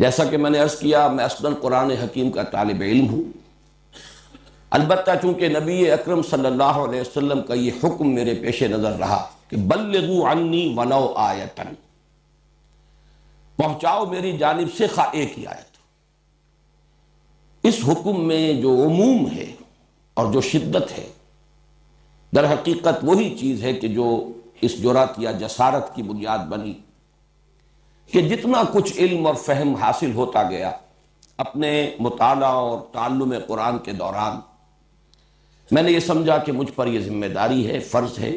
جیسا کہ میں نے عرض کیا، میں اصلاً قرآن حکیم کا طالب علم ہوں، البتہ چونکہ نبی اکرم صلی اللہ علیہ وسلم کا یہ حکم میرے پیش نظر رہا کہ بلغوا عنی ولو آیۃ، پہنچاؤ میری جانب سے خواہ ایک ہی آیت۔ اس حکم میں جو عموم ہے اور جو شدت ہے، در حقیقت وہی چیز ہے کہ جو اس جرأت یا جسارت کی بنیاد بنی کہ جتنا کچھ علم اور فہم حاصل ہوتا گیا اپنے مطالعہ اور تعلم قرآن کے دوران، میں نے یہ سمجھا کہ مجھ پر یہ ذمہ داری ہے، فرض ہے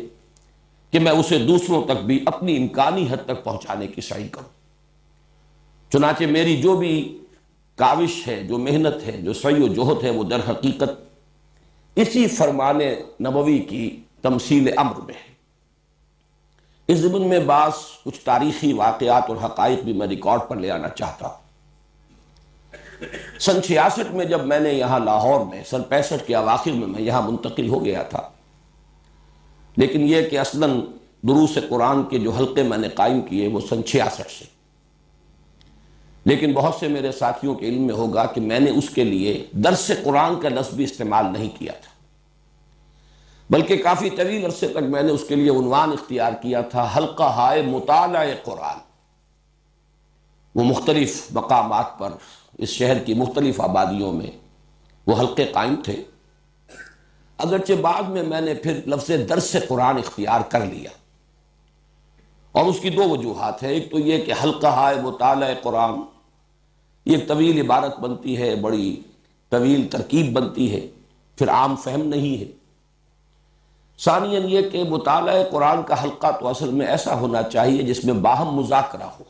کہ میں اسے دوسروں تک بھی اپنی امکانی حد تک پہنچانے کی سعی کروں۔ چنانچہ میری جو بھی کاوش ہے، جو محنت ہے، جو سعی و جہد ہے، وہ در حقیقت اسی فرمان نبوی کی تمثیل امر میں ہے۔ اس ضمن میں بعض کچھ تاریخی واقعات اور حقائق بھی میں ریکارڈ پر لے آنا چاہتا ہوں۔ سن 66 میں جب میں نے یہاں لاہور میں، سن 65 کے اواخر میں یہاں منتقل ہو گیا تھا، لیکن یہ کہ اصلاً دروس قرآن کے جو حلقے میں نے قائم کیے وہ سن 66 سے، لیکن بہت سے میرے ساتھیوں کے علم میں ہوگا کہ میں نے اس کے لیے درس قرآن کا لفظ بھی استعمال نہیں کیا تھا، بلکہ کافی طویل عرصے تک میں نے اس کے لیے عنوان اختیار کیا تھا حلقہ ہائے مطالعہ قرآن۔ وہ مختلف مقامات پر اس شہر کی مختلف آبادیوں میں وہ حلقے قائم تھے، اگرچہ بعد میں نے پھر لفظ درس قرآن اختیار کر لیا، اور اس کی دو وجوہات ہیں۔ ایک تو یہ کہ حلقہ ہائے مطالعہ قرآن یہ ایک طویل عبارت بنتی ہے، بڑی طویل ترکیب بنتی ہے، پھر عام فہم نہیں ہے۔ ثانیاً یہ کہ مطالعہ قرآن کا حلقہ تو اصل میں ایسا ہونا چاہیے جس میں باہم مذاکرہ ہو،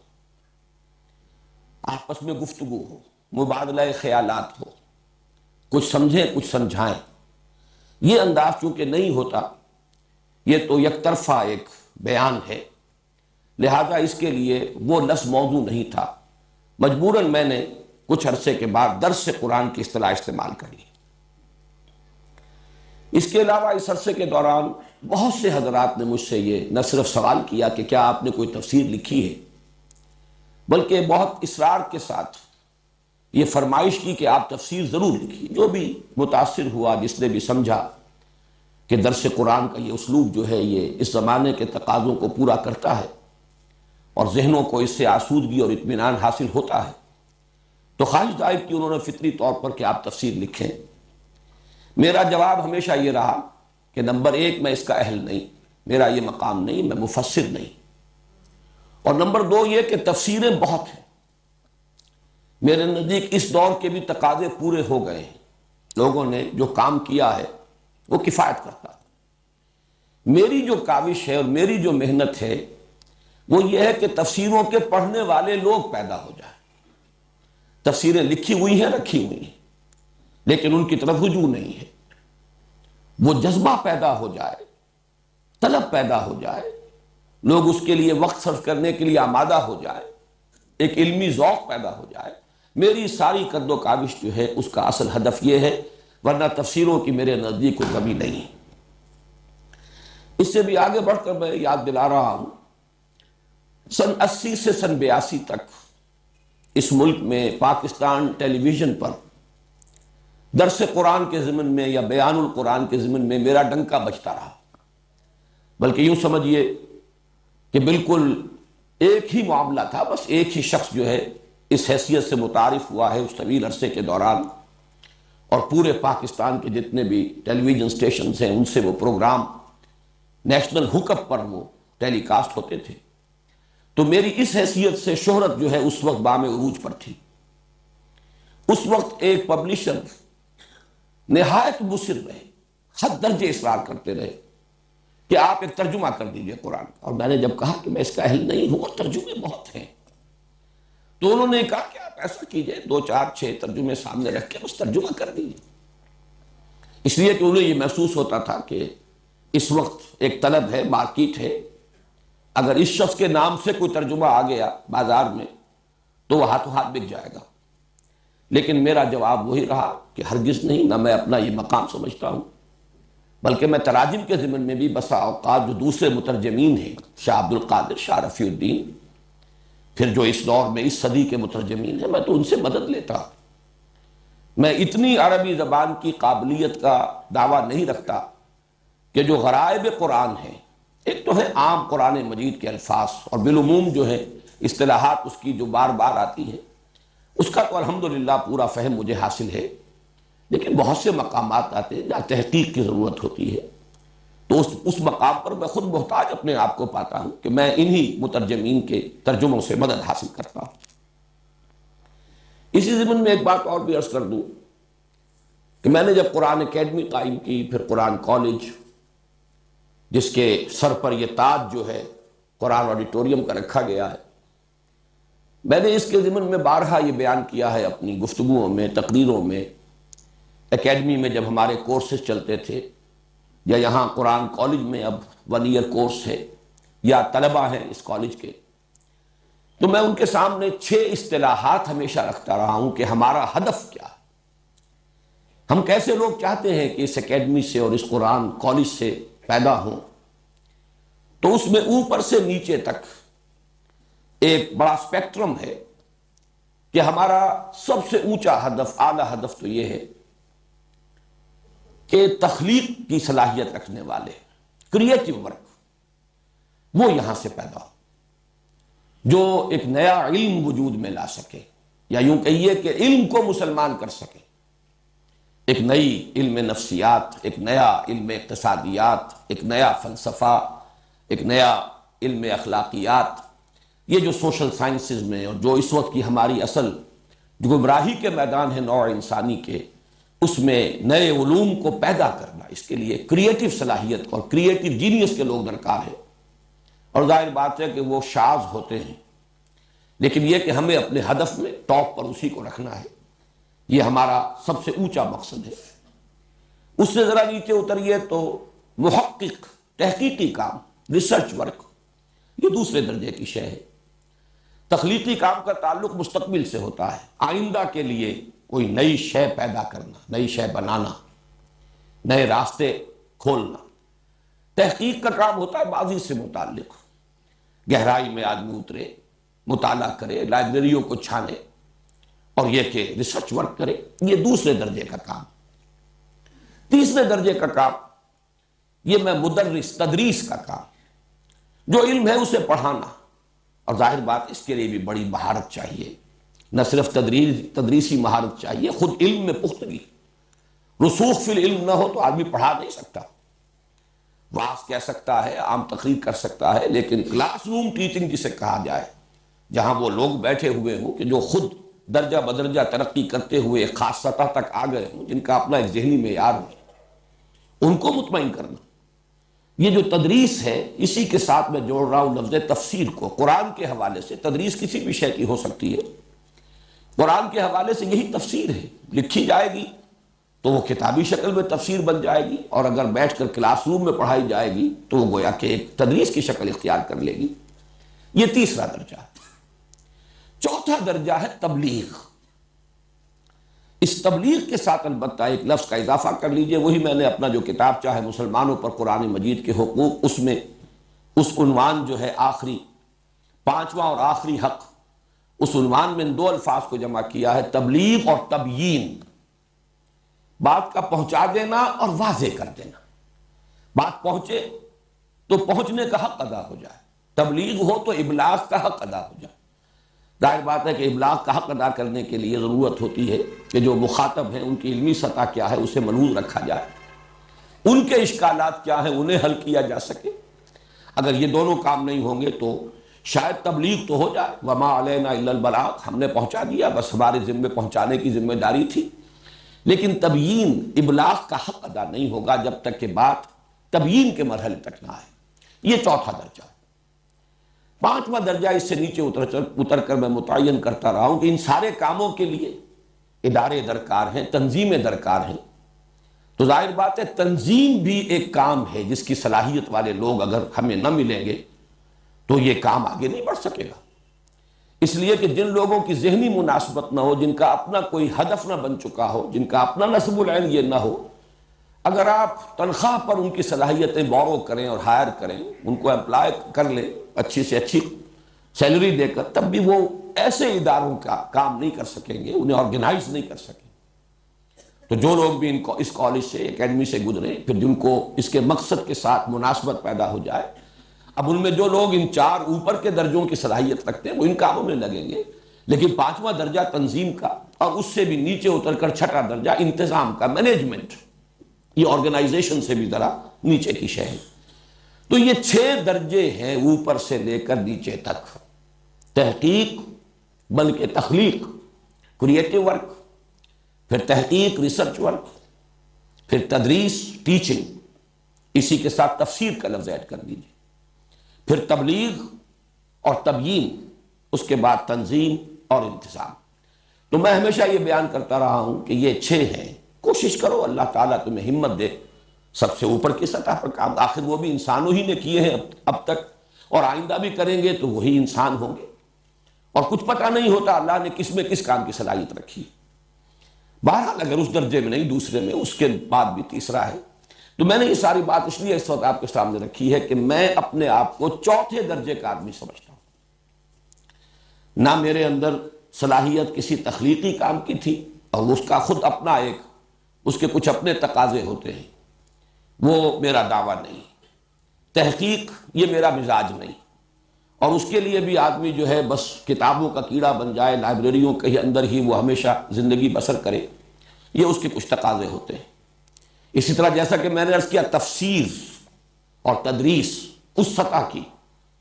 آپس میں گفتگو ہو، مبادلہ خیالات ہو، کچھ سمجھیں کچھ سمجھائیں۔ یہ انداز چونکہ نہیں ہوتا، یہ تو یک طرفہ ایک بیان ہے، لہذا اس کے لیے وہ لفظ موضوع نہیں تھا۔ مجبوراً میں نے کچھ عرصے کے بعد درس قرآن کی اصطلاح استعمال کر لی۔ اس کے علاوہ اس عرصے کے دوران بہت سے حضرات نے مجھ سے یہ نہ صرف سوال کیا کہ کیا آپ نے کوئی تفسیر لکھی ہے، بلکہ بہت اصرار کے ساتھ یہ فرمائش کی کہ آپ تفسیر ضرور لکھیے۔ جو بھی متاثر ہوا، جس نے بھی سمجھا کہ درس قرآن کا یہ اسلوب جو ہے یہ اس زمانے کے تقاضوں کو پورا کرتا ہے اور ذہنوں کو اس سے آسودگی اور اطمینان حاصل ہوتا ہے، تو خواہش ظاہر کی انہوں نے فطری طور پر کہ آپ تفسیر لکھیں۔ میرا جواب ہمیشہ یہ رہا کہ نمبر ایک، میں اس کا اہل نہیں، میرا یہ مقام نہیں، میں مفسر نہیں، اور نمبر دو یہ کہ تفسیریں بہت ہیں، میرے نزدیک اس دور کے بھی تقاضے پورے ہو گئے ہیں، لوگوں نے جو کام کیا ہے وہ کفایت کرتا ہے۔ میری جو کاوش ہے اور میری جو محنت ہے وہ یہ ہے کہ تفسیروں کے پڑھنے والے لوگ پیدا ہو جائیں۔ تفسیریں لکھی ہوئی ہیں، رکھی ہوئی ہیں، لیکن ان کی طرف رجوع نہیں ہے۔ وہ جذبہ پیدا ہو جائے، طلب پیدا ہو جائے، لوگ اس کے لیے وقت صرف کرنے کے لیے آمادہ ہو جائے، ایک علمی ذوق پیدا ہو جائے۔ میری ساری قد و کاوش جو ہے اس کا اصل ہدف یہ ہے، ورنہ تفسیروں کی میرے نزدیک کوئی کمی نہیں ہے۔ اس سے بھی آگے بڑھ کر میں یاد دلا رہا ہوں، سن 80 سے سن 82 تک اس ملک میں پاکستان ٹیلی ویژن پر درس قرآن کے ضمن میں یا بیان القرآن کے ضمن میں میرا ڈنکا بجتا رہا، بلکہ یوں سمجھیے کہ بالکل ایک ہی معاملہ تھا، بس ایک ہی شخص جو ہے اس حیثیت سے متعارف ہوا ہے اس طویل عرصے کے دوران، اور پورے پاکستان کے جتنے بھی ٹیلی ویژن اسٹیشنز ہیں ان سے وہ پروگرام نیشنل ہوک اپ پر وہ ٹیلی کاسٹ ہوتے تھے۔ تو میری اس حیثیت سے شہرت جو ہے اس وقت بام عروج پر تھی۔ اس وقت ایک پبلشر نہایت مصر رہے، حد درجے اصرار کرتے رہے کہ آپ ایک ترجمہ کر دیجئے قرآن کا، اور میں نے جب کہا کہ میں اس کا اہل نہیں ہوں اور ترجمے بہت ہیں، تو انہوں نے کہا کہ آپ ایسا کیجئے 2 4 6 ترجمے سامنے رکھ کے بس ترجمہ کر دیجئے۔ اس لیے کہ انہیں یہ محسوس ہوتا تھا کہ اس وقت ایک طلب ہے، مارکیٹ ہے، اگر اس شخص کے نام سے کوئی ترجمہ آ گیا بازار میں تو وہ ہاتھوں ہاتھ بک جائے گا۔ لیکن میرا جواب وہی رہا کہ ہرگز نہیں، نہ میں اپنا یہ مقام سمجھتا ہوں، بلکہ میں تراجم کے ضمن میں بھی بسا اوقات جو دوسرے مترجمین ہیں، شاہ عبد القادر، شاہ رفیع الدین، پھر جو اس دور میں اس صدی کے مترجمین ہیں، میں تو ان سے مدد لیتا ہوں۔ میں اتنی عربی زبان کی قابلیت کا دعویٰ نہیں رکھتا کہ جو غرائب قرآن ہیں، ایک تو ہے عام قرآن مجید کے الفاظ اور بالعموم جو ہے اصطلاحات اس کی جو بار بار آتی ہیں، اس کا تو الحمدللہ پورا فہم مجھے حاصل ہے، لیکن بہت سے مقامات آتے ہیں جہاں تحقیق کی ضرورت ہوتی ہے، تو اس مقام پر میں خود محتاج اپنے آپ کو پاتا ہوں کہ میں انہی مترجمین کے ترجموں سے مدد حاصل کرتا ہوں۔ اسی ضمن میں ایک بات اور بھی عرض کر دوں کہ میں نے جب قرآن اکیڈمی قائم کی، پھر قرآن کالج، جس کے سر پر یہ تاج جو ہے قرآن آڈیٹوریم کا رکھا گیا ہے، میں نے اس کے ضمن میں بارہا یہ بیان کیا ہے اپنی گفتگوؤں میں، تقریروں میں، اکیڈمی میں جب ہمارے کورسز چلتے تھے، یا یہاں قرآن کالج میں اب 1 ایئر کورس ہے، یا طلبہ ہیں اس کالج کے، تو میں ان کے سامنے 6 اصطلاحات ہمیشہ رکھتا رہا ہوں کہ ہمارا ہدف کیا ہے، ہم کیسے لوگ چاہتے ہیں کہ اس اکیڈمی سے اور اس قرآن کالج سے پیدا ہوں۔ تو اس میں اوپر سے نیچے تک ایک بڑا اسپیکٹرم ہے کہ ہمارا سب سے اونچا ہدف، اعلیٰ ہدف تو یہ ہے کہ تخلیق کی صلاحیت رکھنے والے، کریٹو ورک، وہ یہاں سے پیدا ہو، جو ایک نیا علم وجود میں لا سکے، یا یوں کہیے کہ علم کو مسلمان کر سکے، ایک نئی علم نفسیات، ایک نیا علم اقتصادیات، ایک نیا فلسفہ، ایک نیا علم اخلاقیات، یہ جو سوشل سائنسز میں اور جو اس وقت کی ہماری اصل جو گمراہی کے میدان ہے نوع انسانی کے، اس میں نئے علوم کو پیدا کرنا، اس کے لیے کریٹو صلاحیت اور کریٹو جینیس کے لوگ درکار ہے۔ اور ظاہر بات ہے کہ وہ شاذ ہوتے ہیں، لیکن یہ کہ ہمیں اپنے ہدف میں ٹاپ پر اسی کو رکھنا ہے، یہ ہمارا سب سے اونچا مقصد ہے۔ اس سے ذرا نیچے اتریے تو محقق، تحقیقی کام، ریسرچ ورک، یہ دوسرے درجے کی شے ہے۔ تخلیقی کام کا تعلق مستقبل سے ہوتا ہے، آئندہ کے لیے کوئی نئی شے پیدا کرنا، نئی شے بنانا، نئے راستے کھولنا۔ تحقیق کا کام ہوتا ہے ماضی سے متعلق، گہرائی میں آدمی اترے، مطالعہ کرے، لائبریریوں کو چھانے، اور یہ کہ ریسرچ ورک کرے، یہ دوسرے درجے کا کام۔ تیسرے درجے کا کام، یہ میں مدرس، تدریس کا کام، جو علم ہے اسے پڑھانا، اور ظاہر بات اس کے لیے بھی بڑی مہارت چاہیے، نہ صرف تدریسی مہارت چاہیے، خود علم میں پختگی، رسوخ فی العلم نہ ہو تو آدمی پڑھا نہیں سکتا، واعظ کہہ سکتا ہے، عام تقریر کر سکتا ہے، لیکن کلاس روم ٹیچنگ جسے کہا جائے، جہاں وہ لوگ بیٹھے ہوئے ہوں کہ جو خود درجہ بدرجہ ترقی کرتے ہوئے ایک خاص سطح تک آ گئے ہوں، جن کا اپنا ایک ذہنی معیار ہو، ان کو مطمئن کرنا، یہ جو تدریس ہے، اسی کے ساتھ میں جوڑ رہا ہوں لفظ تفسیر کو۔ قرآن کے حوالے سے تدریس کسی بھی شے کی ہو سکتی ہے، قرآن کے حوالے سے یہی تفسیر ہے، لکھی جائے گی تو وہ کتابی شکل میں تفسیر بن جائے گی، اور اگر بیٹھ کر کلاس روم میں پڑھائی جائے گی تو وہ گویا کہ ایک تدریس کی شکل اختیار کر لے گی۔ یہ تیسرا درجہ ہے۔ چوتھا درجہ ہے تبلیغ۔ اس تبلیغ کے ساتھ البتہ ایک لفظ کا اضافہ کر لیجئے، وہی میں نے اپنا جو کتاب چاہے مسلمانوں پر قرآن مجید کے حقوق، اس میں اس عنوان جو ہے آخری، 5واں اور آخری حق، اس عنوان میں ان 2 الفاظ کو جمع کیا ہے، تبلیغ اور تبیین، بات کا پہنچا دینا اور واضح کر دینا۔ بات پہنچے تو پہنچنے کا حق ادا ہو جائے، تبلیغ ہو تو ابلاغ کا حق ادا ہو جائے۔ ظاہر بات ہے کہ ابلاغ کا حق ادا کرنے کے لیے ضرورت ہوتی ہے کہ جو مخاطب ہیں ان کی علمی سطح کیا ہے اسے ملحوظ رکھا جائے، ان کے اشکالات کیا ہیں انہیں حل کیا جا سکے۔ اگر یہ دونوں کام نہیں ہوں گے تو شاید تبلیغ تو ہو جائے، وما علینا الا البلاغ، ہم نے پہنچا دیا، بس ہمارے ذمے پہنچانے کی ذمہ داری تھی، لیکن تبیین، ابلاغ کا حق ادا نہیں ہوگا جب تک کہ بات تبیین کے مرحلے تک نہ آئے۔ یہ چوتھا درجہ ہے۔ 5واں درجہ اس سے نیچے اتر کر میں متعین کرتا رہا ہوں کہ ان سارے کاموں کے لیے ادارے درکار ہیں، تنظیمیں درکار ہیں۔ تو ظاہر بات ہے تنظیم بھی ایک کام ہے جس کی صلاحیت والے لوگ اگر ہمیں نہ ملیں گے تو یہ کام آگے نہیں بڑھ سکے گا، اس لیے کہ جن لوگوں کی ذہنی مناسبت نہ ہو، جن کا اپنا کوئی ہدف نہ بن چکا ہو، جن کا اپنا نصب العین یہ نہ ہو، اگر آپ تنخواہ پر ان کی صلاحیتیں بورو کریں اور ہائر کریں، ان کو امپلائی کر لیں اچھی سے اچھی سیلری دے کر، تب بھی وہ ایسے اداروں کا کام نہیں کر سکیں گے، انہیں آرگنائز نہیں کر سکیں۔ تو جو لوگ بھی اس کالج سے، اکیڈمی سے گزرے، پھر جن کو اس کے مقصد کے ساتھ مناسبت پیدا ہو جائے، اب ان میں جو لوگ ان 4 اوپر کے درجوں کی صلاحیت رکھتے ہیں وہ ان کاموں میں لگیں گے، لیکن 5واں درجہ تنظیم کا، اور اس سے بھی نیچے اتر کر 6واں درجہ انتظام کا، مینجمنٹ، یہ آرگنائزیشن سے بھی ذرا نیچے کی شے ہے۔ تو یہ 6 درجے ہیں اوپر سے لے کر نیچے تک: تحقیق بلکہ تخلیق، کریٹو ورک، پھر تحقیق ریسرچ ورک، پھر تدریس ٹیچنگ، اسی کے ساتھ تفسیر کا لفظ ایڈ کر دیجیے، پھر تبلیغ اور تبیین، اس کے بعد تنظیم اور انتظام۔ تو میں ہمیشہ یہ بیان کرتا رہا ہوں کہ یہ 6 ہیں، کوشش کرو، اللہ تعالیٰ تمہیں ہمت دے سب سے اوپر کی سطح پر کام، آخر وہ بھی انسانوں ہی نے کیے ہیں اب تک، اور آئندہ بھی کریں گے تو وہی انسان ہوں گے، اور کچھ پتہ نہیں ہوتا اللہ نے کس میں کس کام کی صلاحیت رکھی۔ بہرحال اگر اس درجے میں نہیں، دوسرے میں، اس کے بعد بھی تیسرا ہے۔ تو میں نے یہ ساری بات اس لیے اس وقت آپ کے سامنے رکھی ہے کہ میں اپنے آپ کو 4تھے درجے کا آدمی سمجھتا ہوں۔ نہ میرے اندر صلاحیت کسی تخلیقی کام کی تھی، اور اس کا خود اپنا اس کے کچھ اپنے تقاضے ہوتے ہیں، وہ میرا دعویٰ نہیں۔ تحقیق یہ میرا مزاج نہیں، اور اس کے لیے بھی آدمی جو ہے بس کتابوں کا کیڑا بن جائے، لائبریریوں کے اندر ہی وہ ہمیشہ زندگی بسر کرے، یہ اس کے کچھ تقاضے ہوتے ہیں۔ اسی طرح جیسا کہ میں نے عرض کیا، تفسیر اور تدریس اس سطح کی،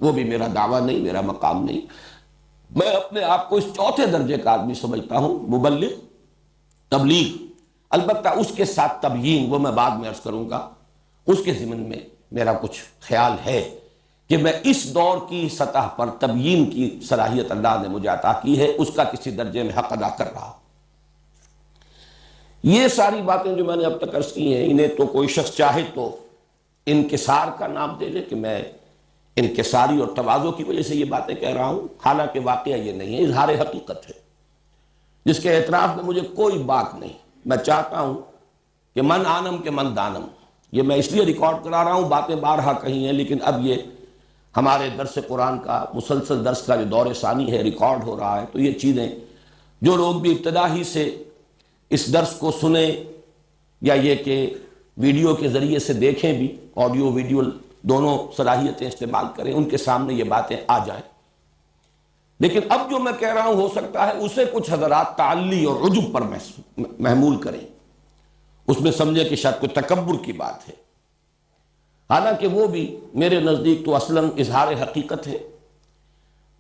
وہ بھی میرا دعویٰ نہیں، میرا مقام نہیں۔ میں اپنے آپ کو اس 4تھے درجے کا آدمی سمجھتا ہوں، مبلغ، تبلیغ، البتہ اس کے ساتھ تبیین، وہ میں بعد میں عرض کروں گا، اس کے ضمن میں میرا کچھ خیال ہے کہ میں اس دور کی سطح پر تبیین کی صلاحیت اللہ نے مجھے عطا کی ہے، اس کا کسی درجے میں حق ادا کر رہا ہوں۔ یہ ساری باتیں جو میں نے اب تک عرض کی ہیں، انہیں تو کوئی شخص چاہے تو انکسار کا نام دے لے کہ میں انکساری اور تواضع کی وجہ سے یہ باتیں کہہ رہا ہوں، حالانکہ واقعہ یہ نہیں ہے، اظہار حقیقت ہے، جس کے اعتراف میں مجھے کوئی بات نہیں۔ میں چاہتا ہوں کہ من آنم کے من دانم، یہ میں اس لیے ریکارڈ کرا رہا ہوں، باتیں بارہا کہیں ہیں، لیکن اب یہ ہمارے درس قرآن کا مسلسل درس کا جو دور ثانی ہے، ریکارڈ ہو رہا ہے، تو یہ چیزیں جو لوگ بھی ابتدا ہی سے اس درس کو سنیں، یا یہ کہ ویڈیو کے ذریعے سے دیکھیں بھی، آڈیو ویڈیو دونوں صلاحیتیں استعمال کریں، ان کے سامنے یہ باتیں آ جائیں۔ لیکن اب جو میں کہہ رہا ہوں، ہو سکتا ہے اسے کچھ حضرات تعلی اور عجب پر محمول کریں، اس میں سمجھے کہ شاید کوئی تکبر کی بات ہے، حالانکہ وہ بھی میرے نزدیک تو اصلاً اظہار حقیقت ہے،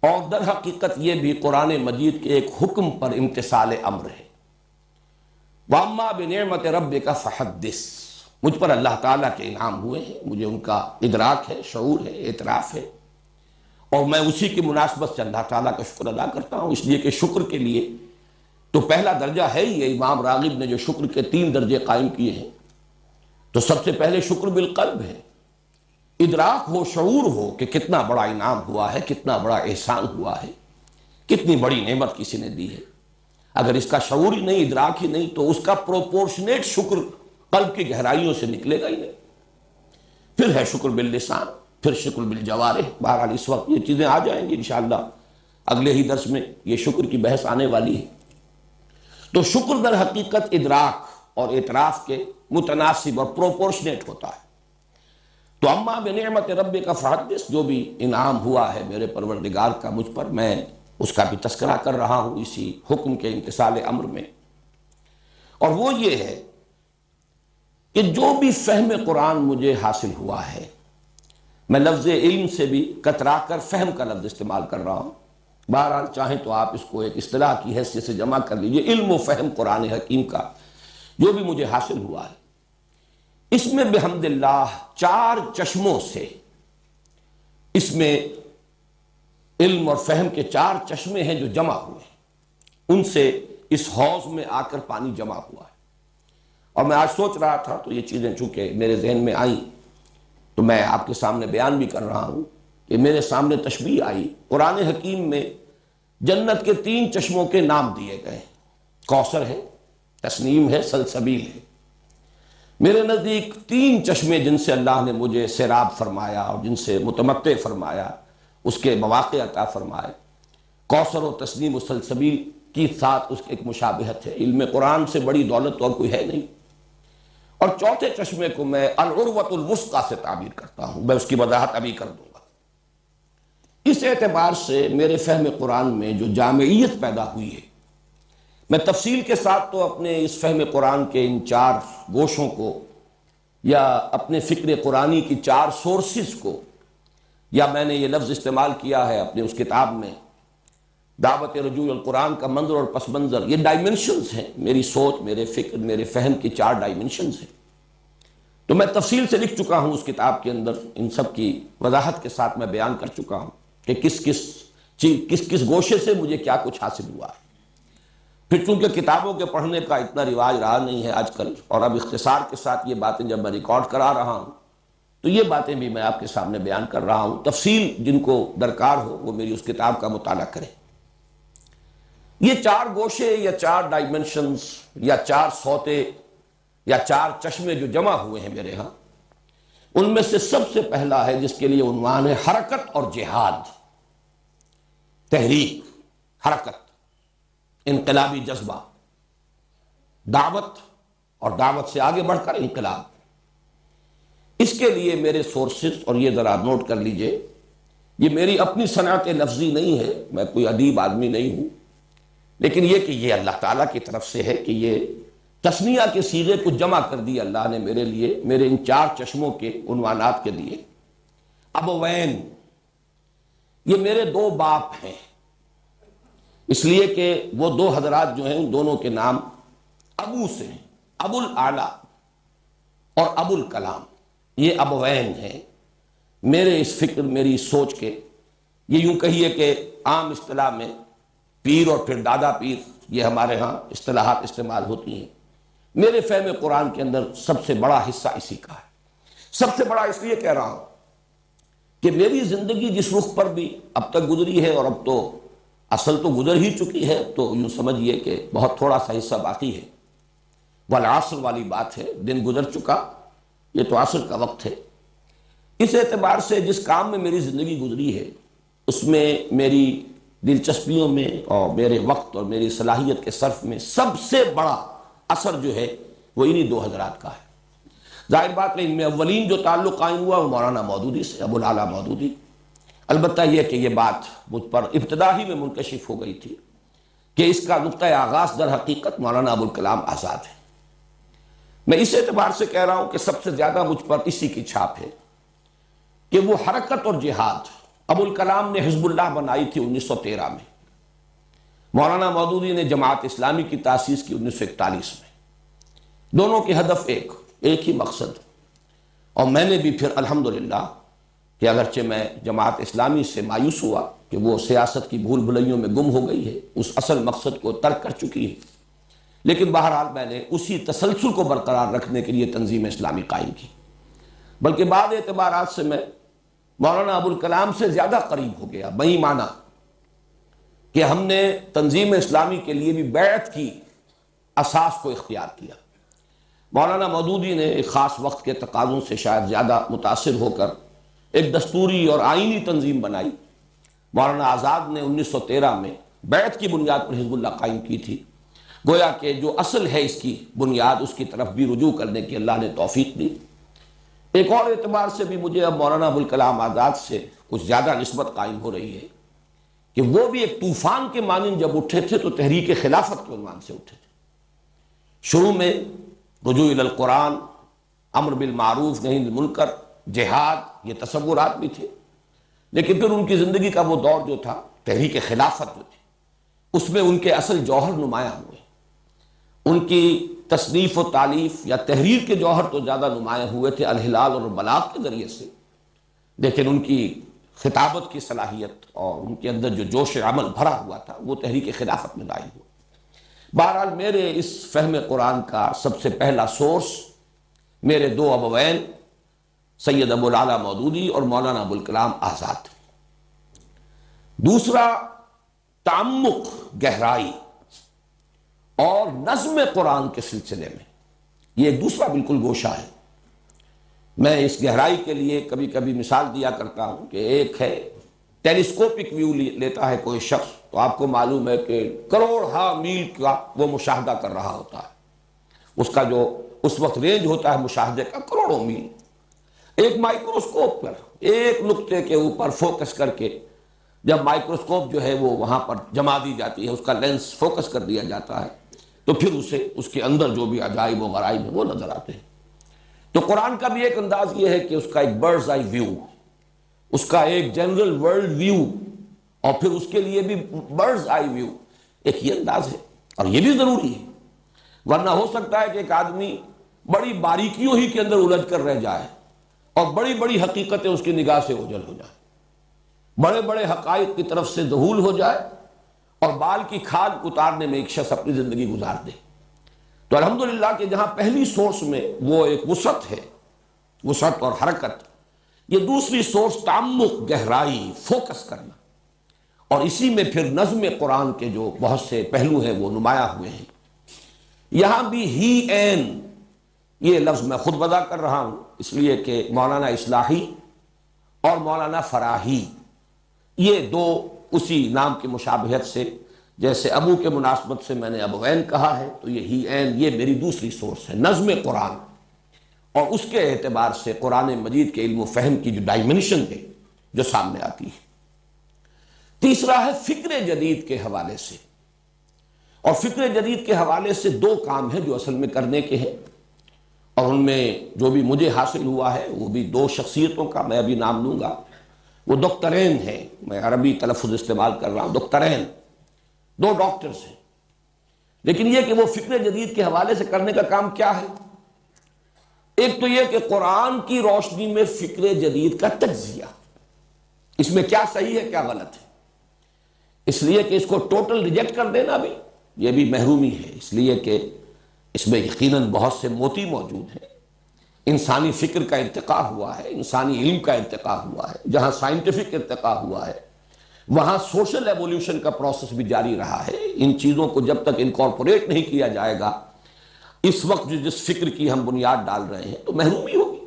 اور در حقیقت یہ بھی قرآن مجید کے ایک حکم پر امتثال امر ہے۔ وَأَمَّا بِنِعْمَةِ رَبِّكَ فَحَدِّثْ، مجھ پر اللہ تعالیٰ کے انعام ہوئے ہیں، مجھے ان کا ادراک ہے، شعور ہے، اعتراف ہے، اور میں اسی کی مناسبت سے اللہ تعالیٰ کا شکر ادا کرتا ہوں، اس لیے کہ شکر کے لیے تو پہلا درجہ ہے ہی، امام راغب نے جو شکر کے 3 درجے قائم کیے ہیں، تو سب سے پہلے شکر بالقلب ہے، ادراک ہو، شعور ہو کہ کتنا بڑا انعام ہوا ہے، کتنا بڑا احسان ہوا ہے، کتنی بڑی نعمت کسی نے دی ہے۔ اگر اس کا شعور ہی نہیں، ادراک ہی نہیں، تو اس کا پروپورشنیٹ شکر قلب کی گہرائیوں سے نکلے گا ہی نہیں۔ پھر ہے شکر باللسان، پھر شکر بالجوارح۔ بہرحال اس وقت یہ چیزیں آ جائیں گی انشاءاللہ، اگلے ہی درس میں یہ شکر کی بحث آنے والی ہے۔ تو شکر در حقیقت ادراک اور اعتراف کے متناسب اور پروپورشنیٹ ہوتا ہے۔ تو اما بنعمت ربک فحدث، جو بھی انعام ہوا ہے میرے پروردگار کا مجھ پر، میں اس کا بھی تذکرہ کر رہا ہوں اسی حکم کے امتثال امر میں، اور وہ یہ ہے کہ جو بھی فہم قرآن مجھے حاصل ہوا ہے، میں لفظ علم سے بھی کترا کر فہم کا لفظ استعمال کر رہا ہوں، بہرحال چاہیں تو آپ اس کو ایک اصطلاح کی حیثیت سے جمع کر لیجئے، علم و فہم قرآن حکیم کا جو بھی مجھے حاصل ہوا ہے، اس میں بحمد اللہ 4 چشموں سے، اس میں علم اور فہم کے 4 چشمے ہیں جو جمع ہوئے ہیں، ان سے اس حوض میں آ کر پانی جمع ہوا ہے۔ اور میں آج سوچ رہا تھا تو یہ چیزیں چونکہ میرے ذہن میں آئیں تو میں آپ کے سامنے بیان بھی کر رہا ہوں کہ میرے سامنے تشبیہ آئی، قرآن حکیم میں جنت کے 3 چشموں کے نام دیے گئے، کوثر ہے، تسنیم ہے، سلسبیل ہے۔ میرے نزدیک 3 چشمے جن سے اللہ نے مجھے سیراب فرمایا اور جن سے متمتع فرمایا، اس کے مواقع عطا فرمائے۔ کوثر و تسنیم و سلسبیل کی ساتھ اس کے ایک مشابہت ہے، علم قرآن سے بڑی دولت اور کوئی ہے نہیں۔ اور چوتھے چشمے کو میں العروۃ الوثقی سے تعبیر کرتا ہوں، میں اس کی وضاحت ابھی کر دوں گا۔ اس اعتبار سے میرے فہم قرآن میں جو جامعیت پیدا ہوئی ہے، میں تفصیل کے ساتھ تو اپنے اس فہم قرآن کے ان 4 گوشوں کو یا اپنے فکر قرآنی کی 4 سورسز کو، یا میں نے یہ لفظ استعمال کیا ہے اپنے اس کتاب میں دعوت رجوع القرآن کا منظر اور پس منظر، یہ ڈائمنشنز ہیں، میری سوچ، میرے فکر، میرے فہم کی 4 ڈائمنشنز ہیں۔ تو میں تفصیل سے لکھ چکا ہوں اس کتاب کے اندر، ان سب کی وضاحت کے ساتھ میں بیان کر چکا ہوں کہ کس گوشے سے مجھے کیا کچھ حاصل ہوا ہے۔ پھر چونکہ کتابوں کے پڑھنے کا اتنا رواج رہا نہیں ہے آج کل، اور اب اختصار کے ساتھ یہ باتیں جب میں ریکارڈ کرا رہا ہوں تو یہ باتیں بھی میں آپ کے سامنے بیان کر رہا ہوں۔ تفصیل جن کو درکار ہو وہ میری اس کتاب کا مطالعہ کریں۔ یہ 4 گوشے یا 4 ڈائمنشنز یا 4 سوتے یا 4 چشمے جو جمع ہوئے ہیں میرے ہاں، ان میں سے سب سے پہلا ہے جس کے لیے عنوان ہے حرکت اور جہاد، تحریک، حرکت، انقلابی جذبہ، دعوت اور دعوت سے آگے بڑھ کر انقلاب۔ اس کے لیے میرے سورسز، اور یہ ذرا نوٹ کر لیجئے، یہ میری اپنی صنعت لفظی نہیں ہے، میں کوئی ادیب آدمی نہیں ہوں، لیکن یہ کہ یہ اللہ تعالیٰ کی طرف سے ہے کہ یہ تثنیہ کے صیغے کو جمع کر دی اللہ نے میرے لیے، میرے ان 4 چشموں کے عنوانات کے لیے۔ ابوین، یہ میرے 2 باپ ہیں، اس لیے کہ وہ 2 حضرات جو ہیں ان دونوں کے نام ابو سے ہیں، ابو الاعلیٰ اور ابو الکلام، یہ ابوین ہیں میرے اس فکر، میری اس سوچ کے۔ یہ یوں کہیے کہ عام اصطلاح میں پیر اور پھر دادا پیر، یہ ہمارے ہاں اصطلاحات استعمال ہوتی ہیں۔ میرے فہم قرآن کے اندر سب سے بڑا حصہ اسی کا ہے۔ سب سے بڑا اس لیے کہہ رہا ہوں کہ میری زندگی جس رخ پر بھی اب تک گزری ہے، اور اب تو اصل تو گزر ہی چکی ہے، تو یوں سمجھئے کہ بہت تھوڑا سا حصہ باقی ہے، والعصر والی بات ہے، دن گزر چکا، یہ تو عصر کا وقت ہے۔ اس اعتبار سے جس کام میں میری زندگی گزری ہے اس میں میری دلچسپیوں میں اور میرے وقت اور میری صلاحیت کے صرف میں سب سے بڑا اثر جو ہے وہ انہی 2 حضرات کا ہے۔ ظاہر بات ہے ان میں اولین جو تعلق قائم ہوا وہ مولانا مودودی سے، ابو الاعلیٰ مودودی۔ البتہ یہ کہ یہ بات مجھ پر ابتدا ہی میں منکشف ہو گئی تھی کہ اس کا نقطۂ آغاز در حقیقت مولانا ابو الکلام آزاد ہے۔ میں اس اعتبار سے کہہ رہا ہوں کہ سب سے زیادہ مجھ پر اسی کی چھاپ ہے کہ وہ حرکت اور جہاد ابو الکلام نے حزب اللہ بنائی تھی 1913 میں، مولانا مودودی نے جماعت اسلامی کی تاسیس کی 1941 میں۔ دونوں کے ہدف ایک ہی مقصد، اور میں نے بھی پھر الحمدللہ کہ اگرچہ میں جماعت اسلامی سے مایوس ہوا کہ وہ سیاست کی بھول بھلیوں میں گم ہو گئی ہے، اس اصل مقصد کو ترک کر چکی ہے، لیکن بہرحال میں نے اسی تسلسل کو برقرار رکھنے کے لیے تنظیم اسلامی قائم کی، بلکہ بعض اعتبارات سے میں مولانا ابو الکلام سے زیادہ قریب ہو گیا، بہی معنی کہ ہم نے تنظیم اسلامی کے لیے بھی بیعت کی اساس کو اختیار کیا۔ مولانا مودودی نے ایک خاص وقت کے تقاضوں سے شاید زیادہ متاثر ہو کر ایک دستوری اور آئینی تنظیم بنائی۔ مولانا آزاد نے 1913 میں بیعت کی بنیاد پر حزب اللہ قائم کی تھی، گویا کہ جو اصل ہے اس کی بنیاد، اس کی طرف بھی رجوع کرنے کی اللہ نے توفیق دی۔ ایک اور اعتبار سے بھی مجھے اب مولانا ابو الکلام آزاد سے کچھ زیادہ نسبت قائم ہو رہی ہے کہ وہ بھی ایک طوفان کے مانند جب اٹھے تھے تو تحریک خلافت کے عنوان سے اٹھے تھے۔ شروع میں رجوع الی القرآن، امر بالمعروف نہی عن المنکر، جہاد، یہ تصورات بھی تھے، لیکن پھر ان کی زندگی کا وہ دور جو تھا تحریک خلافت جو تھی، اس میں ان کے اصل جوہر نمایاں ہوئے۔ ان کی تصنیف و تالیف یا تحریر کے جوہر تو زیادہ نمایاں ہوئے تھے الہلال اور البلاغ کے ذریعے سے، لیکن ان کی خطابت کی صلاحیت اور ان کے اندر جو جوش عمل بھرا ہوا تھا وہ تحریک خلافت میں ظاہر ہوا۔ بہرحال میرے اس فہم قرآن کا سب سے پہلا سورس میرے 2 ابوین سید ابو الاعلیٰ مودودی اور مولانا ابو الکلام آزاد۔ دوسرا، تعمق، گہرائی اور نظم قرآن کے سلسلے میں، یہ ایک دوسرا بالکل گوشہ ہے۔ میں اس گہرائی کے لیے کبھی کبھی مثال دیا کرتا ہوں کہ ایک ہے ٹیلیسکوپک ویو لیتا ہے کوئی شخص تو آپ کو معلوم ہے کہ کروڑ میل کا وہ مشاہدہ کر رہا ہوتا ہے. اس کا جو اس وقت رینج ہوتا ہے مشاہدے کا کروڑوں میل. ایک مائکروسکوپ پر ایک نقطے کے اوپر فوکس کر کے جب مائکروسکوپ جو ہے وہ وہاں پر جما دی جاتی ہے، اس کا لینس فوکس کر دیا جاتا ہے، تو پھر اسے اس کے اندر جو بھی عجائب و غرائب ہیں وہ نظر آتے ہیں. تو قرآن کا بھی ایک انداز یہ ہے کہ اس کا ایک برڈز آئی ویو، اس کا ایک جنرل ورلڈ ویو، اور پھر اس کے لیے بھی برڈز آئی ویو، ایک یہ انداز ہے. اور یہ بھی ضروری ہے، ورنہ ہو سکتا ہے کہ ایک آدمی بڑی باریکیوں ہی کے اندر الجھ کر رہ جائے اور بڑی بڑی حقیقتیں اس کی نگاہ سے اوجھل ہو جائیں، بڑے بڑے حقائق کی طرف سے ذہول ہو جائے اور بال کی کھال اتارنے میں ایک شخص اپنی زندگی گزار دے. تو الحمدللہ کہ جہاں پہلی سورس میں وہ ایک وسعت ہے، وسعت اور حرکت، یہ دوسری سورس تعمق، گہرائی، فوکس کرنا، اور اسی میں پھر نظم قرآن کے جو بہت سے پہلو ہیں وہ نمایاں ہوئے ہیں. یہاں بھی ہی این، یہ لفظ میں خود وضع کر رہا ہوں اس لیے کہ مولانا اصلاحی اور مولانا فراہی یہ دو اسی نام کی مشابہت سے، جیسے ابو کے مناسبت سے میں نے ابوین کہا ہے، تو یہ ہی این یہ میری دوسری سورس ہے، نظم قرآن، اور اس کے اعتبار سے قرآن مجید کے علم و فہم کی جو ڈائمنشن ہے جو سامنے آتی ہے. تیسرا ہے فکر جدید کے حوالے سے، اور فکر جدید کے حوالے سے دو کام ہیں جو اصل میں کرنے کے ہیں، اور ان میں جو بھی مجھے حاصل ہوا ہے وہ بھی دو شخصیتوں کا میں ابھی نام لوں گا. وہ دکترین ہیں، میں عربی تلفظ استعمال کر رہا ہوں، دکترین، دو ڈاکٹرز ہیں. لیکن یہ کہ وہ فکر جدید کے حوالے سے کرنے کا کام کیا ہے؟ ایک تو یہ کہ قرآن کی روشنی میں فکر جدید کا تجزیہ، اس میں کیا صحیح ہے کیا غلط ہے. اس لیے کہ اس کو ٹوٹل ریجیکٹ کر دینا بھی یہ بھی محرومی ہے، اس لیے کہ اس میں یقیناً بہت سے موتی موجود ہیں. انسانی فکر کا ارتقاء ہوا ہے، انسانی علم کا ارتقاء ہوا ہے، جہاں سائنٹیفک ارتقاء ہوا ہے وہاں سوشل ایولیوشن کا پروسیس بھی جاری رہا ہے. ان چیزوں کو جب تک انکارپوریٹ نہیں کیا جائے گا، اس وقت جس فکر کی ہم بنیاد ڈال رہے ہیں تو محرومی ہوگی.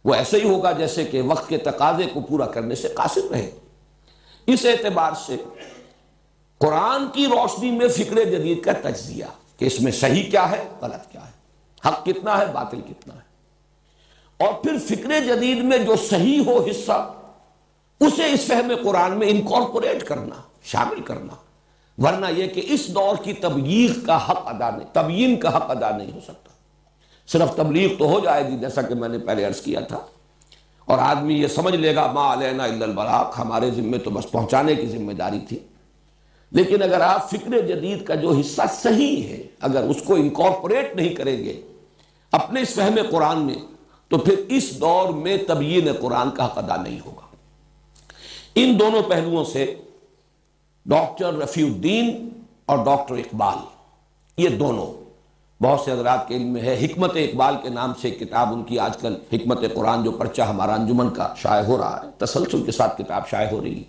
وہ ایسے ہی ہوگا جیسے کہ وقت کے تقاضے کو پورا کرنے سے قاصر رہے. اس اعتبار سے قرآن کی روشنی میں فکر جدید کا تجزیہ کہ اس میں صحیح کیا ہے غلط کیا ہے، حق کتنا ہے باطل کتنا ہے، اور پھر فکر جدید میں جو صحیح ہو حصہ اسے اس فہم قرآن میں انکارپوریٹ کرنا، شامل کرنا. ورنہ یہ کہ اس دور کی تبلیغ کا حق ادا نہیں، تبیین کا حق ادا نہیں ہو سکتا. صرف تبلیغ تو ہو جائے گی جیسا کہ میں نے پہلے عرض کیا تھا، اور آدمی یہ سمجھ لے گا ما علینا الا البلاغ، ہمارے ذمے تو بس پہنچانے کی ذمہ داری تھی. لیکن اگر آپ فکر جدید کا جو حصہ صحیح ہے اگر اس کو انکارپوریٹ نہیں کریں گے اپنے اس فہم قرآن میں، تو پھر اس دور میں تبیین قرآن کا حق ادا نہیں ہوگا. ان دونوں پہلوؤں سے ڈاکٹر رفیع الدین اور ڈاکٹر اقبال، یہ دونوں، بہت سے حضرات کے علم میں ہے حکمت اقبال کے نام سے کتاب ان کی آج کل حکمت قرآن جو پرچہ ہمارا انجمن کا شائع ہو رہا ہے، تسلسل کے ساتھ کتاب شائع ہو رہی ہے.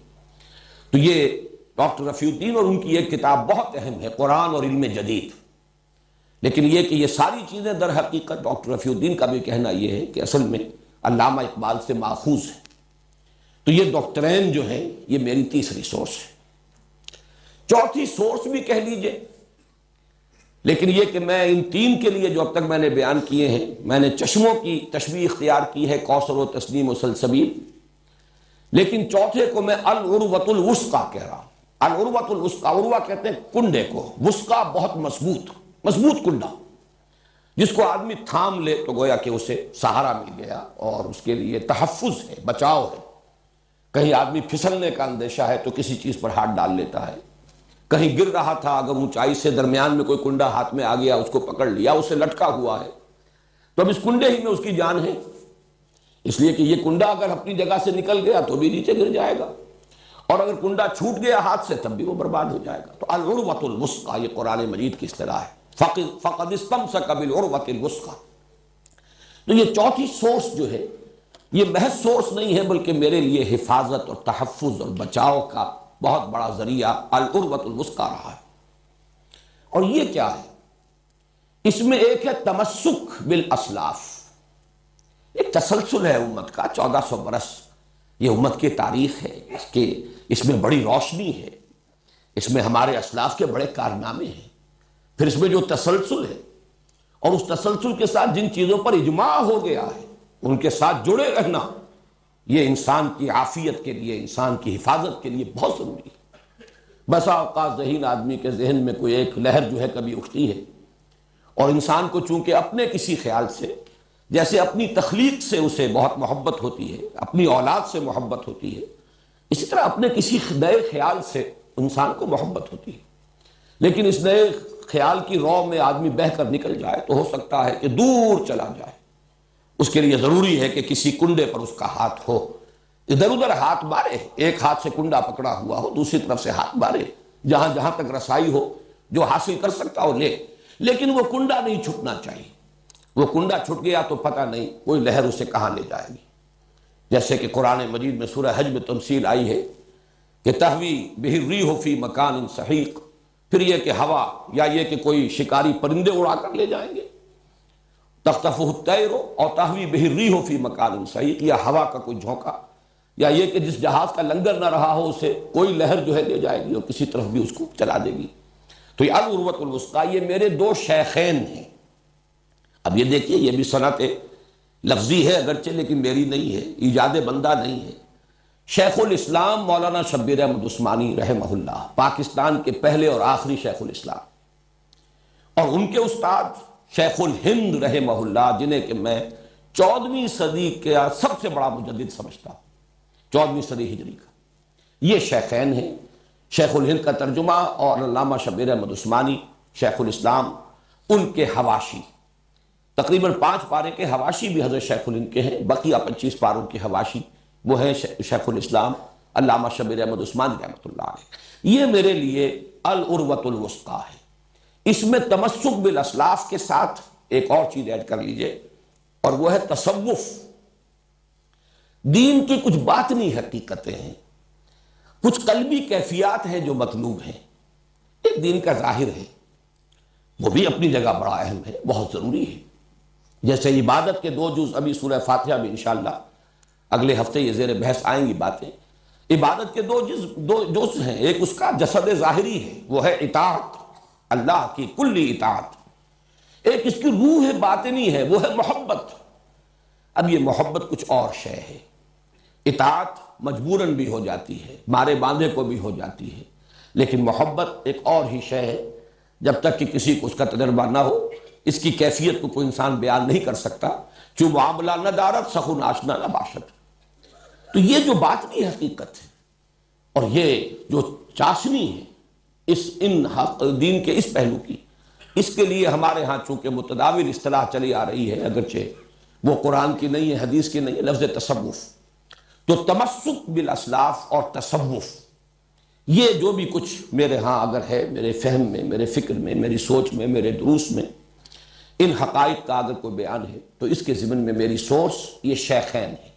تو یہ ڈاکٹر رفیع الدین اور ان کی ایک کتاب بہت اہم ہے، قرآن اور علم جدید. لیکن یہ کہ یہ ساری چیزیں در حقیقت ڈاکٹر رفیع الدین کا بھی کہنا یہ ہے کہ اصل میں علامہ اقبال سے ماخوذ ہے. تو یہ ڈاکٹرین جو ہیں یہ میری تیسری سورس ہے. چوتھی سورس بھی کہہ لیجئے، لیکن یہ کہ میں ان تین کے لیے جو اب تک میں نے بیان کیے ہیں، میں نے چشموں کی تشبیہ اختیار کی ہے، کوثر و تسنیم و سلسبیل، لیکن چوتھے کو میں العروۃ الوثقیٰ کہہ رہا ہوں. العروۃ الوثقیٰ، عروہ کہتے ہیں کنڈے کو، وثقیٰ بہت مضبوط کنڈا، جس کو آدمی تھام لے تو گویا کہ اسے سہارا مل گیا اور اس کے لیے تحفظ ہے، بچاؤ ہے. کہیں آدمی پھسلنے کا اندیشہ ہے تو کسی چیز پر ہاتھ ڈال لیتا ہے. کہیں گر رہا تھا، اگر اونچائی سے درمیان میں کوئی کنڈا ہاتھ میں آ گیا، اس کو پکڑ لیا، اسے لٹکا ہوا ہے، تو اب اس کنڈے ہی میں اس کی جان ہے. اس لیے کہ یہ کنڈا اگر اپنی جگہ سے نکل گیا تو بھی نیچے گر جائے گا، اور اگر کنڈا چھوٹ گیا ہاتھ سے تب بھی وہ برباد ہو جائے گا. تو العروۃ الوثقیٰ یہ قرآن مجید کی اصطلاح ہے، فقد استمسک بالعروۃ الوثقیٰ. تو یہ چوتھی سورس جو ہے یہ محض سورس نہیں ہے، بلکہ میرے لیے حفاظت اور تحفظ اور بچاؤ کا بہت بڑا ذریعہ العروۃ الوثقیٰ رہا ہے. اور یہ کیا ہے؟ اس میں ایک ہے تمسک بالاسلاف، ایک تسلسل ہے امت کا 1400 برس یہ امت کی تاریخ ہے، اس میں بڑی روشنی ہے، اس میں ہمارے اسلاف کے بڑے کارنامے ہیں، پھر اس میں جو تسلسل ہے، اور اس تسلسل کے ساتھ جن چیزوں پر اجماع ہو گیا ہے ان کے ساتھ جڑے رہنا، یہ انسان کی عافیت کے لیے، انسان کی حفاظت کے لیے بہت ضروری ہے۔ بسا اوقات ذہین آدمی کے ذہن میں کوئی ایک لہر جو ہے کبھی اٹھتی ہے، اور انسان کو چونکہ اپنے کسی خیال سے، جیسے اپنی تخلیق سے اسے بہت محبت ہوتی ہے، اپنی اولاد سے محبت ہوتی ہے، اسی طرح اپنے کسی نئے خیال سے انسان کو محبت ہوتی ہے، لیکن اس نئے خیال کی رو میں آدمی بہہ کر نکل جائے تو ہو سکتا ہے کہ دور چلا جائے۔ اس کے لیے ضروری ہے کہ کسی کنڈے پر اس کا ہاتھ ہو، ادھر ادھر ہاتھ مارے، ایک ہاتھ سے کنڈا پکڑا ہوا ہو، دوسری طرف سے ہاتھ مارے، جہاں جہاں تک رسائی ہو، جو حاصل کر سکتا ہو لے، لیکن وہ کنڈا نہیں چھٹنا چاہیے۔ وہ کنڈا چھٹ گیا تو پتہ نہیں کوئی لہر اسے کہاں لے جائے گی۔ جیسے کہ قرآن مجید میں سورہ حج میں تمثیل آئی ہے کہ تہوی بہ الریح فی مکان سحیق، پھر یہ کہ ہوا، یا یہ کہ کوئی شکاری پرندے اڑا کر لے جائیں گے، تخطفہ الطیر اور تہوی بہ الریح فی مکان سحیق، یا ہوا کا کوئی جھونکا، یا یہ کہ جس جہاز کا لنگر نہ رہا ہو اسے کوئی لہر جو ہے لے جائے گی اور کسی طرف بھی اس کو چلا دے گی۔ تو یہ العروۃ الوثقیٰ، یہ میرے دو شیخین ہیں۔ اب یہ دیکھیے، یہ بھی صنعت لفظی ہے اگرچہ، لیکن میری نہیں ہے، ایجاد بندہ نہیں ہے۔ شیخ الاسلام مولانا شبیر احمد عثمانی رحمہ اللہ، پاکستان کے پہلے اور آخری شیخ الاسلام، اور ان کے استاد شیخ الہند رحمہ اللہ، جنہیں کہ میں 14ویں صدی کا سب سے بڑا مجدد سمجھتا ہوں، 14ویں صدی ہجری کا۔ یہ شیخین ہیں، شیخ الہند کا ترجمہ اور علامہ شبیر احمد عثمانی شیخ الاسلام، ان کے حواشی، تقریباً 5 پارے کے حواشی بھی حضرت شیخ الہند کے ہیں، بقیہ 25 پاروں کے حواشی وہ ہیں شیخ الاسلام علامہ شبیر احمد عثمانی رحمۃ اللہ علیہ۔ یہ میرے لیے العروۃ الوثقیٰ ہے۔ اس میں تمسک بالاسلاف کے ساتھ ایک اور چیز ایڈ کر لیجئے، اور وہ ہے تصوف۔ دین کی کچھ باطنی حقیقتیں ہیں، کچھ قلبی کیفیات ہیں جو مطلوب ہیں۔ ایک دین کا ظاہر ہے، وہ بھی اپنی جگہ بڑا اہم ہے، بہت ضروری ہے۔ جیسے عبادت کے 2 جز ابھی سورہ فاتحہ میں انشاءاللہ اگلے ہفتے یہ زیر بحث آئیں گی باتیں۔ عبادت کے 2 جز ہیں، ایک اس کا جسد ظاہری ہے، وہ ہے اطاعت، اللہ کی کلی اطاعت۔ ایک اس کی روح باطنی ہے، وہ ہے محبت۔ اب یہ محبت کچھ اور شے ہے۔ اطاعت مجبوراً بھی ہو جاتی ہے، مارے باندھے کو بھی ہو جاتی ہے، لیکن محبت ایک اور ہی شے ہے۔ جب تک کہ کسی کو اس کا تجربہ نہ ہو، اس کی کیفیت کو کوئی انسان بیان نہیں کر سکتا۔ چو معاملہ نہ دارت سخن آشنا نہ باشد۔ تو یہ جو باطنی حقیقت ہے، اور یہ جو چاشنی ہے ان دین کے اس پہلو کی، اس کے لیے ہمارے ہاں چونکہ متداول اصطلاح چلی آ رہی ہے، اگرچہ وہ قرآن کی نہیں ہے، حدیث کی نہیں ہے، لفظ تصوف۔ تو تمسک بالاسلاف اور تصوف، یہ جو بھی کچھ میرے ہاں اگر ہے، میرے فہم میں، میرے فکر میں، میری سوچ میں، میرے دروس میں، ان حقائق کا اگر کوئی بیان ہے تو اس کے ضمن میں میری سورس یہ شیخین ہیں،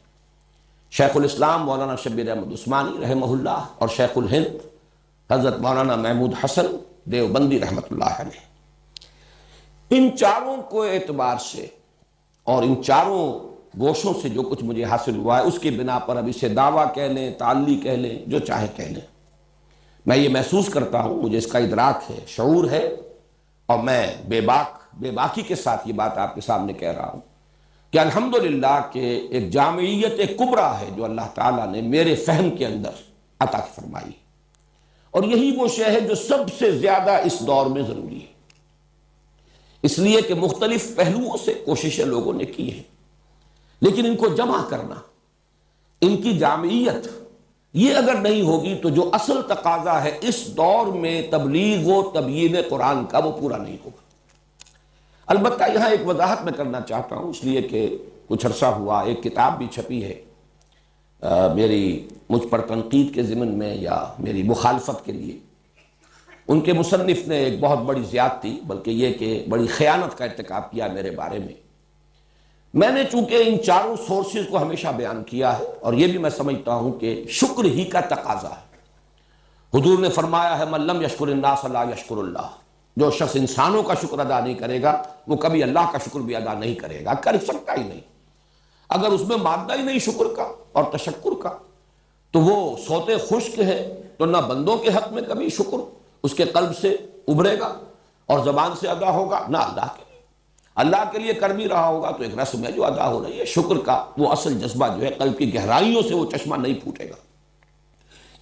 شیخ الاسلام مولانا شبیر احمد عثمانی رحمہ اللہ، اور شیخ الہند حضرت مولانا محمود حسن دیوبندی رحمۃ اللہ علیہ۔ ان چاروں کو اعتبار سے اور ان چاروں گوشوں سے جو کچھ مجھے حاصل ہوا ہے، اس کی بنا پر اب اسے دعویٰ کہہ لیں، تعلی کہہ لیں، جو چاہے کہہ لیں، میں یہ محسوس کرتا ہوں، مجھے اس کا ادراک ہے، شعور ہے، اور میں بے باکی کے ساتھ یہ بات آپ کے سامنے کہہ رہا ہوں کہ الحمدللہ کہ ایک جامعیت کبریٰ ہے جو اللہ تعالیٰ نے میرے فہم کے اندر عطا فرمائی، اور یہی وہ شے ہے جو سب سے زیادہ اس دور میں ضروری ہے، اس لیے کہ مختلف پہلوؤں سے کوششیں لوگوں نے کی ہیں، لیکن ان کو جمع کرنا، ان کی جامعیت، یہ اگر نہیں ہوگی تو جو اصل تقاضا ہے اس دور میں تبلیغ و تبیین قرآن کا، وہ پورا نہیں ہوگا۔ البتہ یہاں ایک وضاحت میں کرنا چاہتا ہوں، اس لیے کہ کچھ عرصہ ہوا ایک کتاب بھی چھپی ہے میری مجھ پر تنقید کے ضمن میں یا میری مخالفت کے لیے۔ ان کے مصنف نے ایک بہت بڑی زیادتی، بلکہ یہ کہ بڑی خیانت کا ارتکاب کیا میرے بارے میں۔ میں نے چونکہ ان چاروں سورسز کو ہمیشہ بیان کیا ہے، اور یہ بھی میں سمجھتا ہوں کہ شکر ہی کا تقاضا ہے۔ حضور نے فرمایا ہے من لم یشکر الناس لا یشکر اللہ، جو شخص انسانوں کا شکر ادا نہیں کرے گا وہ کبھی اللہ کا شکر بھی ادا نہیں کرے گا، کر سکتا ہی نہیں۔ اگر اس میں مادہ ہی نہیں شکر کا اور تشکر کا تو وہ سوتے خشک ہے تو نہ بندوں کے حق میں کبھی شکر اس کے قلب سے ابھرے گا اور زبان سے ادا ہوگا، نہ اللہ کے لیے کر بھی رہا ہوگا تو ایک رسم ہے جو ادا ہو رہی ہے، شکر کا وہ اصل جذبہ جو ہے قلب کی گہرائیوں سے وہ چشمہ نہیں پھوٹے گا۔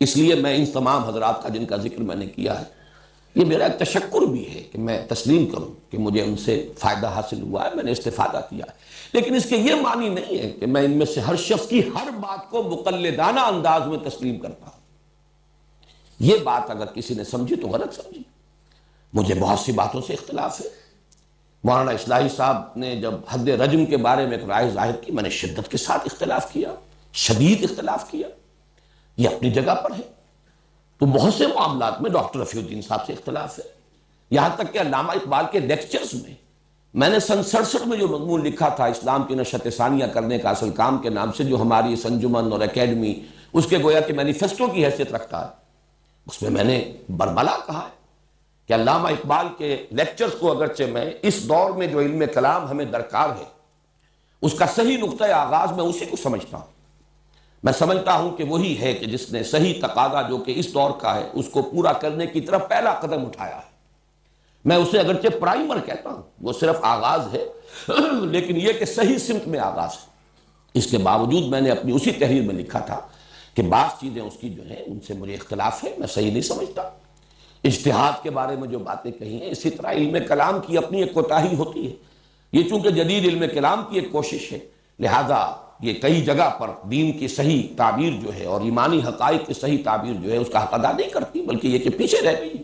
اس لیے میں ان تمام حضرات کا جن کا ذکر میں نے کیا ہے، یہ میرا ایک تشکر بھی ہے کہ میں تسلیم کروں کہ مجھے ان سے فائدہ حاصل ہوا ہے، میں نے استفادہ کیا ہے، لیکن اس کے یہ معنی نہیں ہے کہ میں ان میں سے ہر شخص کی ہر بات کو مقلدانہ انداز میں تسلیم کرتا ہوں۔ یہ بات اگر کسی نے سمجھی تو غلط سمجھی۔ مجھے بہت سی باتوں سے اختلاف ہے۔ مولانا اصلاحی صاحب نے جب حد رجم کے بارے میں ایک رائے ظاہر کی، میں نے شدت کے ساتھ اختلاف کیا، شدید اختلاف کیا، یہ اپنی جگہ پر ہے۔ تو بہت سے معاملات میں ڈاکٹر رفیع الدین صاحب سے اختلاف ہے، یہاں تک کہ علامہ اقبال کے لیکچرز میں نے سن 67 میں جو مضمون لکھا تھا اسلام کی نشرت ثانیہ کرنے کا اصل کام کے نام سے، جو ہماری اس انجمن اور اکیڈمی اس کے گویا کہ مینیفیسٹو کی حیثیت رکھتا ہے، اس میں نے برملا کہا ہے کہ علامہ اقبال کے لیکچرز کو اگرچہ میں اس دور میں جو علم کلام ہمیں درکار ہے اس کا صحیح نقطۂ آغاز میں اسی کو سمجھتا ہوں۔ میں سمجھتا ہوں کہ وہی ہے کہ جس نے صحیح تقاضا جو کہ اس دور کا ہے اس کو پورا کرنے کی طرف پہلا قدم اٹھایا ہے۔ میں اسے اگرچہ پرائمر کہتا ہوں، وہ صرف آغاز ہے، لیکن یہ کہ صحیح سمت میں آغاز ہے۔ اس کے باوجود میں نے اپنی اسی تحریر میں لکھا تھا کہ بعض چیزیں اس کی جو ہیں ان سے مجھے اختلاف ہے، میں صحیح نہیں سمجھتا۔ اجتہاد کے بارے میں جو باتیں کہی ہیں، اسی طرح علم کلام کی اپنی ایک کوتاہی ہوتی ہے۔ یہ چونکہ جدید علم کلام کی ایک کوشش ہے، لہذا یہ کئی جگہ پر دین کی صحیح تعبیر جو ہے اور ایمانی حقائق کی صحیح تعبیر جو ہے اس کا حق ادا نہیں کرتی، بلکہ یہ کہ پیچھے رہ گئی ہے،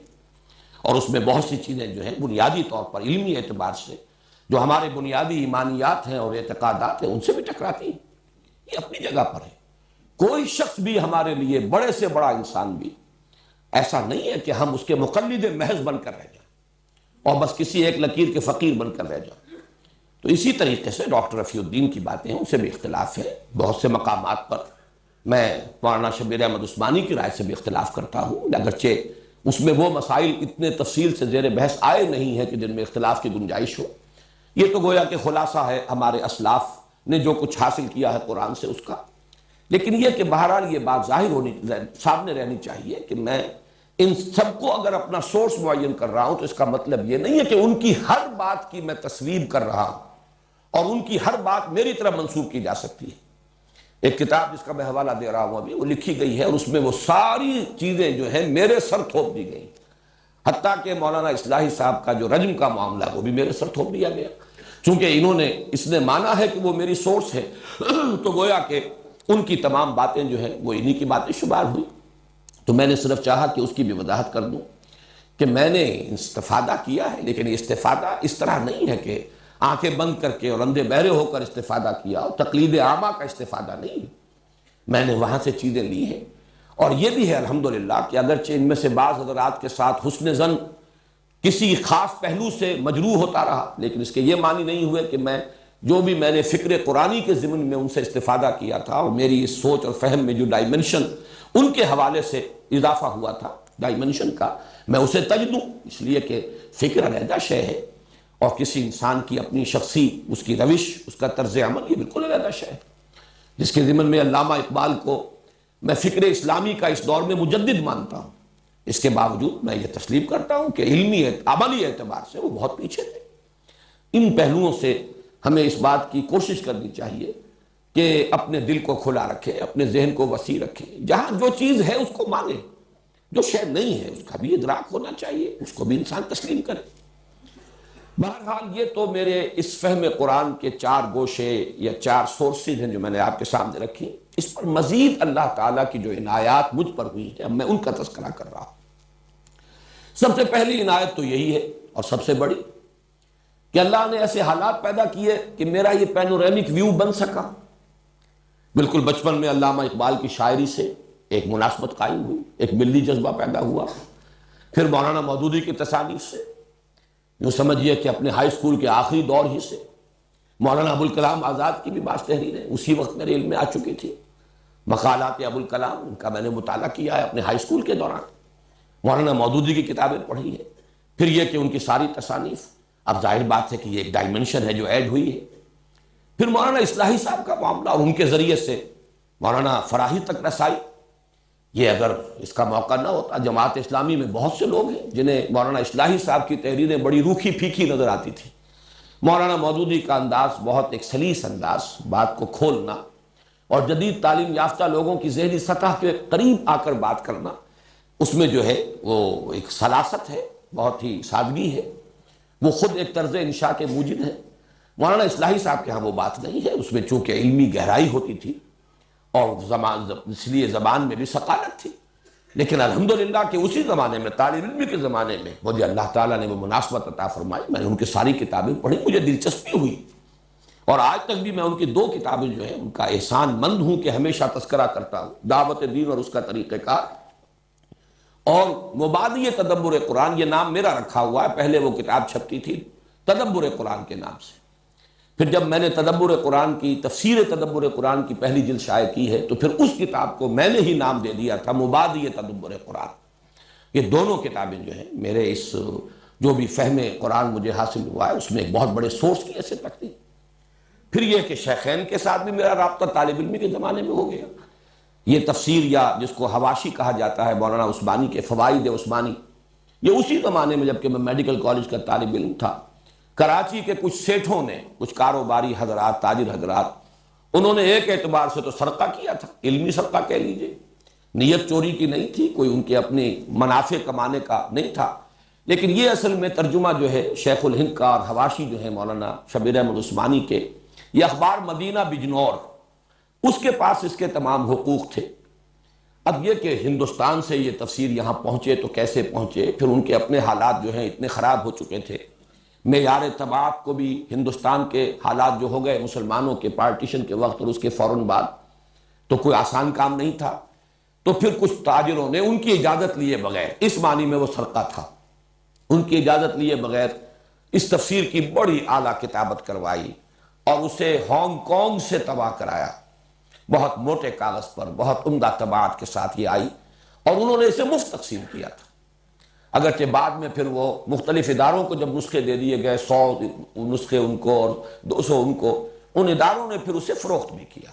اور اس میں بہت سی چیزیں جو ہیں بنیادی طور پر علمی اعتبار سے جو ہمارے بنیادی ایمانیات ہیں اور اعتقادات ہیں ان سے بھی ٹکراتی ہیں۔ یہ اپنی جگہ پر ہے۔ کوئی شخص بھی ہمارے لیے، بڑے سے بڑا انسان بھی، ایسا نہیں ہے کہ ہم اس کے مقلد محض بن کر رہ جائیں اور بس کسی ایک لکیر کے فقیر بن کر رہ جائیں۔ تو اسی طریقے سے ڈاکٹر رفیع الدین کی باتیں ہیں، ان سے بھی اختلاف ہے۔ بہت سے مقامات پر میں مولانا شبیر احمد عثمانی کی رائے سے بھی اختلاف کرتا ہوں، اگرچہ اس میں وہ مسائل اتنے تفصیل سے زیر بحث آئے نہیں ہیں کہ جن میں اختلاف کی گنجائش ہو۔ یہ تو گویا کہ خلاصہ ہے ہمارے اسلاف نے جو کچھ حاصل کیا ہے قرآن سے اس کا۔ لیکن یہ کہ بہرحال یہ بات سامنے رہنی چاہیے کہ میں ان سب کو اگر اپنا سورس معین کر رہا ہوں تو اس کا مطلب یہ نہیں ہے کہ ان کی ہر بات کی میں تصویب کر رہا ہوں اور ان کی ہر بات میری طرف منسوب کی جا سکتی ہے۔ ایک کتاب جس کا میں حوالہ دے رہا ہوں ابھی، وہ لکھی گئی ہے اور اس میں وہ ساری چیزیں جو ہیں میرے سر تھوپ دی گئی، حتیٰ کہ مولانا اصلاحی صاحب کا جو رجم کا معاملہ وہ بھی میرے سر تھوپ دیا گیا، چونکہ انہوں نے اس نے مانا ہے کہ وہ میری سورس ہے، تو گویا کہ ان کی تمام باتیں جو ہیں وہ انہی کی باتیں شمار ہوئی۔ تو میں نے صرف چاہا کہ اس کی بھی وضاحت کر دوں کہ میں نے استفادہ کیا ہے، لیکن یہ استفادہ اس طرح نہیں ہے کہ آنکھیں بند کر کے اور اندھے بہرے ہو کر استفادہ کیا، اور تقلید عامہ کا استفادہ نہیں۔ میں نے وہاں سے چیزیں لی ہیں، اور یہ بھی ہے الحمدللہ کہ اگرچہ ان میں سے بعض حضرات کے ساتھ حسن ظن کسی خاص پہلو سے مجروح ہوتا رہا، لیکن اس کے یہ معنی نہیں ہوئے کہ جو بھی میں نے فکر قرآنی کے ضمن میں ان سے استفادہ کیا تھا اور میری اس سوچ اور فہم میں جو ڈائمنشن ان کے حوالے سے اضافہ ہوا تھا ڈائمنشن کا، میں اسے تج دوں، اس لیے کہ فکر علیحدہ شے ہے اور کسی انسان کی اپنی شخصی اس کی روش، اس کا طرز عمل، یہ بالکل علیحدہ شے ہے، جس کے ضمن میں علامہ اقبال کو میں فکر اسلامی کا اس دور میں مجدد مانتا ہوں۔ اس کے باوجود میں یہ تسلیم کرتا ہوں کہ علمی عملی اعتبار سے وہ بہت پیچھے تھے۔ ان پہلوؤں سے ہمیں اس بات کی کوشش کرنی چاہیے کہ اپنے دل کو کھلا رکھے، اپنے ذہن کو وسیع رکھے، جہاں جو چیز ہے اس کو مانے، جو شے نہیں ہے اس کا بھی ادراک ہونا چاہیے، اس کو بھی انسان تسلیم کرے۔ بہرحال یہ تو میرے اس فہم قرآن کے 4 گوشے یا 4 سورسز ہیں جو میں نے آپ کے سامنے رکھی۔ اس پر مزید اللہ تعالیٰ کی جو عنایات مجھ پر ہوئی ہیں، اب میں ان کا تذکرہ کر رہا ہوں۔ سب سے پہلی عنایت تو یہی ہے اور سب سے بڑی کہ اللہ نے ایسے حالات پیدا کیے کہ میرا یہ پینورامک ویو بن سکا۔ بالکل بچپن میں علامہ اقبال کی شاعری سے ایک مناسبت قائم ہوئی، ایک ملی جذبہ پیدا ہوا، پھر مولانا مودودی کی تصانیف سے، یوں سمجھیے کہ اپنے ہائی اسکول کے آخری دور ہی سے مولانا ابوالکلام آزاد کی بھی بعض تحریریں اسی وقت میرے علم میں آ چکی تھی، مقالات ابوالکلام، ان کا میں نے مطالعہ کیا ہے اپنے ہائی اسکول کے دوران، مولانا مودودی کی کتابیں پڑھی ہیں، پھر یہ کہ ان کی ساری تصانیف، اب ظاہر بات ہے کہ یہ ایک ڈائمنشن ہے جو ایڈ ہوئی ہے، پھر مولانا اصلاحی صاحب کا معاملہ اور ان کے ذریعے سے مولانا فراہی تک رسائی، یہ اگر اس کا موقع نہ ہوتا، جماعت اسلامی میں بہت سے لوگ ہیں جنہیں مولانا اصلاحی صاحب کی تحریریں بڑی روکھی پھیکی نظر آتی تھی۔ مولانا مودودی کا انداز بہت ایک سلیس انداز، بات کو کھولنا اور جدید تعلیم یافتہ لوگوں کی ذہنی سطح کے قریب آ کر بات کرنا، اس میں جو ہے وہ ایک سلاست ہے، بہت ہی سادگی ہے، وہ خود ایک طرز انشاء کے موجد ہے۔ مولانا اصلاحی صاحب کے ہاں وہ بات نہیں ہے، اس میں چونکہ علمی گہرائی ہوتی تھی اور اس لیے زبان میں بھی ثقافت تھی، لیکن الحمدللہ کہ اسی زمانے میں، طالب علمی کے زمانے میں مجھے اللہ تعالیٰ نے وہ مناسبت عطا فرمائی، میں نے ان کی ساری کتابیں پڑھی، مجھے دلچسپی ہوئی، اور آج تک بھی میں ان کی 2 کتابیں جو ہیں ان کا احسان مند ہوں کہ ہمیشہ تذکرہ کرتا ہوں، دعوت دین اور اس کا طریقہ کار، اور مبادی تدبر قرآن، یہ نام میرا رکھا ہوا ہے، پہلے وہ کتاب چھپتی تھی تدبر قرآن کے نام سے، پھر جب میں نے تدبر قرآن کی تفسیر تدبر قرآن کی پہلی جلد شائع کی ہے تو پھر اس کتاب کو میں نے ہی نام دے دیا تھا مبادی تدبر قرآن۔ یہ دونوں کتابیں جو ہیں میرے اس جو بھی فہم قرآن مجھے حاصل ہوا ہے اس میں ایک بہت بڑے سورس کی حیثیت رکھتی ہے۔ پھر یہ کہ شیخین کے ساتھ بھی میرا رابطہ طالب علمی کے زمانے میں ہو گیا، یہ تفسیر یا جس کو حواشی کہا جاتا ہے مولانا عثمانی کے فوائد عثمانی، یہ اسی زمانے میں جبکہ میں میڈیکل کالج کا طالب علم تھا، کراچی کے کچھ سیٹھوں نے، کچھ کاروباری حضرات، تاجر حضرات، انہوں نے ایک اعتبار سے تو سرقہ کیا تھا، علمی سرقہ کہہ لیجئے، نیت چوری کی نہیں تھی، کوئی ان کے اپنے منافع کمانے کا نہیں تھا، لیکن یہ اصل میں ترجمہ جو ہے شیخ الہند کا اور حواشی جو ہے مولانا شبیر احمد عثمانی کے، یہ اخبار مدینہ بجنور، اس کے پاس اس کے تمام حقوق تھے۔ اب یہ کہ ہندوستان سے یہ تفسیر یہاں پہنچے تو کیسے پہنچے، پھر ان کے اپنے حالات جو ہیں اتنے خراب ہو چکے تھے، معیار طباعت کو بھی ہندوستان کے حالات جو ہو گئے مسلمانوں کے پارٹیشن کے وقت اور اس کے فوراً بعد، تو کوئی آسان کام نہیں تھا، تو پھر کچھ تاجروں نے ان کی اجازت لیے بغیر، اس معنی میں وہ سرقہ تھا، ان کی اجازت لیے بغیر اس تفسیر کی بڑی اعلیٰ کتابت کروائی اور اسے ہانگ کانگ سے طبع کرایا، بہت موٹے کاغذ پر بہت عمدہ طباعت کے ساتھ یہ آئی، اور انہوں نے اسے مفت تقسیم کیا تھا، اگرچہ بعد میں پھر وہ مختلف اداروں کو جب نسخے دے دیے گئے، 100 نسخے ان کو اور 200 ان کو، ان اداروں نے پھر اسے فروخت بھی کیا۔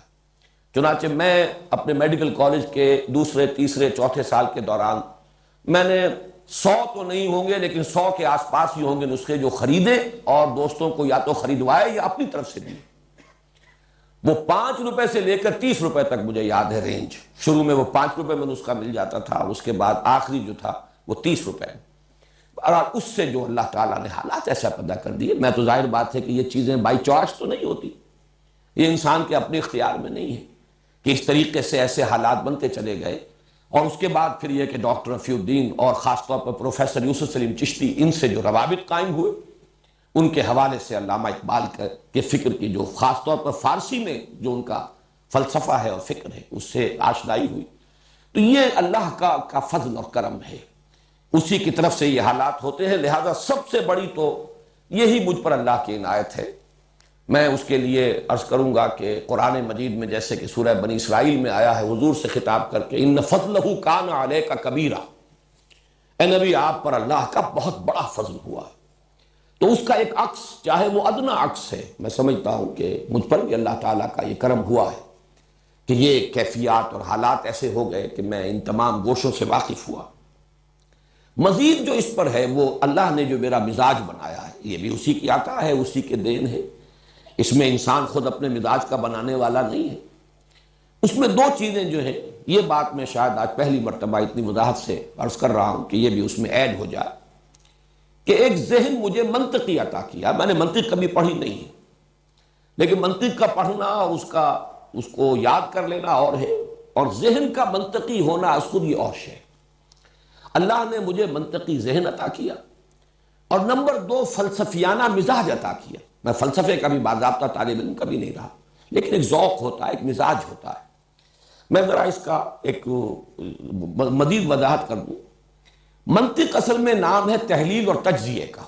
چنانچہ میں اپنے میڈیکل کالج کے دوسرے، تیسرے، چوتھے سال کے دوران میں نے 100 تو نہیں ہوں گے لیکن 100 کے آس پاس ہی ہوں گے نسخے جو خریدے اور دوستوں کو یا تو خریدوائے یا اپنی طرف سے دیے۔ وہ 5 روپے سے لے کر 30 روپے تک مجھے یاد ہے رینج، شروع میں وہ 5 روپے میں نسخہ مل جاتا تھا، اس کے بعد آخری جو تھا وہ 30 روپے، اور اس سے جو اللہ تعالیٰ نے حالات ایسا پیدا کر دیے، میں تو ظاہر بات ہے کہ یہ چیزیں بائی چوائس تو نہیں ہوتی، یہ انسان کے اپنے اختیار میں نہیں ہے کہ اس طریقے سے ایسے حالات بنتے چلے گئے، اور اس کے بعد پھر یہ کہ ڈاکٹر رفیع الدین اور خاص طور پر پروفیسر یوسف سلیم چشتی، ان سے جو روابط قائم ہوئے، ان کے حوالے سے علامہ اقبال کے فکر کی جو خاص طور پر فارسی میں جو ان کا فلسفہ ہے اور فکر ہے اس سے آشنائی ہوئی، تو یہ اللہ کا فضل اور کرم ہے، اسی کی طرف سے یہ حالات ہوتے ہیں، لہذا سب سے بڑی تو یہی مجھ پر اللہ کی عنایت ہے۔ میں اس کے لیے عرض کروں گا کہ قرآن مجید میں جیسے کہ سورہ بنی اسرائیل میں آیا ہے حضور سے خطاب کر کے، ان فضلہ کان علیک کبیرا، اے نبی آپ پر اللہ کا بہت بڑا فضل ہوا ہے، تو اس کا ایک عکس چاہے وہ ادنا عکس ہے، میں سمجھتا ہوں کہ مجھ پر بھی اللہ تعالیٰ کا یہ کرم ہوا ہے کہ یہ کیفیات اور حالات ایسے ہو گئے کہ میں ان تمام گوشوں سے واقف ہوا۔ مزید جو اس پر ہے وہ اللہ نے جو میرا مزاج بنایا ہے، یہ بھی اسی کی عطا ہے، اسی کے دین ہے، اس میں انسان خود اپنے مزاج کا بنانے والا نہیں ہے۔ اس میں 2 چیزیں جو ہیں، یہ بات میں شاید آج پہلی مرتبہ اتنی وضاحت سے عرض کر رہا ہوں کہ یہ بھی اس میں ایڈ ہو جائے، کہ ایک ذہن مجھے منطقی عطا کیا، میں نے منطق کبھی پڑھی نہیں ہے، لیکن منطق کا پڑھنا اور اس کو یاد کر لینا اور ہے، اور ذہن کا منطقی ہونا اس خود یہ اور شے۔ اللہ نے مجھے منطقی ذہن عطا کیا، اور نمبر 2 فلسفیانہ مزاج عطا کیا۔ میں فلسفے کا بھی باضابطہ طالب علم کبھی نہیں رہا، لیکن ایک ذوق ہوتا ہے، ایک مزاج ہوتا ہے۔ میں ذرا اس کا ایک مزید وضاحت کر دوں۔ منطق اصل میں نام ہے تحلیل اور تجزیے کا،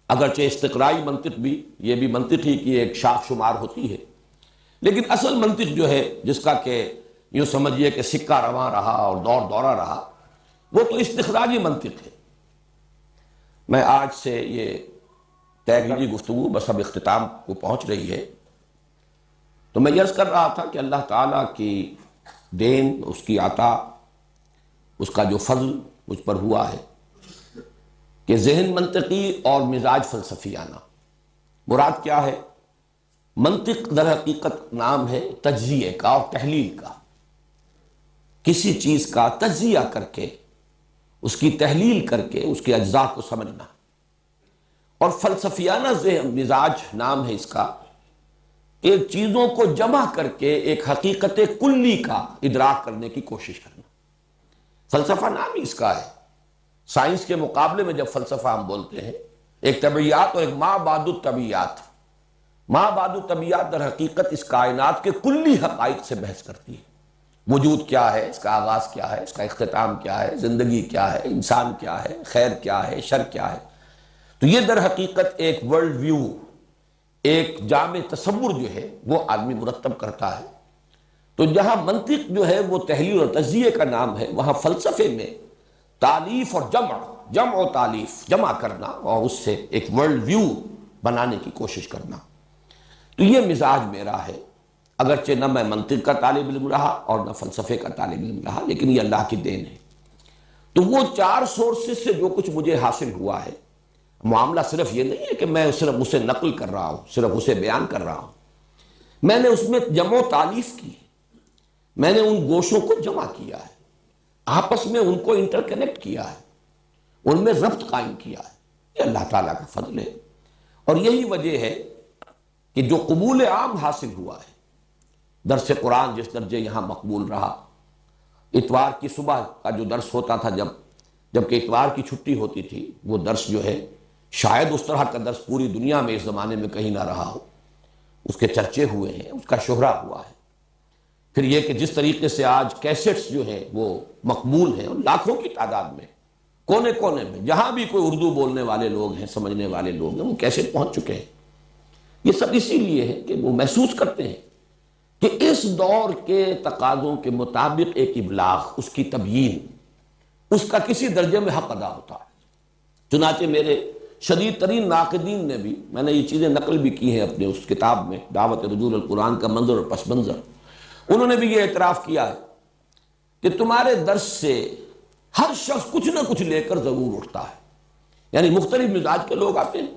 اگرچہ استقرائی منطق بھی، یہ بھی منطق ہی کی ایک شاخ شمار ہوتی ہے، لیکن اصل منطق جو ہے جس کا کہ یوں سمجھیے کہ سکہ رواں رہا اور دور دورہ رہا، وہ تو استخراجی منطق ہے۔ میں آج سے یہ طے کی گفتگو بس اب اختتام کو پہنچ رہی ہے، تو میں عرض کر رہا تھا کہ اللہ تعالیٰ کی دین، اس کی عطا اس کا جو فضل مجھ پر ہوا ہے کہ ذہن منطقی اور مزاج فلسفیانہ. مراد کیا ہے؟ منطق در حقیقت نام ہے تجزیے کا اور تحلیل کا. کسی چیز کا تجزیہ کر کے، اس کی تحلیل کر کے اس کے اجزاء کو سمجھنا. اور فلسفیانہ ذہن مزاج نام ہے اس کا کہ چیزوں کو جمع کر کے ایک حقیقت کلی کا ادراک کرنے کی کوشش کرنا. فلسفہ نام ہی اس کا ہے. سائنس کے مقابلے میں جب فلسفہ ہم بولتے ہیں، ایک طبیعیات اور ایک ما بعد الطبیعات. ما بعد الطبیعات در حقیقت اس کائنات کے کلی حقائق سے بحث کرتی ہے. وجود کیا ہے، اس کا آغاز کیا ہے، اس کا اختتام کیا ہے، زندگی کیا ہے، انسان کیا ہے، خیر کیا ہے، شر کیا ہے. تو یہ در حقیقت ایک ورلڈ ویو، ایک جامع تصور جو ہے وہ آدمی مرتب کرتا ہے. تو جہاں منطق جو ہے وہ تحلیل اور تجزیے کا نام ہے، وہاں فلسفے میں تالیف اور جمع و تالیف، جمع کرنا اور اس سے ایک ورلڈ ویو بنانے کی کوشش کرنا. تو یہ مزاج میرا ہے، اگرچہ نہ میں منطق کا طالب علم رہا اور نہ فلسفے کا طالب علم رہا، لیکن یہ اللہ کی دین ہے. تو وہ چار سورسز سے جو کچھ مجھے حاصل ہوا ہے، معاملہ صرف یہ نہیں ہے کہ میں صرف اسے نقل کر رہا ہوں، صرف اسے بیان کر رہا ہوں. میں نے اس میں جمع و تالیف کی، میں نے ان گوشوں کو جمع کیا ہے، آپس میں ان کو انٹر کنیکٹ کیا ہے، ان میں ربط قائم کیا ہے. یہ اللہ تعالیٰ کا فضل ہے. اور یہی وجہ ہے کہ جو قبول عام حاصل ہوا ہے، درس قرآن جس درجے یہاں مقبول رہا، اتوار کی صبح کا جو درس ہوتا تھا جبکہ اتوار کی چھٹی ہوتی تھی، وہ درس جو ہے شاید اس طرح کا درس پوری دنیا میں اس زمانے میں کہیں نہ رہا ہو. اس کے چرچے ہوئے ہیں، اس کا شہرہ ہوا ہے. پھر یہ کہ جس طریقے سے آج کیسٹس جو ہیں وہ مقبول ہیں، لاکھوں کی تعداد میں، کونے کونے میں، جہاں بھی کوئی اردو بولنے والے لوگ ہیں، سمجھنے والے لوگ ہیں، وہ کیسٹ پہنچ چکے ہیں. یہ سب اسی لیے ہے کہ وہ محسوس کرتے ہیں کہ اس دور کے تقاضوں کے مطابق ایک ابلاغ، اس کی تبیین، اس کا کسی درجے میں حق ادا ہوتا ہے. چنانچہ میرے شدید ترین ناقدین نے بھی، میں نے یہ چیزیں نقل بھی کی ہیں اپنے اس کتاب میں، دعوت رجوع القرآن کا منظر اور پس منظر، انہوں نے بھی یہ اعتراف کیا ہے کہ تمہارے درس سے ہر شخص کچھ نہ کچھ لے کر ضرور اٹھتا ہے. یعنی مختلف مزاج کے لوگ آتے ہیں،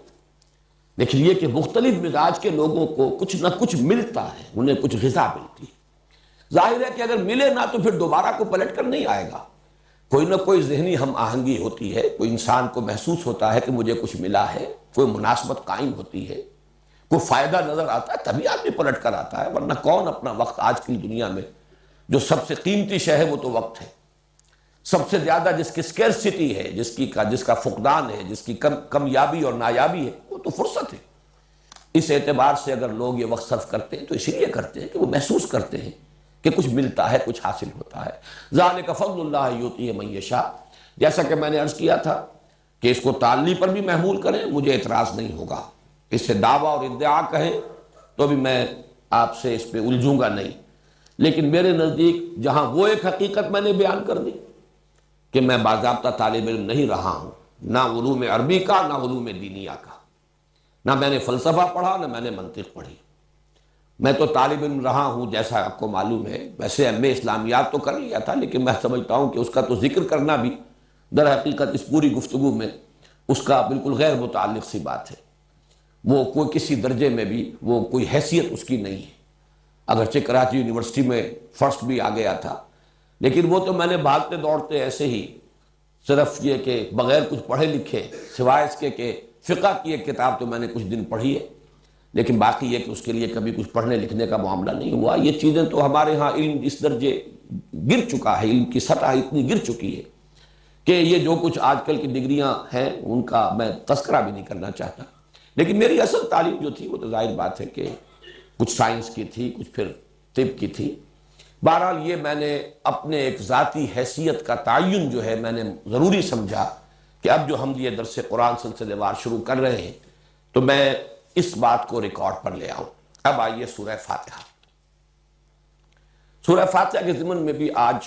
لیکن یہ کہ مختلف مزاج کے لوگوں کو کچھ نہ کچھ ملتا ہے، انہیں کچھ غذا ملتی ہے. ظاہر ہے کہ اگر ملے نہ تو پھر دوبارہ کو پلٹ کر نہیں آئے گا. کوئی نہ کوئی ذہنی ہم آہنگی ہوتی ہے، کوئی انسان کو محسوس ہوتا ہے کہ مجھے کچھ ملا ہے، کوئی مناسبت قائم ہوتی ہے، کوئی فائدہ نظر آتا ہے، تبھی آدمی پلٹ کر آتا ہے. ورنہ کون اپنا وقت، آج کی دنیا میں جو سب سے قیمتی شے ہے وہ تو وقت ہے. سب سے زیادہ جس کی سکیرسٹی ہے، جس کا فقدان ہے، جس کی کمیابی اور نایابی ہے، وہ تو فرصت ہے. اس اعتبار سے اگر لوگ یہ وقت صرف کرتے ہیں تو اسی لیے کرتے ہیں کہ وہ محسوس کرتے ہیں کہ کچھ ملتا ہے، کچھ حاصل ہوتا ہے. ذالک فضل اللہ یؤتیہ من یشاء. جیسا کہ میں نے عرض کیا تھا کہ اس کو تعلی پر بھی محمول کریں، مجھے اعتراض نہیں ہوگا. اس سے دعویٰ اور ادعا کہیں تو بھی میں آپ سے اس پہ الجھوں گا نہیں. لیکن میرے نزدیک جہاں وہ ایک حقیقت میں نے بیان کر دی کہ میں باضابطہ طالب علم نہیں رہا ہوں، نہ علوم عربی کا، نہ علوم دینیہ کا، نہ میں نے فلسفہ پڑھا، نہ میں نے منطق پڑھی. میں تو طالب علم رہا ہوں، جیسا آپ کو معلوم ہے. ویسے ایم اے اسلامیات تو کر لیا تھا، لیکن میں سمجھتا ہوں کہ اس کا تو ذکر کرنا بھی در حقیقت اس پوری گفتگو میں اس کا بالکل غیر متعلق سی بات ہے. وہ کوئی کسی درجے میں بھی وہ کوئی حیثیت اس کی نہیں ہے. اگرچہ کراچی یونیورسٹی میں فرسٹ بھی آ گیا تھا، لیکن وہ تو میں نے بھاگتے دوڑتے ایسے ہی، صرف یہ کہ بغیر کچھ پڑھے لکھے، سوائے اس کے کہ فقہ کی ایک کتاب تو میں نے کچھ دن پڑھی ہے، لیکن باقی یہ کہ اس کے لیے کبھی کچھ پڑھنے لکھنے کا معاملہ نہیں ہوا. یہ چیزیں تو ہمارے ہاں علم اس درجے گر چکا ہے، علم کی سطح اتنی گر چکی ہے کہ یہ جو کچھ آج کل کی ڈگریاں ہیں ان کا میں تذکرہ بھی نہیں کرنا چاہتا. لیکن میری اصل تعلیم جو تھی وہ تو ظاہر بات ہے کہ کچھ سائنس کی تھی، کچھ پھر طب کی تھی. بہرحال یہ میں نے اپنے ایک ذاتی حیثیت کا تعین جو ہے میں نے ضروری سمجھا کہ اب جو ہم یہ درس قرآن سلسلے وار شروع کر رہے ہیں تو میں اس بات کو ریکارڈ پر لے آؤں. اب آئیے سورہ فاتحہ. سورہ فاتحہ کے ضمن میں بھی آج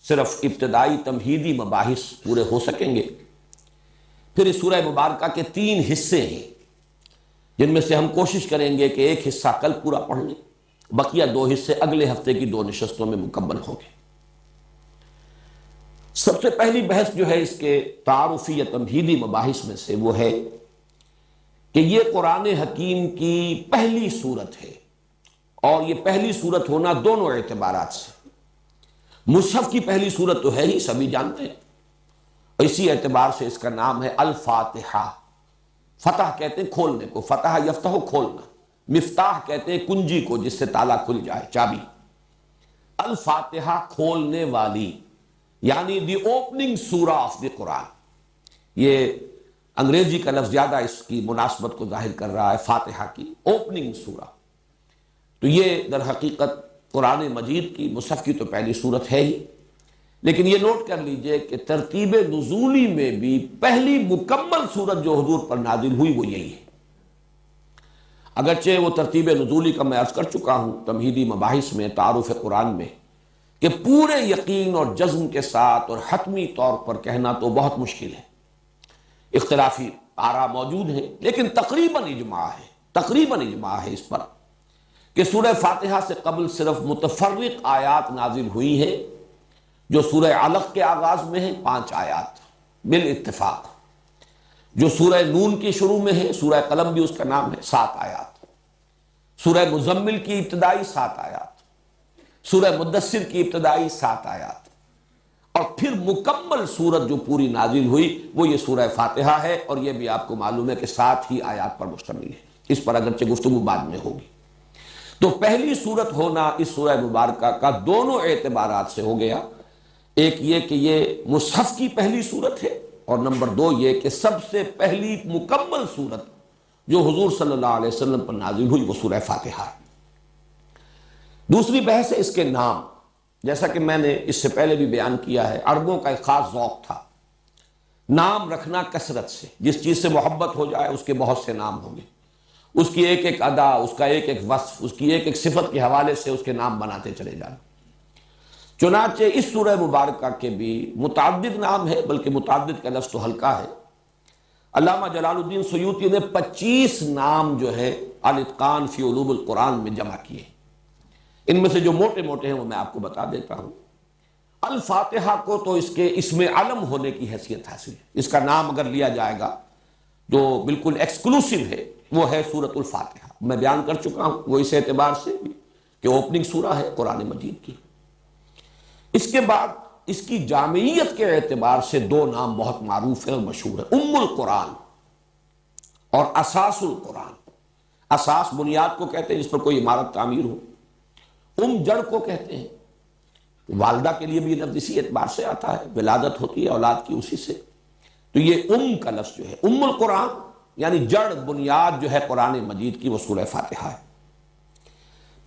صرف ابتدائی تمہیدی مباحث پورے ہو سکیں گے. پھر اس سورہ مبارکہ کے 3 حصے ہیں جن میں سے ہم کوشش کریں گے کہ ایک حصہ کل پورا پڑھ لیں، بقیہ 2 حصے اگلے ہفتے کی 2 نشستوں میں مکمل ہوں گے. سب سے پہلی بحث جو ہے اس کے تعارفی یا تمہیدی مباحث میں سے وہ ہے کہ یہ قرآن حکیم کی پہلی صورت ہے، اور یہ پہلی صورت ہونا دونوں اعتبارات سے۔ مصحف کی پہلی صورت تو ہے ہی، سبھی جانتے ہیں، اور اسی اعتبار سے اس کا نام ہے الفاتحہ۔ فتح کہتے ہیں کھولنے کو، فتح یفتح کھولنا، مفتاح کہتے ہیں کنجی کو جس سے تالا کھل جائے، چابی۔ الفاتحہ کھولنے والی، یعنی دی اوپننگ سورہ آف دی قرآن۔ یہ انگریزی کا لفظ زیادہ اس کی مناسبت کو ظاہر کر رہا ہے، فاتحہ کی اوپننگ سورہ۔ تو یہ در حقیقت قرآن مجید کی، مصحف کی تو پہلی صورت ہے ہی، لیکن یہ نوٹ کر لیجئے کہ ترتیب نزولی میں بھی پہلی مکمل صورت جو حضور پر نازل ہوئی وہ یہی ہے۔ اگرچہ وہ ترتیب نزولی کا میں عرض کر چکا ہوں تمہیدی مباحث میں، تعارف قرآن میں، کہ پورے یقین اور جزم کے ساتھ اور حتمی طور پر کہنا تو بہت مشکل ہے، اختلافی آراء موجود ہیں، لیکن تقریباً اجماع ہے اس پر کہ سورہ فاتحہ سے قبل صرف متفرق آیات نازل ہوئی ہیں، جو سورہ علق کے آغاز میں ہیں 5 آیات بالاتفاق، جو سورہ نون کی شروع میں ہے، سورہ قلم بھی اس کا نام ہے، 7 آیات، سورہ مزمل کی ابتدائی 7 آیات، سورہ مدثر کی ابتدائی 7 آیات، اور پھر مکمل سورت جو پوری نازل ہوئی وہ یہ سورہ فاتحہ ہے، اور یہ بھی آپ کو معلوم ہے کہ 7 ہی آیات پر مشتمل ہے۔ اس پر اگرچہ گفتگو بعد میں ہوگی۔ تو پہلی سورت ہونا اس سورہ مبارکہ کا دونوں اعتبارات سے ہو گیا، ایک یہ کہ یہ مصحف کی پہلی سورت ہے، اور نمبر 2 یہ کہ سب سے پہلی مکمل سورت جو حضور صلی اللہ علیہ وسلم پر نازل ہوئی وہ سورہ فاتحہ ہے۔ دوسری بحث ہے اس کے نام۔ جیسا کہ میں نے اس سے پہلے بھی بیان کیا ہے، عربوں کا ایک خاص ذوق تھا نام رکھنا کثرت سے، جس چیز سے محبت ہو جائے اس کے بہت سے نام ہوں گے، اس کی ایک ایک ادا، اس کا ایک ایک وصف، اس کی ایک ایک صفت کے حوالے سے اس کے نام بناتے چلے جانا۔ چنانچہ اس سورہ مبارکہ کے بھی متعدد نام ہے، بلکہ متعدد کا لفظ تو ہلکا ہے۔ علامہ جلال الدین سیوطی نے 25 نام جو ہے الاتقان فی علوم القرآن میں جمع کیے، ان میں سے جو موٹے موٹے ہیں وہ میں آپ کو بتا دیتا ہوں۔ الفاتحہ کو تو اس کے اسم علم ہونے کی حیثیت حاصل ہے، اس کا نام اگر لیا جائے گا جو بالکل ایکسکلوسیو ہے وہ ہے سورۃ الفاتحہ۔ میں بیان کر چکا ہوں وہ اس اعتبار سے بھی کہ اوپننگ سورہ ہے قرآن مجید کی۔ اس کے بعد اس کی جامعیت کے اعتبار سے 2 نام بہت معروف ہیں اور مشہور ہیں، ام القرآن اور اساس القرآن۔ اساس بنیاد کو کہتے ہیں جس پر کوئی عمارت تعمیر ہو، جڑ کو کہتے ہیں، والدہ کے لیے بھی لفظ اسی اعتبار سے آتا ہے، ولادت ہوتی ہے اولاد کی اسی سے، تو یہ کا لفظ جو ہے ام القرآن یعنی جڑ، بنیاد جو ہے قرآن مجید کی وہ سورہ فاتحہ ہے۔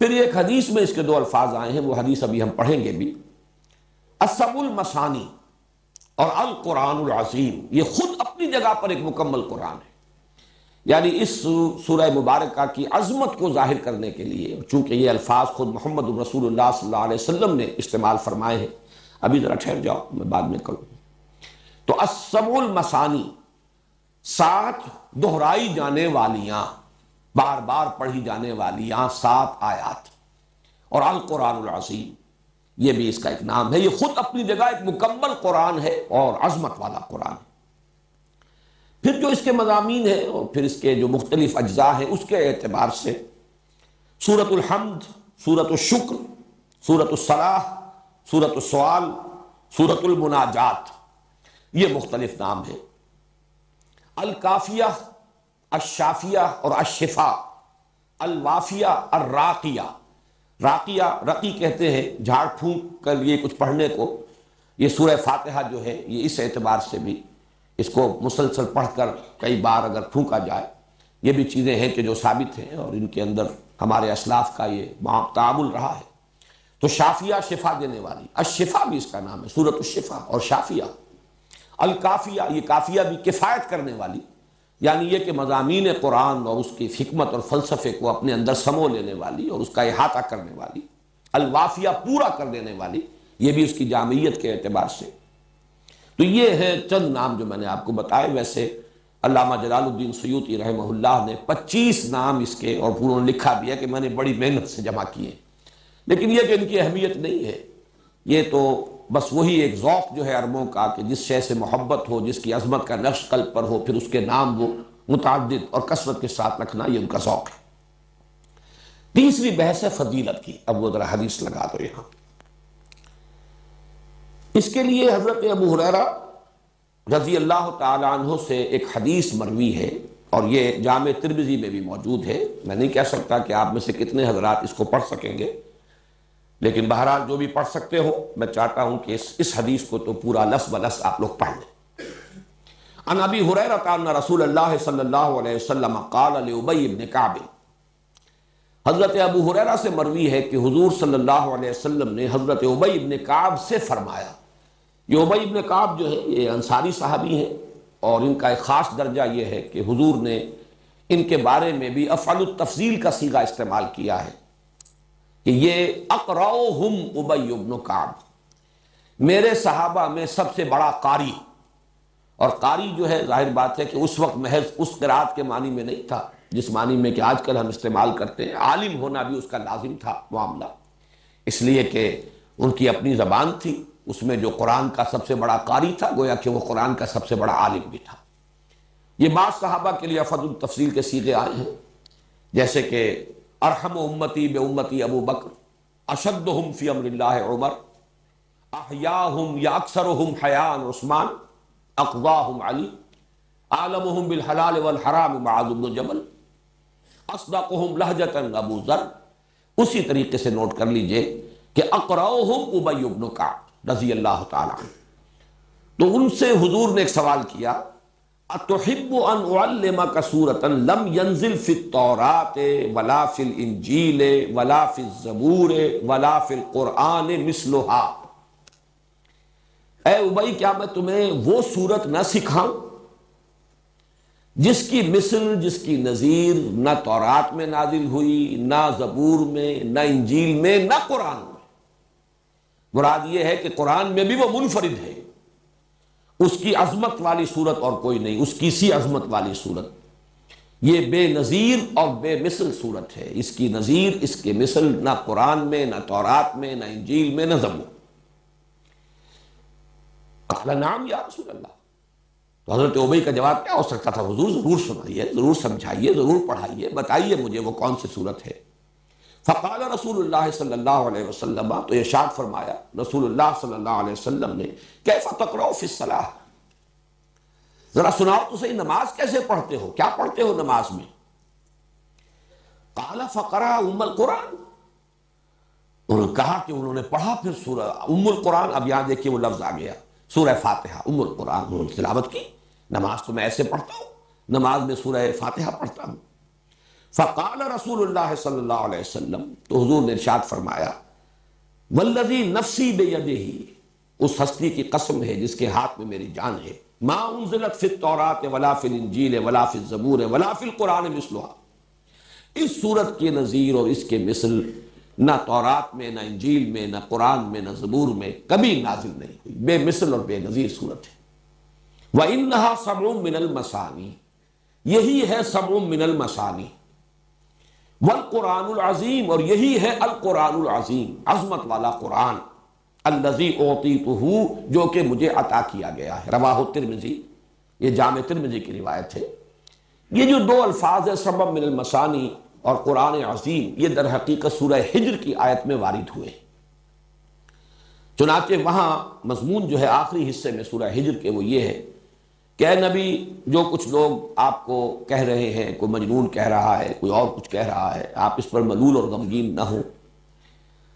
پھر ایک حدیث میں اس کے 2 الفاظ آئے ہیں، وہ حدیث ابھی ہم پڑھیں گے بھی، السبع المثانی اور القرآن العظیم، یہ خود اپنی جگہ پر ایک مکمل قرآن ہے، یعنی اس سورہ مبارکہ کی عظمت کو ظاہر کرنے کے لیے، چونکہ یہ الفاظ خود محمد رسول اللہ صلی اللہ علیہ وسلم نے استعمال فرمائے ہیں۔ ابھی ذرا ٹھہر جاؤ، میں بعد میں کروں۔ تو السبع المثانی، 7 دہرائی جانے والیاں، بار بار پڑھی جانے والیاں 7 آیات، اور القرآن العظیم یہ بھی اس کا ایک نام ہے، یہ خود اپنی جگہ ایک مکمل قرآن ہے اور عظمت والا قرآن ہے۔ پھر جو اس کے مضامین ہیں اور پھر اس کے جو مختلف اجزاء ہیں اس کے اعتبار سے سورۃ الحمد، سورۃ الشکر، سورۃ الصلاح، سورۃ السؤال، سورۃ المناجات، یہ مختلف نام ہیں۔ الکافیہ، الشافیہ اور الشفاء، الوافیہ، الراقیہ۔ راقیہ، رقی کہتے ہیں جھاڑ پھونک کر یہ کچھ پڑھنے کو، یہ سورہ فاتحہ جو ہے یہ اس اعتبار سے بھی اس کو مسلسل پڑھ کر کئی بار اگر پھونکا جائے، یہ بھی چیزیں ہیں کہ جو ثابت ہیں اور ان کے اندر ہمارے اسلاف کا یہ تعامل رہا ہے۔ تو شافیہ، شفا دینے والی، الشفا بھی اس کا نام ہے، سورۃ الشفا اور شافیہ۔ الکافیہ، یہ کافیہ بھی کفایت کرنے والی، یعنی یہ کہ مضامین قرآن اور اس کی حکمت اور فلسفے کو اپنے اندر سمو لینے والی اور اس کا احاطہ کرنے والی۔ الوافیہ، پورا کر دینے والی، یہ بھی اس کی جامعیت کے اعتبار سے۔ تو یہ ہیں چند نام جو میں نے آپ کو بتائے۔ ویسے علامہ جلال الدین سیوطی رحمہ اللہ نے 25 نام اس کے، اور انہوں نے لکھا بھی ہے کہ میں نے بڑی محنت سے جمع کیے، لیکن یہ کہ ان کی اہمیت نہیں ہے، یہ تو بس وہی ایک ذوق جو ہے عربوں کا کہ جس شے سے محبت ہو، جس کی عظمت کا نقش قلب پر ہو، پھر اس کے نام وہ متعدد اور کثرت کے ساتھ رکھنا، یہ ان کا ذوق ہے۔ تیسری بحث ہے فضیلت کی۔ اب وہ ذرا حدیث لگا دو یہاں۔ اس کے لیے حضرت ابو ہریرہ رضی اللہ تعالی عنہ سے ایک حدیث مروی ہے، اور یہ جامع ترمذی میں بھی موجود ہے۔ میں نہیں کہہ سکتا کہ آپ میں سے کتنے حضرات اس کو پڑھ سکیں گے، لیکن بہرحال جو بھی پڑھ سکتے ہو، میں چاہتا ہوں کہ اس حدیث کو تو پورا لفظ بلفظ آپ لوگ پڑھ لیں۔ عن ابی ہریرہ ان رسول اللہ صلی اللہ علیہ وسلم قال لابی بن کعب، حضرت ابو ہریرہ سے مروی ہے کہ حضور صلی اللہ علیہ وسلم نے حضرت ابی بن کعب سے فرمایا۔ یہ ابی بن کعب جو ہے یہ انصاری صحابی ہیں، اور ان کا ایک خاص درجہ یہ ہے کہ حضور نے ان کے بارے میں بھی افعل التفضیل کا صیغہ استعمال کیا ہے کہ یہ اقرؤہم ابی بن کعب، میرے صحابہ میں سب سے بڑا قاری۔ اور قاری جو ہے ظاہر بات ہے کہ اس وقت محض اس قرات کے معنی میں نہیں تھا جس معنی میں کہ آج کل ہم استعمال کرتے ہیں، عالم ہونا بھی اس کا لازم تھا معاملہ، اس لیے کہ ان کی اپنی زبان تھی، اس میں جو قرآن کا سب سے بڑا قاری تھا، گویا کہ وہ قرآن کا سب سے بڑا عالم بھی تھا۔ یہ بعض صحابہ کے لیے افضل التفضیل کے صیغے آئے ہیں، جیسے کہ ارحم امتی بے امتی ابو بکر، اشدہم فی امر اللہ عمر، احیاہم یا اکثرہم حیاء عثمان، اقواہم علی، عالمہم بالحلال والحرام معاذ بن جبل، اصدقہم لہجۃ ابو ذر۔ اسی طریقے سے نوٹ کر لیجئے کہ اقرؤہم ابی بن کعب رضی اللہ تعالی عنہ۔ تو ان سے حضور نے ایک سوال کیا، اتحب ان اعلمک سورۃ لم ینزل فی التوراۃ ولا فی الانجیل ولا فی الزبور ولا فی القرآن مثلھا، اے ابی کیا میں تمہیں وہ سورت نہ سکھاؤں جس کی مثل، جس کی نظیر نہ تورات میں نازل ہوئی، نہ زبور میں، نہ انجیل میں، نہ قرآن میں۔ مراد یہ ہے کہ قرآن میں بھی وہ منفرد ہے، اس کی عظمت والی صورت اور کوئی نہیں، اس کی سی عظمت والی صورت، یہ بے نظیر اور بے مثل صورت ہے، اس کی نظیر، اس کے مثل نہ قرآن میں، نہ تورات میں، نہ انجیل میں، نہ زبور۔ قال نعم یا رسول اللہ، تو حضرت ابی کا جواب کیا ہو سکتا تھا؟ حضور ضرور سنائیے، ضرور سمجھائیے، ضرور پڑھائیے، بتائیے مجھے وہ کون سی صورت ہے۔ فقال رسول اللہ صلی اللہ علیہ وسلم، تو ارشاد فرمایا رسول اللہ صلی اللہ علیہ وسلم نے، کیف تقرؤ فی الصلاۃ، ذرا سناؤ تو صحیح نماز کیسے پڑھتے ہو، کیا پڑھتے ہو نماز میں؟ قال فقرأ ام القرآن، انہوں نے کہا کہ انہوں نے پڑھا پھر سورہ ام القرآن۔ اب یہاں دیکھیے وہ لفظ آ گیا، سورہ فاتحہ، ام القرآن، انہوں نے تلاوت کی۔ نماز تو میں ایسے پڑھتا ہوں، نماز میں سورہ فاتحہ پڑھتا ہوں۔ فقال رسول اللہ صلی اللہ علیہ وسلم، تو حضور نے ارشاد فرمایا، والذی نفسی بیدہ، اس ہستی کی قسم ہے جس کے ہاتھ میں میری جان ہے، ما انزلت فی التوراۃ ولا فی الانجیل ولا فی الزبور ولا فی القرآن مثلھا، اس صورت کے نظیر اور اس کے مثل نہ تورات میں، نہ انجیل میں، نہ قرآن میں، نہ زبور میں کبھی نازل نہیں ہوئی، بے مثل اور بے نظیر صورت ہے۔ وَإِنَّهَا سَبْعٌ مِّنَ الْمَثَانِي، یہی ہے سبع من المثانی، والقرآن العظیم، اور یہی ہے القرآن العظیم، عظمت والا قرآن، الذی اعطیتہ، جو کہ مجھے عطا کیا گیا ہے۔ رواہ ترمذی، یہ جامع ترمذی کی روایت ہے۔ یہ جو دو الفاظ ہیں سبع من المثانی اور قرآن عظیم، یہ در حقیقت سورہ ہجر کی آیت میں وارد ہوئے، چنانچہ وہاں مضمون جو ہے آخری حصے میں سورہ ہجر کے وہ یہ ہے کہ اے نبی، جو کچھ لوگ آپ کو کہہ رہے ہیں، کوئی مجنون کہہ رہا ہے، کوئی اور کچھ کہہ رہا ہے، آپ اس پر ملول اور غمگین نہ ہوں۔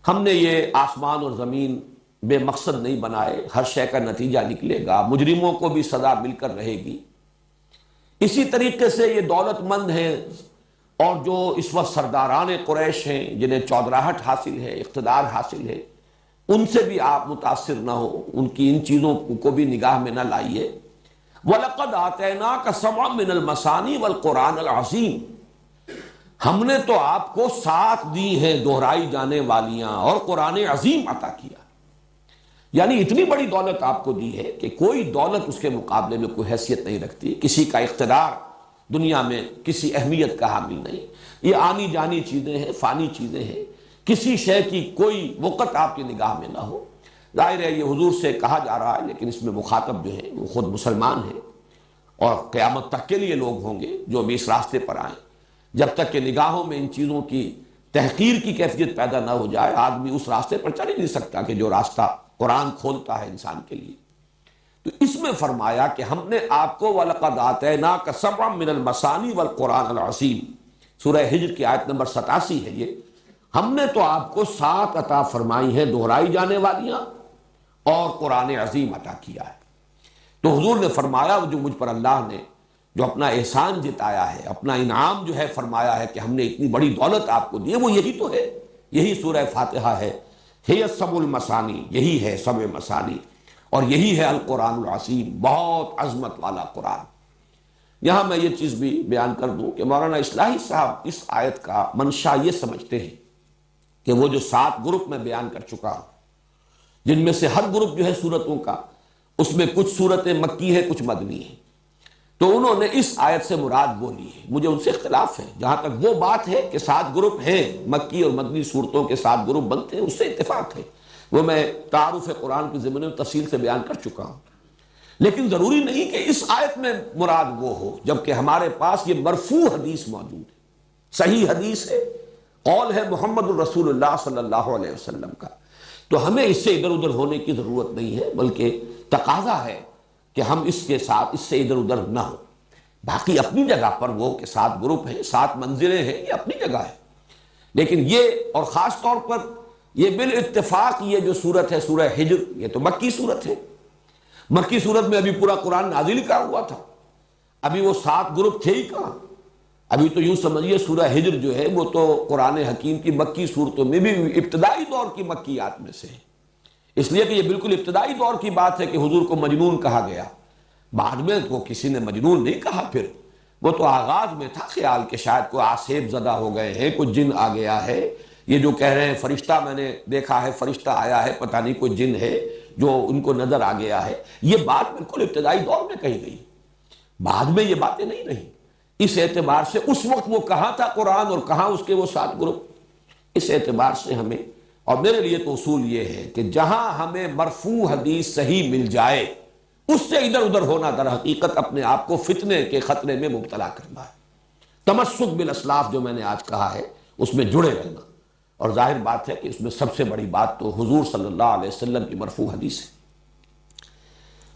ہم نے یہ آسمان اور زمین بے مقصد نہیں بنائے، ہر شے کا نتیجہ نکلے گا، مجرموں کو بھی سزا مل کر رہے گی۔ اسی طریقے سے یہ دولت مند ہیں اور جو اس وقت سرداران قریش ہیں، جنہیں چودراہٹ حاصل ہے، اقتدار حاصل ہے، ان سے بھی آپ متاثر نہ ہو، ان کی ان چیزوں کو بھی نگاہ میں نہ لائیے۔ وَلَقَدْ آتَيْنَاكَ سَبْعًا مِّنَ الْمَثَانِي وَالْقُرْآنَ الْعَظِيمِ، ہم نے تو آپ کو 7 دی ہیں دہرائی جانے والیاں اور قرآن عظیم عطا کیا، یعنی اتنی بڑی دولت آپ کو دی ہے کہ کوئی دولت اس کے مقابلے میں کوئی حیثیت نہیں رکھتی، کسی کا اقتدار دنیا میں کسی اہمیت کا حامل نہیں، یہ آنی جانی چیزیں ہیں، فانی چیزیں ہیں، کسی شے کی کوئی وقت آپ کی نگاہ میں نہ ہو۔ ظاہر ہے یہ حضور سے کہا جا رہا ہے، لیکن اس میں مخاطب جو ہے وہ خود مسلمان ہیں، اور قیامت تک کے لیے لوگ ہوں گے جو بھی اس راستے پر آئیں۔ جب تک کہ نگاہوں میں ان چیزوں کی تحقیر کی کیفیت پیدا نہ ہو جائے، آدمی اس راستے پر چل ہی نہیں سکتا کہ جو راستہ قرآن کھولتا ہے انسان کے لیے۔ تو اس میں فرمایا کہ ہم نے آپ کو وَلَقَدْ آتَيْنَاكَ سَبْعًا مِّنَ الْمَثَانِي وَالْقُرْآنِ الْعَظِيمِ، سورہ ہجر کی آیت نمبر 87 ہے یہ۔ ہم نے تو آپ کو 7 عطا فرمائی ہیں دہرائی جانے والیاں، اور قرآن عظیم عطا کیا ہے۔ تو حضور نے فرمایا جو مجھ پر اللہ نے جو اپنا احسان جتایا ہے، اپنا انعام جو ہے فرمایا ہے کہ ہم نے اتنی بڑی دولت آپ کو دی ہے، وہ یہی تو ہے، یہی سورہ فاتحہ ہے، ہے سبع المثانی، یہی ہے سبع مثانی، اور یہی ہے القرآن العظیم، بہت عظمت والا قرآن۔ یہاں میں یہ چیز بھی بیان کر دوں کہ مولانا اصلاحی صاحب اس آیت کا منشا یہ سمجھتے ہیں کہ وہ جو 7 گروپ میں بیان کر چکا ہوں، جن میں سے ہر گروپ جو ہے سورتوں کا، اس میں کچھ سورتیں مکی ہے، کچھ مدنی ہیں، تو انہوں نے اس آیت سے مراد وہ لی ہے۔ مجھے ان سے اختلاف ہے، جہاں تک وہ بات ہے کہ 7 گروپ ہیں، مکی اور مدنی صورتوں کے 7 گروپ بنتے ہیں، اس سے اتفاق ہے، وہ میں تعارف قرآن کی ضمن میں تفصیل سے بیان کر چکا ہوں۔ لیکن ضروری نہیں کہ اس آیت میں مراد وہ ہو، جبکہ ہمارے پاس یہ مرفوع حدیث موجود ہے، صحیح حدیث ہے، قول ہے محمد الرسول اللہ صلی اللہ علیہ وسلم کا۔ تو ہمیں اس سے ادھر ادھر ہونے کی ضرورت نہیں ہے، بلکہ تقاضا ہے کہ ہم اس کے ساتھ اس سے ادھر ادھر نہ ہو۔ باقی اپنی جگہ پر وہ کہ 7 گروپ ہیں، 7 منزلیں ہیں، یہ اپنی جگہ ہے، لیکن یہ اور خاص طور پر یہ بالاتفاق یہ جو صورت ہے سورہ ہجر، یہ تو مکی صورت ہے۔ مکی صورت میں ابھی پورا قرآن نازل کیا ہوا تھا، ابھی وہ 7 گروپ تھے ہی کہاں۔ ابھی تو یوں سمجھیے سورہ ہجر جو ہے وہ تو قرآن حکیم کی مکی صورتوں میں بھی ابتدائی دور کی مکیات میں سے ہے، اس لیے کہ یہ بالکل ابتدائی دور کی بات ہے کہ حضور کو مجنون کہا گیا۔ بعد میں تو کسی نے مجنون نہیں کہا، پھر وہ تو آغاز میں تھا خیال کہ شاید کوئی آسیب زدہ ہو گئے ہیں، کوئی جن آ گیا ہے، یہ جو کہہ رہے ہیں فرشتہ میں نے دیکھا ہے، فرشتہ آیا ہے، پتہ نہیں کوئی جن ہے جو ان کو نظر آ گیا ہے، یہ بات بالکل ابتدائی دور میں کہی گئی، بعد میں یہ باتیں نہیں رہیں۔ اس اعتبار سے اس وقت وہ کہاں تھا قرآن اور کہاں اس کے وہ 7 گروپ، اس اعتبار سے ہمیں، اور میرے لیے تو اصول یہ ہے کہ جہاں ہمیں مرفوع حدیث صحیح مل جائے، اس سے ادھر ادھر ہونا در حقیقت اپنے آپ کو فتنے کے خطرے میں مبتلا کرنا ہے۔ تمسک بالاسلاف جو میں نے آج کہا ہے اس میں جڑے رہنا، اور ظاہر بات ہے کہ اس میں سب سے بڑی بات تو حضور صلی اللہ علیہ وسلم کی مرفوع حدیث ہے۔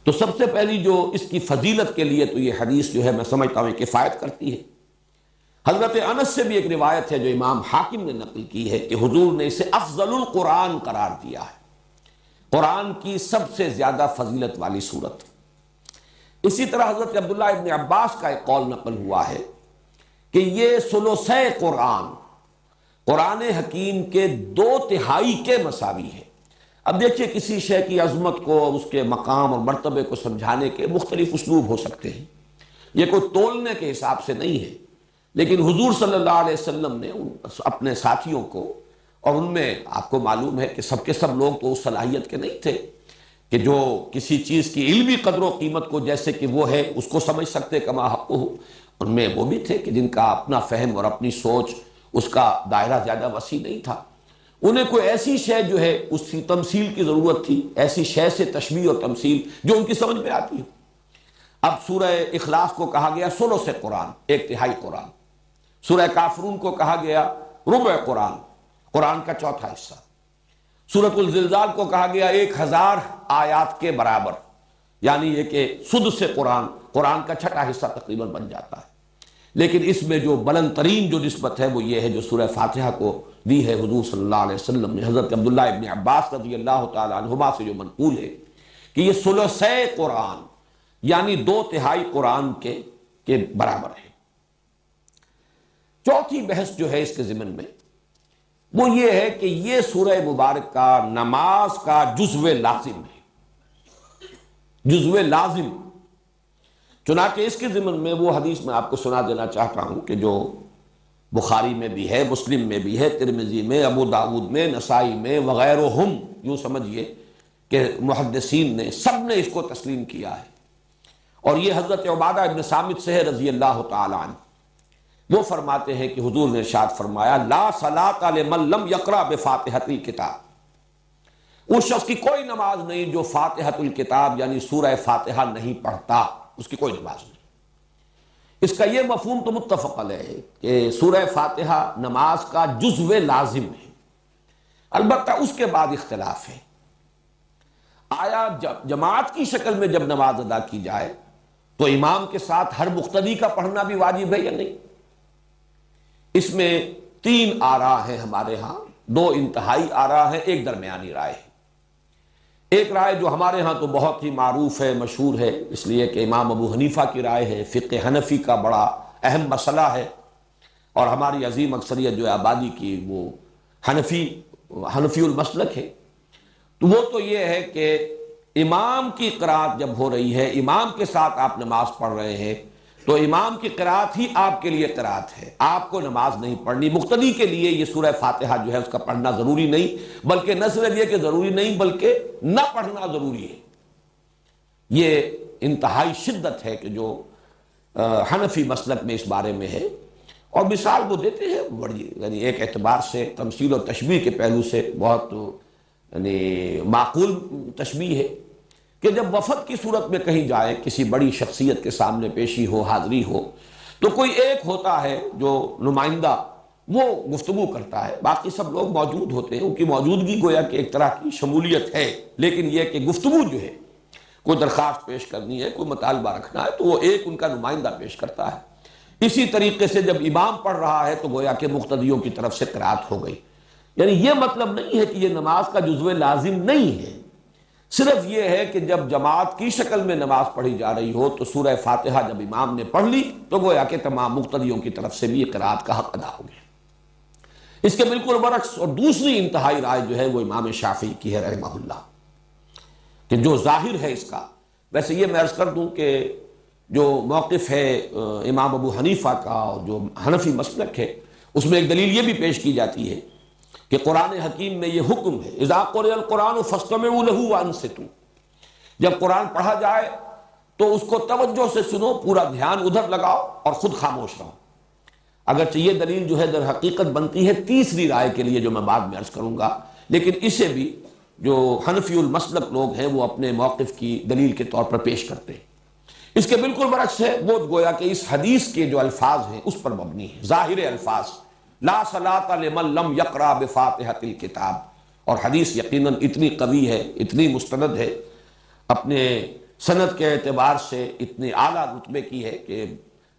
تو سب سے پہلی جو اس کی فضیلت کے لیے تو یہ حدیث جو ہے میں سمجھتا ہوں کفایت کرتی ہے۔ حضرت انس سے بھی ایک روایت ہے جو امام حاکم نے نقل کی ہے کہ حضور نے اسے افضل القرآن قرار دیا ہے، قرآن کی سب سے زیادہ فضیلت والی صورت۔ اسی طرح حضرت عبداللہ ابن عباس کا ایک قول نقل ہوا ہے کہ یہ ثلثِ قرآن، قرآن حکیم کے 2/3 کے مساوی ہے۔ اب دیکھیے کسی شے کی عظمت کو، اس کے مقام اور مرتبے کو سمجھانے کے مختلف اسلوب ہو سکتے ہیں، یہ کوئی تولنے کے حساب سے نہیں ہے، لیکن حضور صلی اللہ علیہ وسلم نے اپنے ساتھیوں کو، اور ان میں آپ کو معلوم ہے کہ سب کے سب لوگ تو اس صلاحیت کے نہیں تھے کہ جو کسی چیز کی علمی قدر و قیمت کو جیسے کہ وہ ہے اس کو سمجھ سکتے کما حق ہو، ان میں وہ بھی تھے کہ جن کا اپنا فہم اور اپنی سوچ اس کا دائرہ زیادہ وسیع نہیں تھا، انہیں کوئی ایسی شے جو ہے اس کی تمثیل کی ضرورت تھی، ایسی شے سے تشبیہ اور تمثیل جو ان کی سمجھ میں آتی ہے۔ اب سورہ اخلاص کو کہا گیا ثلث قرآن، 1/3 قرآن، سورہ کافرون کو کہا گیا ربع قرآن، قرآن کا 1/4 حصہ، سورۃ الزلزال کو کہا گیا 1000 آیات کے برابر، یعنی یہ کہ سدس قرآن، قرآن کا 6واں حصہ تقریباً بن جاتا ہے۔ لیکن اس میں جو بلند ترین جو نسبت ہے وہ یہ ہے جو سورہ فاتحہ کو دی ہے حضور صلی اللہ علیہ وسلم نے حضرت عبداللہ ابن عباس رضی اللہ تعالی عنہما سے جو منقول ہے کہ یہ ثلثِ قرآن یعنی 2/3 قرآن کے برابر ہے۔ چوتھی بحث جو ہے اس کے ضمن میں وہ یہ ہے کہ یہ سورہ مبارکہ نماز کا جزو لازم ہے، جزو لازم۔ چنانچہ اس کے ضمن میں وہ حدیث میں آپ کو سنا دینا چاہتا ہوں کہ جو بخاری میں بھی ہے، مسلم میں بھی ہے، ترمذی میں، ابو داؤد میں، نسائی میں وغیرہم، یوں سمجھیے کہ محدثین نے سب نے اس کو تسلیم کیا ہے، اور یہ حضرت عبادہ ابن صامت سے ہے رضی اللہ تعالی عنہ۔ وہ فرماتے ہیں کہ حضور نے ارشاد فرمایا لا صلاۃ لمن لم یقرأ بفاتحۃ الکتاب، اس شخص کی کوئی نماز نہیں جو فاتحۃ الکتاب یعنی سورہ فاتحہ نہیں پڑھتا، اس کی کوئی نماز نہیں۔ اس کا یہ مفہوم تو متفق علیہ ہے کہ سورہ فاتحہ نماز کا جزو لازم ہے، البتہ اس کے بعد اختلاف ہے، آیا جماعت کی شکل میں جب نماز ادا کی جائے تو امام کے ساتھ ہر مقتدی کا پڑھنا بھی واجب ہے یا نہیں؟ اس میں 3 آراء ہیں ہمارے ہاں، 2 انتہائی آراء ہیں، ایک درمیانی رائے ہے۔ ایک رائے جو ہمارے ہاں تو بہت ہی معروف ہے، مشہور ہے، اس لیے کہ امام ابو حنیفہ کی رائے ہے، فقہ حنفی کا بڑا اہم مسئلہ ہے، اور ہماری عظیم اکثریت جو ہے آبادی کی وہ حنفی المسلک ہے، تو وہ تو یہ ہے کہ امام کی قرات جب ہو رہی ہے، امام کے ساتھ آپ نماز پڑھ رہے ہیں، تو امام کی قرات ہی آپ کے لیے قرات ہے، آپ کو نماز نہیں پڑھنی۔ مقتدی کے لیے یہ سورہ فاتحہ جو ہے اس کا پڑھنا ضروری نہیں، بلکہ نہ صرف یہ کہ ضروری نہیں بلکہ نہ پڑھنا ضروری ہے۔ یہ انتہائی شدت ہے کہ جو حنفی مسلک میں اس بارے میں ہے، اور مثال وہ دیتے ہیں بڑی، یعنی ایک اعتبار سے تمثیل و تشبیہ کے پہلو سے بہت یعنی معقول تشبیہ ہے کہ جب وفد کی صورت میں کہیں جائے، کسی بڑی شخصیت کے سامنے پیشی ہو، حاضری ہو، تو کوئی ایک ہوتا ہے جو نمائندہ، وہ گفتگو کرتا ہے، باقی سب لوگ موجود ہوتے ہیں، ان کی موجودگی گویا کہ ایک طرح کی شمولیت ہے، لیکن یہ کہ گفتگو جو ہے، کوئی درخواست پیش کرنی ہے، کوئی مطالبہ رکھنا ہے، تو وہ ایک ان کا نمائندہ پیش کرتا ہے۔ اسی طریقے سے جب امام پڑھ رہا ہے تو گویا کہ مقتدیوں کی طرف سے قرات ہو گئی۔ یعنی یہ مطلب نہیں ہے کہ یہ نماز کا جزو لازم نہیں ہے، صرف یہ ہے کہ جب جماعت کی شکل میں نماز پڑھی جا رہی ہو تو سورہ فاتحہ جب امام نے پڑھ لی تو گویا کہ تمام مقتدیوں کی طرف سے بھی قرات کا حق ادا ہو گیا۔ اس کے بالکل برعکس اور دوسری انتہائی رائے جو ہے وہ امام شافعی کی ہے رحمہ اللہ، کہ جو ظاہر ہے اس کا، ویسے یہ میں عرض کر دوں کہ جو موقف ہے امام ابو حنیفہ کا اور جو حنفی مسلک ہے، اس میں ایک دلیل یہ بھی پیش کی جاتی ہے کہ قرآن حکیم میں یہ حکم ہے، اذا قرئ القرآن فاستمعوا له وانصتوا، جب قرآن پڑھا جائے تو اس کو توجہ سے سنو، پورا دھیان ادھر لگاؤ اور خود خاموش رہو۔ اگرچہ یہ دلیل جو ہے در حقیقت بنتی ہے تیسری رائے کے لیے جو میں بعد میں عرض کروں گا، لیکن اسے بھی جو حنفی المسلک لوگ ہیں وہ اپنے موقف کی دلیل کے طور پر پیش کرتے ہیں۔ اس کے بالکل برعکس ہے، وہ گویا کہ اس حدیث کے جو الفاظ ہیں اس پر مبنی ہے، ظاہر الفاظ لا صلاۃ لمن لم یقرأ بفاتحۃ الکتاب، اور حدیث یقیناً اتنی قوی ہے، اتنی مستند ہے، اپنے سند کے اعتبار سے اتنی اعلیٰ رتبے کی ہے کہ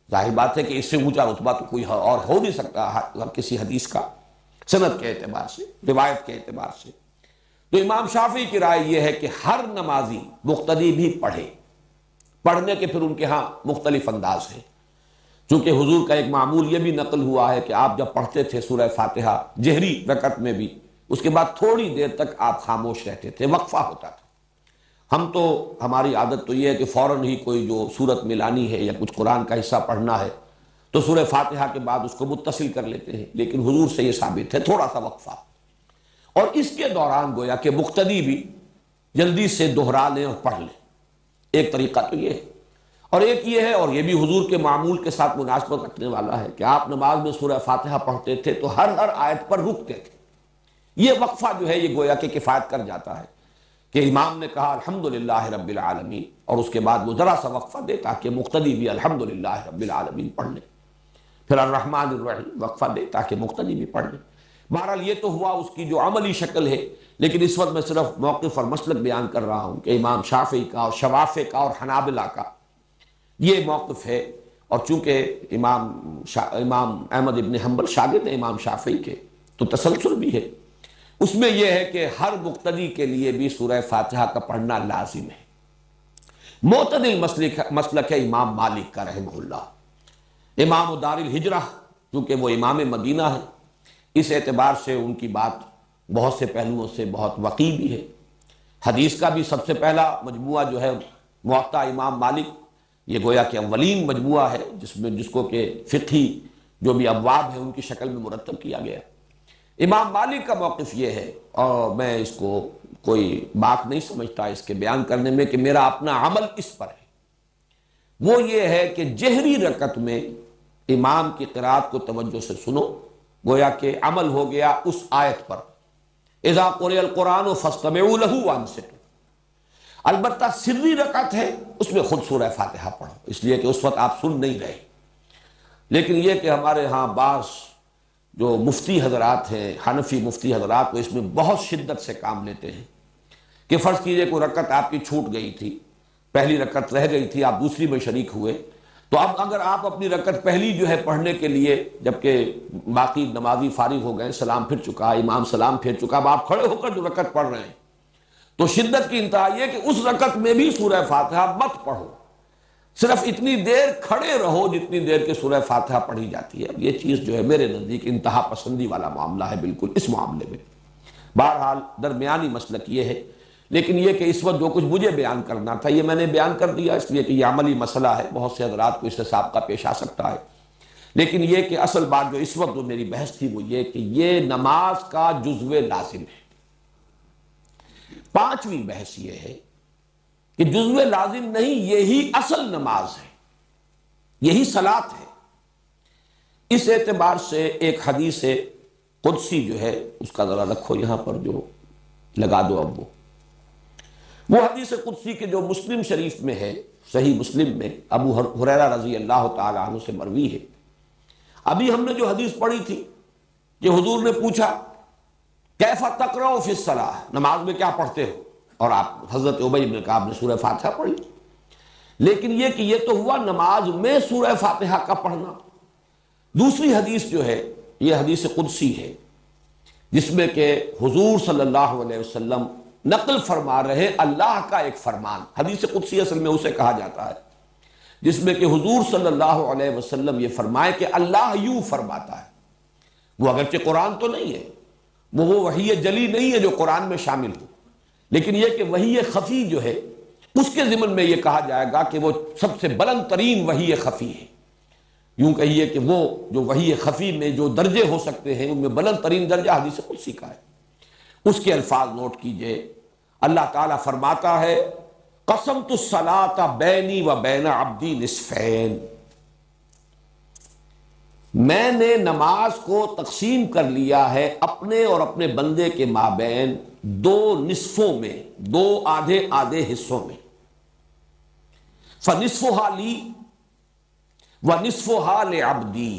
ظاہر بات ہے کہ اس سے اونچا رتبہ تو کوئی اور ہو نہیں سکتا کسی حدیث کا، سند کے اعتبار سے، روایت کے اعتبار سے۔ تو امام شافعی کی رائے یہ ہے کہ ہر نمازی مقتدی بھی پڑھے، پڑھنے کے پھر ان کے ہاں مختلف انداز ہیں، چونکہ حضور کا ایک معمول یہ بھی نقل ہوا ہے کہ آپ جب پڑھتے تھے سورہ فاتحہ جہری رکعت میں بھی، اس کے بعد تھوڑی دیر تک آپ خاموش رہتے تھے، وقفہ ہوتا تھا۔ ہم تو ہماری عادت تو یہ ہے کہ فوراً ہی کوئی جو سورت ملانی ہے یا کچھ قرآن کا حصہ پڑھنا ہے تو سورہ فاتحہ کے بعد اس کو متصل کر لیتے ہیں، لیکن حضور سے یہ ثابت ہے تھوڑا سا وقفہ، اور اس کے دوران گویا کہ مقتدی بھی جلدی سے دہرا لیں اور پڑھ لیں۔ ایک طریقہ تو یہ ہے، اور ایک یہ ہے، اور یہ بھی حضور کے معمول کے ساتھ مناسبت رکھنے والا ہے کہ آپ نماز میں سورہ فاتحہ پڑھتے تھے تو ہر آیت پر رکتے تھے۔ یہ وقفہ جو ہے یہ گویا کہ کفایت کر جاتا ہے کہ امام نے کہا الحمدللہ رب العالمین، اور اس کے بعد وہ ذرا سا وقفہ دے تاکہ مقتدی بھی الحمدللہ رب العالمین پڑھ لیں، پھر الرحمن الرحیم وقفہ دے تاکہ مقتدی بھی پڑھ لیں۔ بہرحال یہ تو ہوا اس کی جو عملی شکل ہے، لیکن اس وقت میں صرف موقف اور مسلک بیان کر رہا ہوں کہ امام شافعی کا اور شوافع کا اور حنابلہ کا یہ موقف ہے، اور چونکہ امام احمد ابن حنبل شاگرد ہیں امام شافعی کے، تو تسلسل بھی ہے اس میں، یہ ہے کہ ہر مقتدی کے لیے بھی سورہ فاتحہ کا پڑھنا لازم ہے۔ معتدل مسلک ہے امام مالک کا رحمہ اللہ، امام دار الہجرہ، چونکہ وہ امام مدینہ ہے، اس اعتبار سے ان کی بات بہت سے پہلوؤں سے بہت وقیع بھی ہے۔ حدیث کا بھی سب سے پہلا مجموعہ جو ہے موطا امام مالک، یہ گویا کہ اولین مجموعہ ہے جس کو کہ فقہی جو بھی ابواب ہیں ان کی شکل میں مرتب کیا گیا۔ امام مالک کا موقف یہ ہے، اور میں اس کو کوئی بات نہیں سمجھتا اس کے بیان کرنے میں کہ میرا اپنا عمل اس پر ہے، وہ یہ ہے کہ جہری رکعت میں امام کی قرات کو توجہ سے سنو، گویا کہ عمل ہو گیا اس آیت پر اذا قرئ القرآن فاستمعوا له وانصتوا۔ البتہ سری رکعت ہے، اس میں خود سورہ فاتحہ پڑھو، اس لیے کہ اس وقت آپ سن نہیں رہے۔ لیکن یہ کہ ہمارے ہاں بعض جو مفتی حضرات ہیں، حنفی مفتی حضرات، وہ اس میں بہت شدت سے کام لیتے ہیں کہ فرض کیجئے کوئی رکعت آپ کی چھوٹ گئی تھی، پہلی رکعت رہ گئی تھی، آپ دوسری میں شریک ہوئے، تو اب اگر آپ اپنی رکعت پہلی جو ہے پڑھنے کے لیے، جبکہ باقی نمازی فارغ ہو گئے، سلام پھر چکا، امام سلام پھر چکا، اب آپ کھڑے ہو کر جو رکعت پڑھ رہے ہیں، تو شدت کی انتہا یہ کہ اس رکعت میں بھی سورہ فاتحہ مت پڑھو، صرف اتنی دیر کھڑے رہو جتنی دیر کے سورہ فاتحہ پڑھی جاتی ہے۔ اب یہ چیز جو ہے میرے نزدیک انتہا پسندی والا معاملہ ہے بالکل اس معاملے میں۔ بہرحال درمیانی مسلک یہ ہے، لیکن یہ کہ اس وقت جو کچھ مجھے بیان کرنا تھا یہ میں نے بیان کر دیا، اس لیے کہ یہ عملی مسئلہ ہے، بہت سے حضرات کو اس سے سابقہ پیش آ سکتا ہے، لیکن یہ کہ اصل بات جو اس وقت جو میری بحث تھی وہ یہ کہ یہ نماز کا جزو لازم ہے۔ پانچویں بحث یہ ہے کہ جزو لازم نہیں، یہی اصل نماز ہے، یہی صلاۃ ہے۔ اس اعتبار سے ایک حدیث قدسی جو ہے اس کا ذرا رکھو یہاں پر، جو لگا دو اب وہ حدیث قدسی کے جو مسلم شریف میں ہے، صحیح مسلم میں ابو ہریرہ رضی اللہ تعالی عنہ سے مروی ہے۔ ابھی ہم نے جو حدیث پڑھی تھی کہ حضور نے پوچھا کیف تقرؤ فی الصلاۃ، نماز میں کیا پڑھتے ہو، اور آپ حضرت ابی بن کعب نے سورہ فاتحہ پڑھی، لیکن یہ کہ یہ تو ہوا نماز میں سورہ فاتحہ کا پڑھنا۔ دوسری حدیث جو ہے یہ حدیث قدسی ہے، جس میں کہ حضور صلی اللہ علیہ وسلم نقل فرما رہے اللہ کا ایک فرمان۔ حدیث قدسی اصل میں اسے کہا جاتا ہے جس میں کہ حضور صلی اللہ علیہ وسلم یہ فرمائے کہ اللہ یوں فرماتا ہے۔ وہ اگرچہ قرآن تو نہیں ہے، وہ وحی جلی نہیں ہے جو قرآن میں شامل ہو، لیکن یہ کہ وحی خفی جو ہے اس کے ضمن میں یہ کہا جائے گا کہ وہ سب سے بلند ترین وحی خفی ہے۔ یوں کہیے کہ وہ جو وحی خفی میں جو درجے ہو سکتے ہیں ان میں بلند ترین درجہ حدیث قدسی کا ہے۔ اس کے الفاظ نوٹ کیجئے، اللہ تعالیٰ فرماتا ہے قسمت الصلاۃ بینی و بین عبدی نصفین، میں نے نماز کو تقسیم کر لیا ہے اپنے اور اپنے بندے کے مابین دو نصفوں میں، دو آدھے آدھے حصوں میں۔ فنصفها لی ونصفها لعبدی،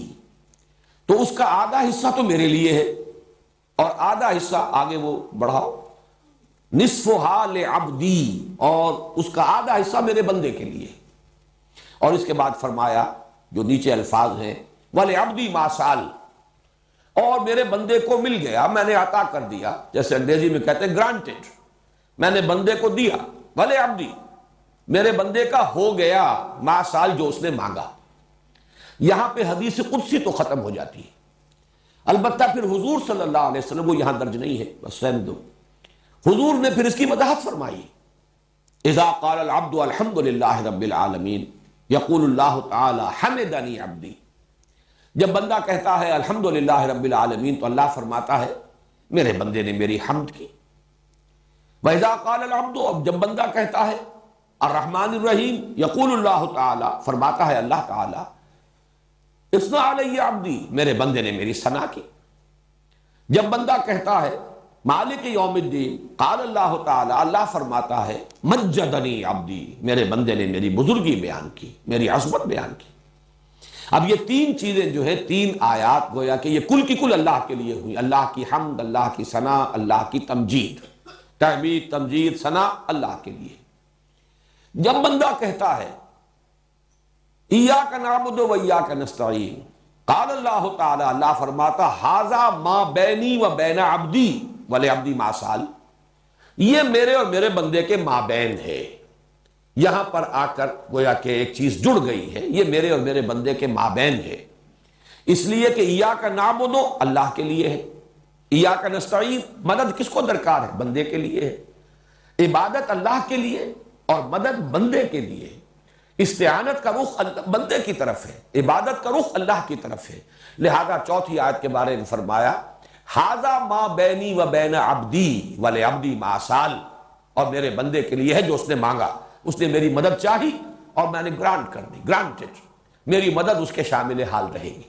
تو اس کا آدھا حصہ تو میرے لیے ہے اور آدھا حصہ آگے وہ بڑھاؤ، نصفها لعبدی، اور اس کا آدھا حصہ میرے بندے کے لیے۔ اور اس کے بعد فرمایا جو نیچے الفاظ ہیں وَلِعَبْدِي مَا سَأَلَ، اور میرے بندے کو مل گیا، میں نے عطا کر دیا، جیسے انگریزی میں کہتے ہیں گرانٹڈ، میں نے بندے کو دیا، وَلِعَبْدِي، میرے بندے کا ہو گیا مَا سَأَلَ، جو اس نے مانگا۔ یہاں پہ حدیث قدسی تو ختم ہو جاتی ہے، البتہ پھر حضور صلی اللہ علیہ وسلم وہ یہاں درج نہیں ہے، بس رہنے دو۔ حضور نے پھر اس کی وضاحت فرمائی، اذا قال العبد الحمد للہ رب العالمین یقول اللہ تعالی حمدنی عبدی، جب بندہ کہتا ہے الحمدللہ رب العالمین تو اللہ فرماتا ہے میرے بندے نے میری حمد کی۔ وَإِذَا قَالَ الْعَبْدُ، اب جب بندہ کہتا ہے الرحمن الرحیم یقول اللہ تعالی، فرماتا ہے اللہ تعالی اثنى علی عبدی، میرے بندے نے میری ثنا کی۔ جب بندہ کہتا ہے مالک یوم الدین، قال اللہ تعالی، اللہ فرماتا ہے مجدنی عبدی، میرے بندے نے میری بزرگی بیان کی، میری عظمت بیان کی۔ اب یہ تین چیزیں جو ہے، تین آیات گویا کہ یہ کل کی کل اللہ کے لیے ہوئی، اللہ کی حمد، اللہ کی ثنا، اللہ کی تمجید، تحمید تمجید ثنا اللہ کے لیے۔ جب بندہ کہتا ہے ایاک نعبد و ایاک نستعین، قال اللہ تعالی، اللہ فرماتا ھذا ما بینی و بین عبدی ولعبدی ما سأل، یہ میرے اور میرے بندے کے مابین ہے۔ یہاں پر آ کر گویا کہ ایک چیز جڑ گئی ہے، یہ میرے اور میرے بندے کے مابین ہے، اس لیے کہ ایاک نعبد اللہ کے لیے ہے، ایاک نستعین مدد کس کو درکار ہے، بندے کے لیے ہے، عبادت اللہ کے لیے اور مدد بندے کے لیے ہے۔ استعانت کا رخ بندے کی طرف ہے، عبادت کا رخ اللہ کی طرف ہے، لہذا چوتھی آیت کے بارے میں فرمایا ھذا ما بینی و بین عبدی ولعبدی ما سأل، اور میرے بندے کے لیے ہے جو اس نے مانگا، اس نے میری مدد چاہی اور میں نے گرانٹ کر دی، گرانٹڈ، میری مدد اس کے شامل حال رہے گی۔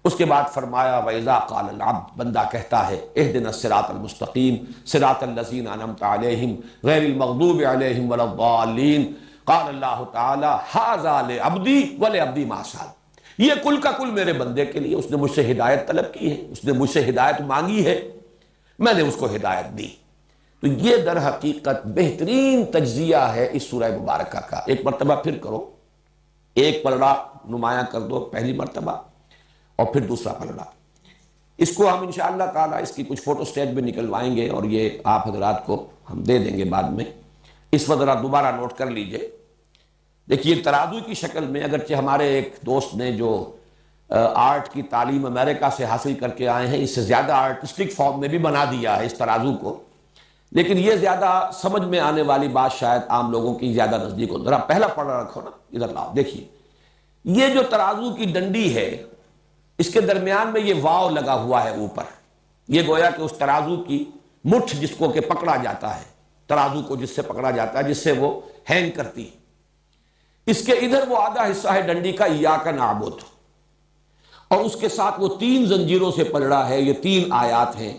اس کے بعد فرمایا وَإِذَا قَالَ الْعَبْدُ، بندہ کہتا ہے اهْدِنَا الصِّرَاطَ الْمُسْتَقِيمَ صِرَاطَ الَّذِينَ أَنْعَمْتَ عَلَيْهِمْ غَيْرِ الْمَغْضُوبِ عَلَيْهِمْ وَلَا الضَّالِّينَ، قال اللہ تعالی ھذا لعبدی ولعبدی ما سأل، یہ کل کا کل میرے بندے کے لیے، اس نے مجھ سے ہدایت طلب کی ہے، اس نے مجھ سے ہدایت مانگی ہے، میں نے اس کو ہدایت دی۔ تو یہ در حقیقت بہترین تجزیہ ہے اس سورہ مبارکہ کا۔ ایک مرتبہ پھر کرو، ایک پلڑا نمایاں کر دو پہلی مرتبہ اور پھر دوسرا پلڑا۔ اس کو ہم انشاءاللہ تعالی اس کی کچھ فوٹو سٹیٹ بھی نکلوائیں گے اور یہ آپ حضرات کو ہم دے دیں گے بعد میں۔ اس وقت ذرا دوبارہ نوٹ کر لیجئے۔ دیکھیے ترازو کی شکل میں، اگرچہ ہمارے ایک دوست نے جو آرٹ کی تعلیم امریکہ سے حاصل کر کے آئے ہیں، اس سے زیادہ آرٹسٹک فارم میں بھی بنا دیا ہے اس ترازو کو، لیکن یہ زیادہ سمجھ میں آنے والی بات شاید عام لوگوں کی زیادہ نزدیک ہو۔ ذرا پہلا پلڑا رکھو نا، ادھر لاؤ، دیکھیے یہ جو ترازو کی ڈنڈی ہے، اس کے درمیان میں یہ واو لگا ہوا ہے اوپر، یہ گویا کہ اس ترازو کی مٹھ جس کو کہ پکڑا جاتا ہے، ترازو کو جس سے پکڑا جاتا ہے، جس سے وہ ہینگ کرتی ہے، اس کے ادھر وہ آدھا حصہ ہے ڈنڈی کا ایاک نعبد، اور اس کے ساتھ وہ 3 زنجیروں سے پلڑا ہے۔ یہ 3 آیات ہیں،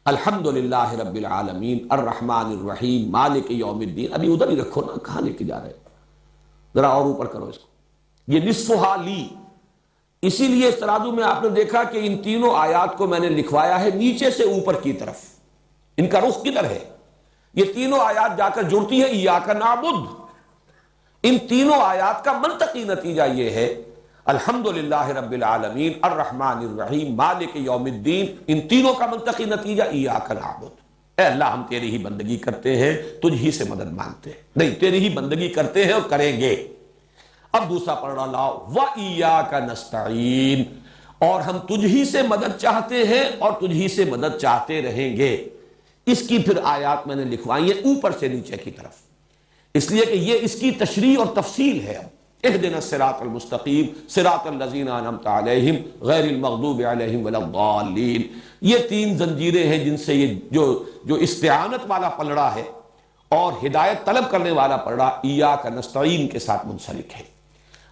الحمدللہ رب العالمین الرحمن الرحیم مالک یوم الدین۔ ابھی ادھر ہی رکھو نا، کہاں لے کے جا رہے ہو، ذرا اور اوپر کرو اس کو۔ یہ نصفہا لی، اسی لیے اس ترازو میں آپ نے دیکھا کہ ان تینوں آیات کو میں نے لکھوایا ہے نیچے سے اوپر کی طرف، ان کا رخ کدھر ہے؟ یہ تینوں آیات جا کر جڑتی ہیں ایاک نعبد۔ ان تینوں آیات کا منطقی نتیجہ یہ ہے الحمدللہ رب العالمین الرحمن الرحیم مالک یوم الدین، ان تینوں کا منطقی نتیجہ ایاک نعبد۔ اے اللہ ہم تیری ہی بندگی کرتے ہیں، تجھ ہی سے مدد مانگتے ہیں، نہیں تیری ہی بندگی کرتے ہیں اور کریں گے۔ اب دوسرا پلڑا لاؤ، وَإِيَّاكَ نَسْتَعِينُ، اور ہم تجھ ہی سے مدد چاہتے ہیں اور تجھ ہی سے مدد چاہتے رہیں گے۔ اس کی پھر آیات میں نے لکھوائی ہیں اوپر سے نیچے کی طرف، اس لیے کہ یہ اس کی تشریح اور تفصیل ہے۔ اهدنا الصراط المستقیم صراط الذین انعمت علیہم غیر المغضوب علیہم ولا الضالین۔ یہ 3 زنجیریں ہیں جن سے یہ جو استعانت والا پلڑا ہے اور ہدایت طلب کرنے والا پلڑا ایاک نستعین کے ساتھ منسلک ہے۔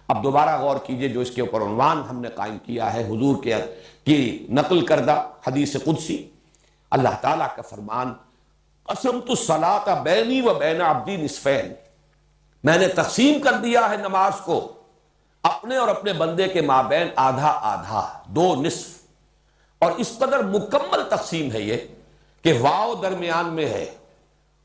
اب دوبارہ غور کیجئے، جو اس کے اوپر عنوان ہم نے قائم کیا ہے حضور کی نقل کردہ حدیث قدسی، اللہ تعالیٰ کا فرمان قسمت الصلاۃ بینی و بین عبدی نصفین، میں نے تقسیم کر دیا ہے نماز کو اپنے اور اپنے بندے کے مابین آدھا آدھا، 2 نصف، اور اس قدر مکمل تقسیم ہے یہ کہ واو درمیان میں ہے،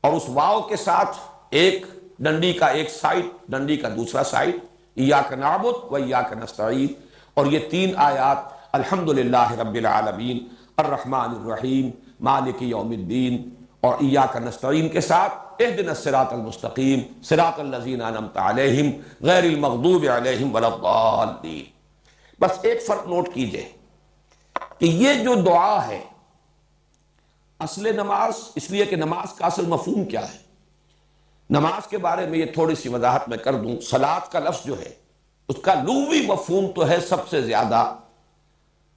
اور اس واو کے ساتھ ایک ڈنڈی کا ایک سائڈ، ڈنڈی کا دوسرا سائڈ، ایاک نعبد و ایاک نستعین، اور یہ 3 آیات الحمدللہ رب العالمین الرحمن الرحیم مالک یوم الدین اور ایاک نستعین کے ساتھ اهدنا الصراط المستقیم صراط الذین انعمت علیہم غیر المغضوب علیہم ولا الضالین۔ بس ایک فرق نوٹ کیجئے کہ یہ جو دعا ہے اصل نماز، اس لیے کہ نماز کا اصل مفہوم کیا ہے، نماز کے بارے میں یہ تھوڑی سی وضاحت میں کر دوں۔ صلاۃ کا لفظ جو ہے اس کا لغوی مفہوم تو ہے سب سے زیادہ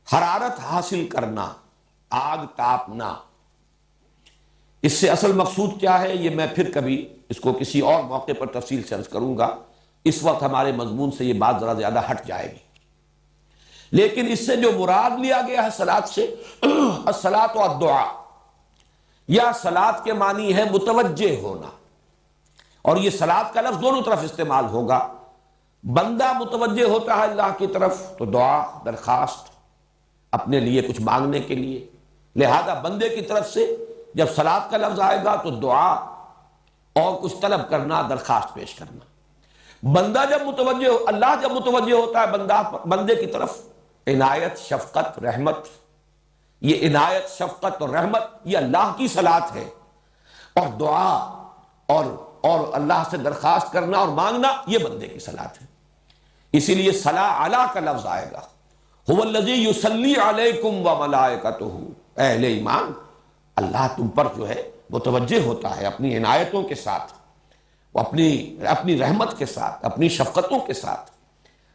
حرارت حاصل کرنا، آگ تاپنا۔ اس سے اصل مقصود کیا ہے یہ میں پھر کبھی اس کو کسی اور موقع پر تفصیل سے عرض کروں گا، اس وقت ہمارے مضمون سے یہ بات ذرا زیادہ ہٹ جائے گی۔ لیکن اس سے جو مراد لیا گیا ہے صلاۃ سے، الصلاۃ والدعاء، یا صلاۃ کے معنی ہے متوجہ ہونا، اور یہ صلاۃ کا لفظ دونوں طرف استعمال ہوگا۔ بندہ متوجہ ہوتا ہے اللہ کی طرف تو دعا، درخواست، اپنے لیے کچھ مانگنے کے لیے، لہذا بندے کی طرف سے جب صلاۃ کا لفظ آئے گا تو دعا اور کچھ طلب کرنا، درخواست پیش کرنا۔ بندہ جب متوجہ اللہ جب متوجہ ہوتا ہے بندے کی طرف، عنایت، شفقت، رحمت، یہ عنایت، شفقت اور رحمت یہ اللہ کی صلاۃ ہے، اور دعا اور اللہ سے درخواست کرنا اور مانگنا یہ بندے کی صلاۃ ہے۔ اسی لیے صلاۃ علی کا لفظ آئے گا، هو الذی یصلی علیکم وملائکتہ، اے اہل ایمان اللہ تم پر جو ہے متوجہ ہوتا ہے اپنی عنایتوں کے ساتھ، اپنی رحمت کے ساتھ، اپنی شفقتوں کے ساتھ۔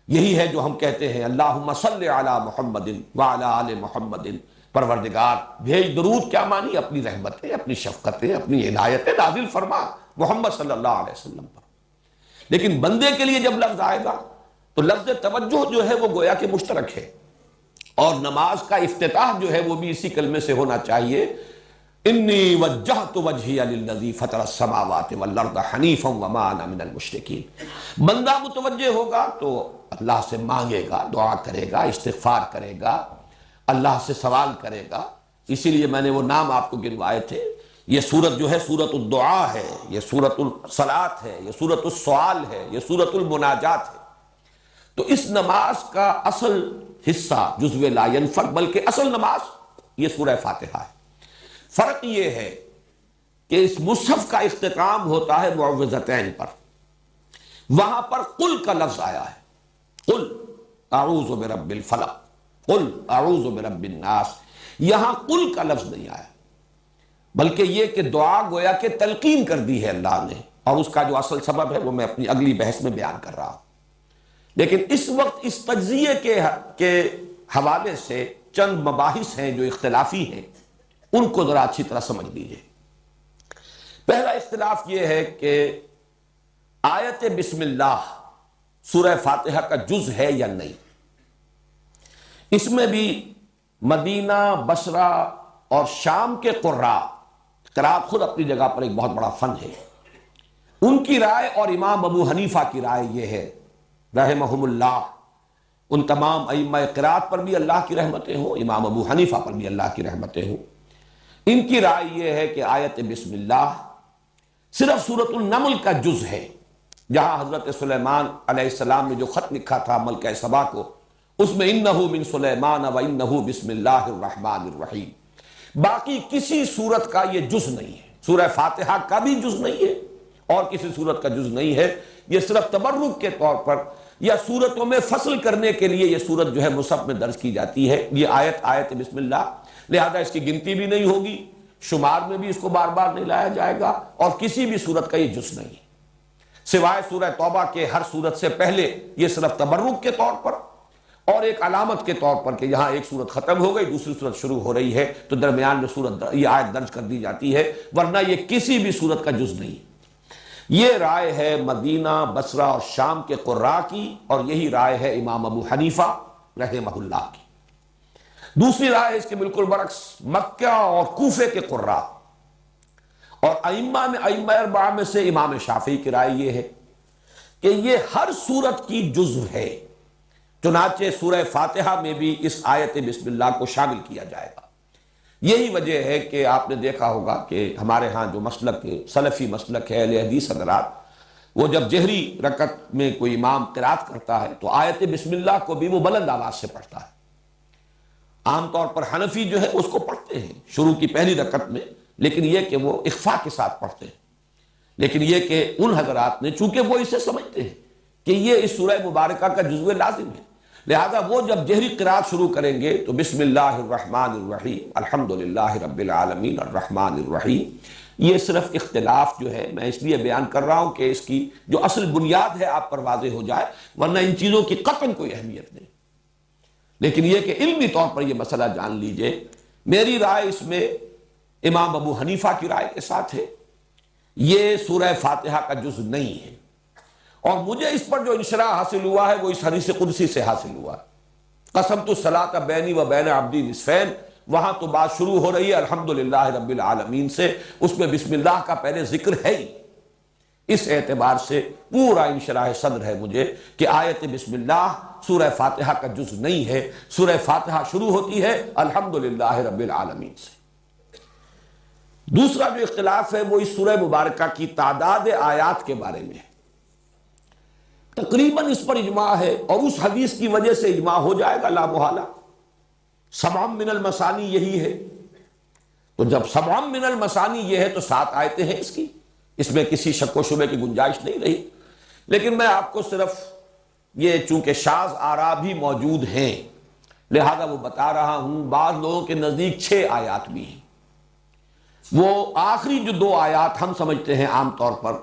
یہی ہے جو ہم کہتے ہیں اللہم صل علی محمد وعلی آل محمد، پروردگار بھیج درود، کیا معنی؟ اپنی رحمتیں، اپنی شفقتیں، اپنی عنایتیں نازل فرما محمد صلی اللہ علیہ وسلم پر۔ لیکن بندے کے لیے جب لفظ آئے گا تو لفظ توجہ جو ہے وہ گویا کہ مشترک ہے، اور نماز کا افتتاح جو ہے وہ بھی اسی کلمے سے ہونا چاہیے، انی وجہت وجہی للذی فطر السماوات والارض حنیفا وما انا من المشرکین۔ بندہ متوجہ ہوگا تو اللہ سے مانگے گا، دعا کرے گا، استغفار کرے گا، اللہ سے سوال کرے گا۔ اسی لیے میں نے وہ نام آپ کو گنوائے تھے۔ یہ سورت جو ہے سورت الدعاء ہے، یہ سورت الصلاۃ ہے، یہ سورت السؤال ہے، یہ سورت المناجات ہے۔ تو اس نماز کا اصل حصہ جزو لا ینفک، بلکہ اصل نماز یہ سورہ فاتحہ ہے۔ فرق یہ ہے کہ اس مصحف کا اختتام ہوتا ہے معوذتین پر، وہاں پر قل کا لفظ آیا ہے، قل اعوذ برب الفلق، قل اعوذ برب الناس، یہاں قل کا لفظ نہیں آیا، بلکہ یہ کہ دعا گویا کہ تلقین کر دی ہے اللہ نے، اور اس کا جو اصل سبب ہے وہ میں اپنی اگلی بحث میں بیان کر رہا ہوں۔ لیکن اس وقت اس تجزیے کے حوالے سے چند مباحث ہیں جو اختلافی ہیں، ان کو ذرا اچھی طرح سمجھ لیجیے۔ پہلا اختلاف یہ ہے کہ آیت بسم اللہ سورہ فاتحہ کا جز ہے یا نہیں۔ اس میں بھی مدینہ، بصرہ اور شام کے قراء، قرات خود اپنی جگہ پر ایک بہت بڑا فن ہے، ان کی رائے اور امام ابو حنیفہ کی رائے یہ ہے رحمہم اللہ، ان تمام ائمہ قرات پر بھی اللہ کی رحمتیں ہوں، امام ابو حنیفہ پر بھی اللہ کی رحمتیں ہوں، ان کی رائے یہ ہے کہ آیت بسم اللہ صرف سورۃ النمل کا جز ہے، جہاں حضرت سلیمان علیہ السلام نے جو خط لکھا تھا ملکہ سبا کو، اس میں انہ من سلیمان و انہ بسم اللہ الرحمن الرحیم۔ باقی کسی سورت کا یہ جز نہیں ہے، سورہ فاتحہ کا بھی جز نہیں ہے اور کسی سورت کا جز نہیں ہے، یہ صرف تبرک کے طور پر یا سورتوں میں فصل کرنے کے لیے یہ سورت جو ہے مصحف میں درج کی جاتی ہے، یہ آیت بسم اللہ، لہذا اس کی گنتی بھی نہیں ہوگی، شمار میں بھی اس کو بار بار نہیں لایا جائے گا، اور کسی بھی سورت کا یہ جز نہیں ہے، سوائے سورہ توبہ کے ہر سورت سے پہلے یہ صرف تبرک کے طور پر اور ایک علامت کے طور پر کہ یہاں ایک سورت ختم ہو گئی دوسری سورت شروع ہو رہی ہے تو درمیان میں یہ آیت درج کر دی جاتی ہے، ورنہ یہ کسی بھی سورت کا جز نہیں۔ یہ رائے ہے مدینہ، بصرہ اور شام کے قراء کی، اور یہی رائے ہے امام ابو حنیفہ رحمہ اللہ کی۔ دوسری رائے اس کے بالکل برعکس مکہ اور کوفے کے قراء اور ائمہ اربعہ میں سے امام شافعی کی رائے یہ ہے کہ یہ ہر سورت کی جزو ہے، چنانچہ سورہ فاتحہ میں بھی اس آیت بسم اللہ کو شامل کیا جائے گا۔ یہی وجہ ہے کہ آپ نے دیکھا ہوگا کہ ہمارے ہاں جو مسلک سلفی مسلک ہے، اہل حدیث حضرات، وہ جب جہری رکعت میں کوئی امام قرات کرتا ہے تو آیت بسم اللہ کو بھی وہ بلند آواز سے پڑھتا ہے۔ عام طور پر حنفی جو ہے اس کو پڑھتے ہیں شروع کی پہلی رکعت میں، لیکن یہ کہ وہ اخفاء کے ساتھ پڑھتے ہیں، لیکن یہ کہ ان حضرات نے چونکہ وہ اسے سمجھتے ہیں کہ یہ اس سورہ مبارکہ کا جزو لازم ہے، لہذا وہ جب جہری قرات شروع کریں گے تو بسم اللہ الرحمن الرحیم الحمدللہ رب العالمین الرحمن الرحیم۔ یہ صرف اختلاف جو ہے میں اس لیے بیان کر رہا ہوں کہ اس کی جو اصل بنیاد ہے آپ پر واضح ہو جائے، ورنہ ان چیزوں کی قطعاً کوئی اہمیت نہیں، لیکن یہ کہ علمی طور پر یہ مسئلہ جان لیجئے۔ میری رائے اس میں امام ابو حنیفہ کی رائے کے ساتھ ہے، یہ سورہ فاتحہ کا جز نہیں ہے، اور مجھے اس پر جو انشراح حاصل ہوا ہے وہ اس حدیث قدسی سے حاصل ہوا ہے، قسمت الصلاۃ بینی و بین عبدی نصفین، وہاں تو بات شروع ہو رہی ہے الحمدللہ رب العالمین سے، اس میں بسم اللہ کا پہلے ذکر ہے ہی، اس اعتبار سے پورا انشراح صدر ہے مجھے کہ آیت بسم اللہ سورہ فاتحہ کا جز نہیں ہے، سورہ فاتحہ شروع ہوتی ہے الحمدللہ رب العالمین سے۔ دوسرا جو اختلاف ہے وہ اس سورہ مبارکہ کی تعداد آیات کے بارے میں ہے، تقریباً اس پر اجماع ہے، اور اس حدیث کی وجہ سے اجماع ہو جائے گا لا محالہ، سبع من المثانی یہی ہے، تو جب سبع من المثانی یہ ہے تو 7 آیتیں ہیں اس میں کسی شک و شبے کی گنجائش نہیں رہی، لیکن میں آپ کو صرف یہ چونکہ شاذ آراء بھی موجود ہیں لہذا وہ بتا رہا ہوں، بعض لوگوں کے نزدیک 6 آیات بھی ہیں، وہ آخری جو 2 آیات ہم سمجھتے ہیں عام طور پر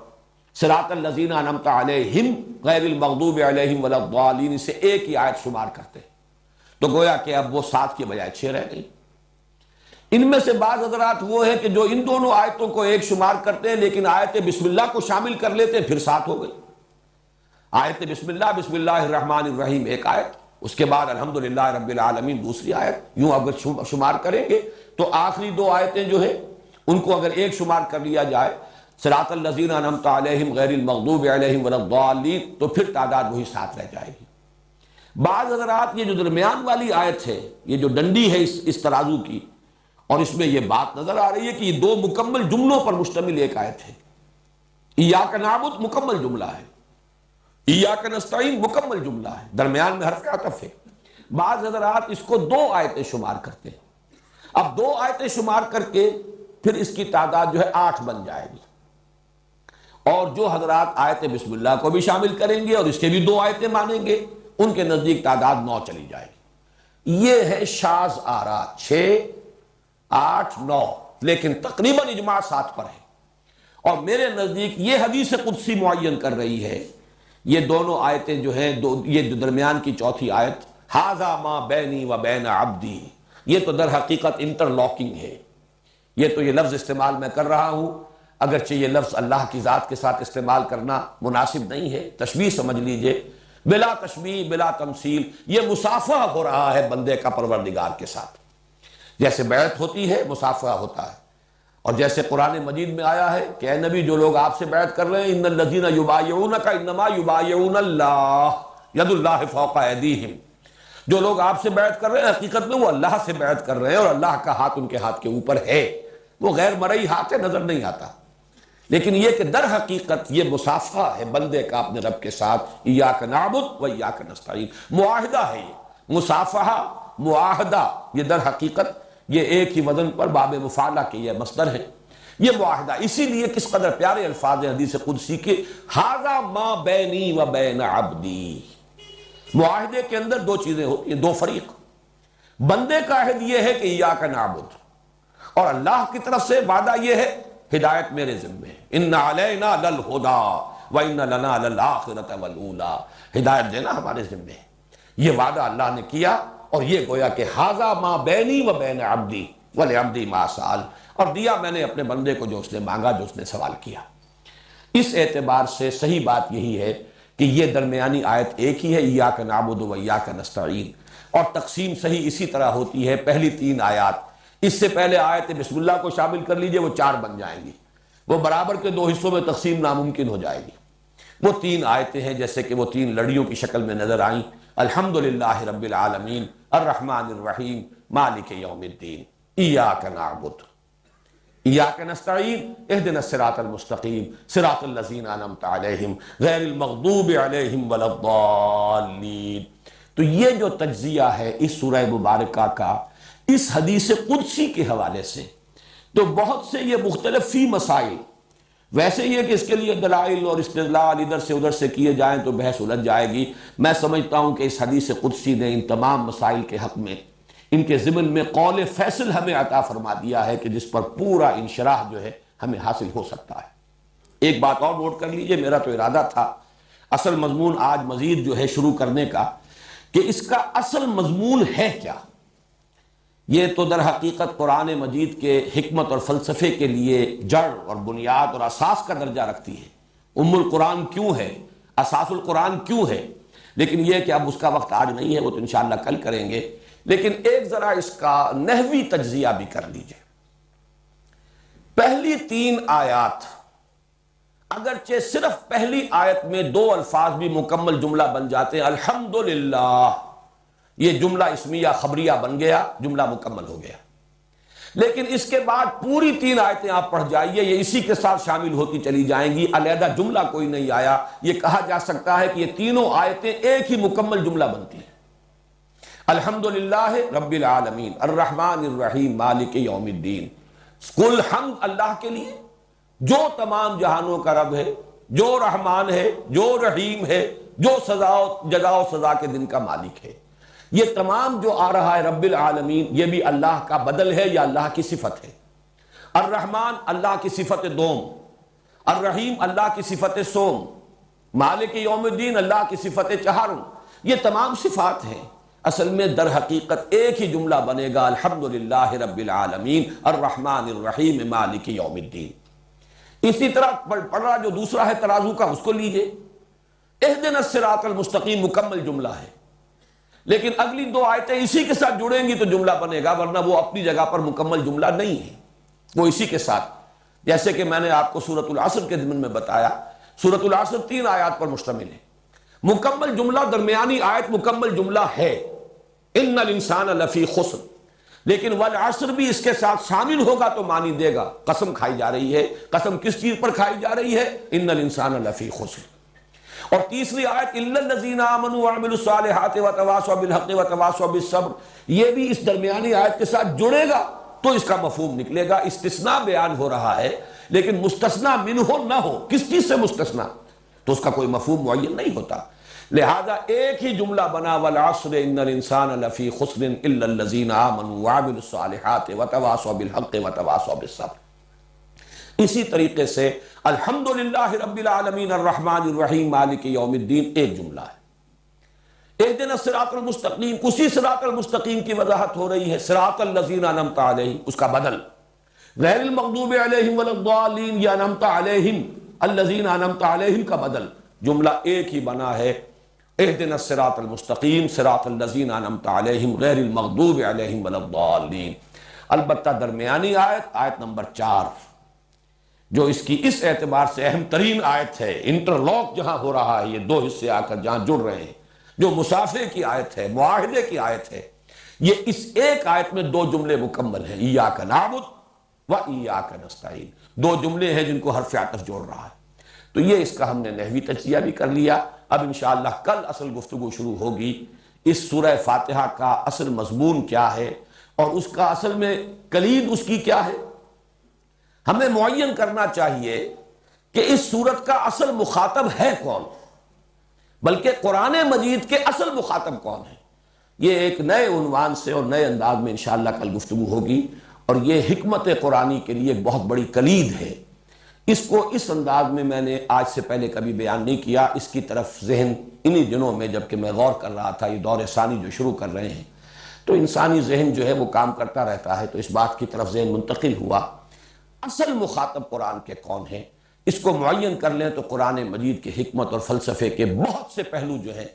صراط الذین انعمت علیہم غیر المغضوب علیہم ولا الضالین سے ایک ہی آیت شمار کرتے ہیں، تو گویا کہ اب وہ 7 کے بجائے 6 رہ گئی۔ ان میں سے بعض حضرات وہ ہیں کہ جو ان دونوں آیتوں کو ایک شمار کرتے ہیں لیکن آیت بسم اللہ کو شامل کر لیتے ہیں، پھر 7 ہو گئی۔ آیت بسم اللہ الرحمن الرحیم ایک آیت، اس کے بعد الحمدللہ رب العالمین دوسری آیت، یوں اگر شمار کریں گے تو آخری دو آیتیں جو ہیں ان کو اگر ایک شمار کر لیا جائے، صراط الذین انعمت علیہم غیر المغضوب علیہم ولا الضالین، تو پھر تعداد وہی 7 رہ جائے گی۔ بعض حضرات یہ جو درمیان والی آیت ہے، یہ جو ڈنڈی ہے اس ترازو کی، اور اس میں یہ بات نظر آ رہی ہے کہ یہ 2 مکمل جملوں پر مشتمل ایک آیت ہے۔ ایاک نعبد مکمل جملہ ہے، ایاک نستعین مکمل جملہ ہے، درمیان میں حرف عطف ہے۔ بعض حضرات اس کو 2 آیتیں شمار کرتے ہیں۔ اب 2 آیتیں شمار کر کے پھر اس کی تعداد جو ہے 8 بن جائے گی، اور جو حضرات آیت بسم اللہ کو بھی شامل کریں گے اور اس کے بھی 2 آیتیں مانیں گے، ان کے نزدیک تعداد 9 چلی جائے گی۔ یہ ہے شاذ آرات، 6 8 9، لیکن تقریباً اجماع 7 پر ہے۔ اور میرے نزدیک یہ حدیث قدسی معین کر رہی ہے، یہ دونوں آیتیں جو ہیں، یہ جو درمیان کی چوتھی آیت، ھذا ما بینی و بین عبدی، یہ تو در حقیقت انٹرلاکنگ ہے۔ یہ تو یہ لفظ استعمال میں کر رہا ہوں، اگرچہ یہ لفظ اللہ کی ذات کے ساتھ استعمال کرنا مناسب نہیں ہے، تشبیہ سمجھ لیجئے، بلا تشبیہ بلا تمثیل، یہ مصافحہ ہو رہا ہے بندے کا پروردگار کے ساتھ۔ جیسے بیعت ہوتی ہے مصافحہ ہوتا ہے، اور جیسے قرآن مجید میں آیا ہے کہ اے نبی جو لوگ آپ سے بیعت کر رہے ہیں، ان الذین یبایعونک انما یبایعون اللہ ید اللہ فوق ایدیہم، جو لوگ آپ سے بیعت کر رہے ہیں حقیقت میں وہ اللہ سے بیعت کر رہے ہیں، اور اللہ کا ہاتھ ان کے ہاتھ کے اوپر ہے۔ وہ غیر مرئی ہاتھ ہے، نظر نہیں آتا، لیکن یہ کہ در حقیقت یہ مصافحہ ہے بندے کا اپنے رب کے ساتھ، ایاک نعبد و ایاک نستعین، معاہدہ ہے یہ، مصافحہ معاہدہ، یہ در حقیقت یہ ایک ہی وزن پر باب مفعلہ کے یہ مصدر ہے، یہ معاہدہ۔ اسی لیے کس قدر پیارے الفاظ ہیں حدیث قدسی کے، ھذا ما بینی و بین عبدی۔ معاہدے کے اندر 2 چیزیں ہوتی ہیں، 2 فریق۔ بندے کا عہد یہ ہے کہ ایاک نعبد، اور اللہ کی طرف سے وعدہ یہ ہے ہدایت میرے ذمہ ہے، ان علینا للہدی وان لنا للآخرۃ والأولی، ہدایت دینا ہمارے ذمہ ہے۔ یہ وعدہ اللہ نے کیا، اور یہ گویا کہ ھذا ما بینی و بین عبدی ولعبدی ما سأل، اور دیا میں نے اپنے بندے کو جو اس نے مانگا، جو اس نے سوال کیا۔ اس اعتبار سے صحیح بات یہی ہے کہ یہ درمیانی آیت ایک ہی ہے، ایاک نعبد و ایاک نستعین، اور تقسیم صحیح اسی طرح ہوتی ہے۔ پہلی 3 آیات، اس سے پہلے آیت بسم اللہ کو شامل کر لیجئے، وہ 4 بن جائیں گی، وہ برابر کے 2 حصوں میں تقسیم ناممکن ہو جائے گی۔ وہ 3 آیتیں ہیں جیسے کہ وہ 3 لڑیوں کی شکل میں نظر آئیں، الحمدللہ رب العالمین الرحمن الرحیم مالک یوم الدین، ایاک نعبد ایاک نستعین اہدنا الصراط المستقیم صراط الذین انعمت علیہم غیر المغضوب علیہم ولا الضالین۔ تو یہ جو تجزیہ ہے اس سورہ مبارکہ کا اس حدیث قدسی کے حوالے سے، تو بہت سے یہ مختلف فی مسائل، ویسے یہ کہ اس کے لیے دلائل اور استدلال ادھر سے ادھر سے کیے جائیں تو بحث الجھ جائے گی۔ میں سمجھتا ہوں کہ اس حدیث قدسی نے ان تمام مسائل کے حق میں، ان کے ضمن میں قول فیصل ہمیں عطا فرما دیا ہے کہ جس پر پورا انشراح جو ہے ہمیں حاصل ہو سکتا ہے۔ ایک بات اور نوٹ کر لیجئے، میرا تو ارادہ تھا اصل مضمون آج مزید جو ہے شروع کرنے کا، کہ اس کا اصل مضمون ہے کیا۔ یہ تو در حقیقت قرآن مجید کے حکمت اور فلسفے کے لیے جڑ اور بنیاد اور اساس کا درجہ رکھتی ہے۔ ام القرآن کیوں ہے، اساس القرآن کیوں ہے، لیکن یہ کہ اب اس کا وقت آج نہیں ہے، وہ تو انشاءاللہ کل کریں گے۔ لیکن ایک ذرا اس کا نحوی تجزیہ بھی کر لیجئے۔ پہلی 3 آیات، اگرچہ صرف پہلی آیت میں 2 الفاظ بھی مکمل جملہ بن جاتے ہیں، الحمدللہ، یہ جملہ اسمیہ خبریہ بن گیا، جملہ مکمل ہو گیا۔ لیکن اس کے بعد پوری 3 آیتیں آپ پڑھ جائیے، یہ اسی کے ساتھ شامل ہوتی چلی جائیں گی، علیحدہ جملہ کوئی نہیں آیا۔ یہ کہا جا سکتا ہے کہ یہ تینوں آیتیں ایک ہی مکمل جملہ بنتی ہیں۔ الحمدللہ رب العالمین الرحمن الرحیم مالک یوم الدین، کل حمد اللہ کے لیے جو تمام جہانوں کا رب ہے، جو رحمان ہے، جو رحیم ہے، جو جزا و سزا کے دن کا مالک ہے۔ یہ تمام جو آ رہا ہے رب العالمین، یہ بھی اللہ کا بدل ہے یا اللہ کی صفت ہے۔ الرحمن اللہ کی صفت دوم، الرحیم اللہ کی صفت سوم، مالک یوم الدین اللہ کی صفت چہارم، یہ تمام صفات ہیں۔ اصل میں در حقیقت ایک ہی جملہ بنے گا، الحمدللہ رب العالمین الرحمن الرحیم مالک یوم الدین۔ اسی طرح پڑھ رہا جو دوسرا ہے ترازو کا، اس کو لیجئے، اہدنا الصراط المستقیم مکمل جملہ ہے، لیکن اگلی دو آیتیں اسی کے ساتھ جڑیں گی تو جملہ بنے گا، ورنہ وہ اپنی جگہ پر مکمل جملہ نہیں ہے، وہ اسی کے ساتھ. جیسے کہ میں نے آپ کو سورۃ العصر کے ضمن میں بتایا، سورۃ العصر 3 آیات پر مشتمل ہے. مکمل جملہ درمیانی آیت مکمل جملہ ہے، ان الانسان لفی خسر، لیکن والعصر بھی اس کے ساتھ شامل ہوگا تو معنی دے گا. قسم کھائی جا رہی ہے، قسم کس چیز پر کھائی جا رہی ہے؟ ان الانسان لفی خسر. اور تیسری آیت الا الذین آمنوا وعملوا الصالحات وتواصوا بالحق وتواصوا بالصبر، یہ بھی اس درمیانی آیت کے ساتھ جڑے گا تو اس کا مفہوم نکلے گا. استثناء بیان ہو رہا ہے لیکن مستثنی منہ نہ ہو، کس چیز سے مستثنی؟ تو اس کا کوئی مفہوم معین نہیں ہوتا. لہذا ایک ہی جملہ بنا والعصر ان الانسان لفی خسر الا الذین آمنوا وعملوا الصالحات وتواصوا بالحق وتواصوا بالصبر. اسی طریقے سے الحمدللہ رب العالمین الرحمن الرحیم مالک یوم الدین ایک جملہ ہے. اہدنا الصراط المستقیم، اسی صراط المستقیم کی وضاحت ہو رہی ہے. صراط الذین انعمت علیہم اس کا بدل، غیر المغضوب علیہم ولا الضالین یا انعمت علیہم الذین انعمت علیہم کا بدل. جملہ ایک ہی بنا ہے، اہدنا الصراط المستقیم صراط الذین انعمت علیہم غیر المغضوب علیہم ولا الضالین. البتہ درمیانی آیت نمبر 4 جو اس کی اس اعتبار سے اہم ترین آیت ہے، انٹرلاک جہاں ہو رہا ہے، یہ دو حصے آ کر جہاں جڑ رہے ہیں، جو مسافے کی آیت ہے، معاہدے کی آیت ہے، یہ اس ایک آیت میں دو جملے مکمل ہیں. ایاک نعبد و ایاک نستعین، دو جملے ہیں جن کو حرف عطف جوڑ رہا ہے. تو یہ اس کا ہم نے نحوی تجزیہ بھی کر لیا. اب انشاءاللہ کل اصل گفتگو شروع ہوگی. اس سورہ فاتحہ کا اصل مضمون کیا ہے اور اس کا اصل میں کلید اس کی کیا ہے. ہمیں معین کرنا چاہیے کہ اس سورت کا اصل مخاطب ہے کون، بلکہ قرآن مجید کے اصل مخاطب کون ہے. یہ ایک نئے عنوان سے اور نئے انداز میں انشاءاللہ کل گفتگو ہوگی، اور یہ حکمت قرآنی کے لیے ایک بہت بڑی کلید ہے. اس کو اس انداز میں نے آج سے پہلے کبھی بیان نہیں کیا. اس کی طرف ذہن انہی دنوں میں جب کہ میں غور کر رہا تھا، یہ دور ثانی جو شروع کر رہے ہیں، تو انسانی ذہن جو ہے وہ کام کرتا رہتا ہے، تو اس بات کی طرف ذہن منتقل ہوا اصل مخاطب قرآن کے کون ہیں. اس کو معین کر لیں تو قرآن مجید کے حکمت اور فلسفے کے بہت سے پہلو جو ہیں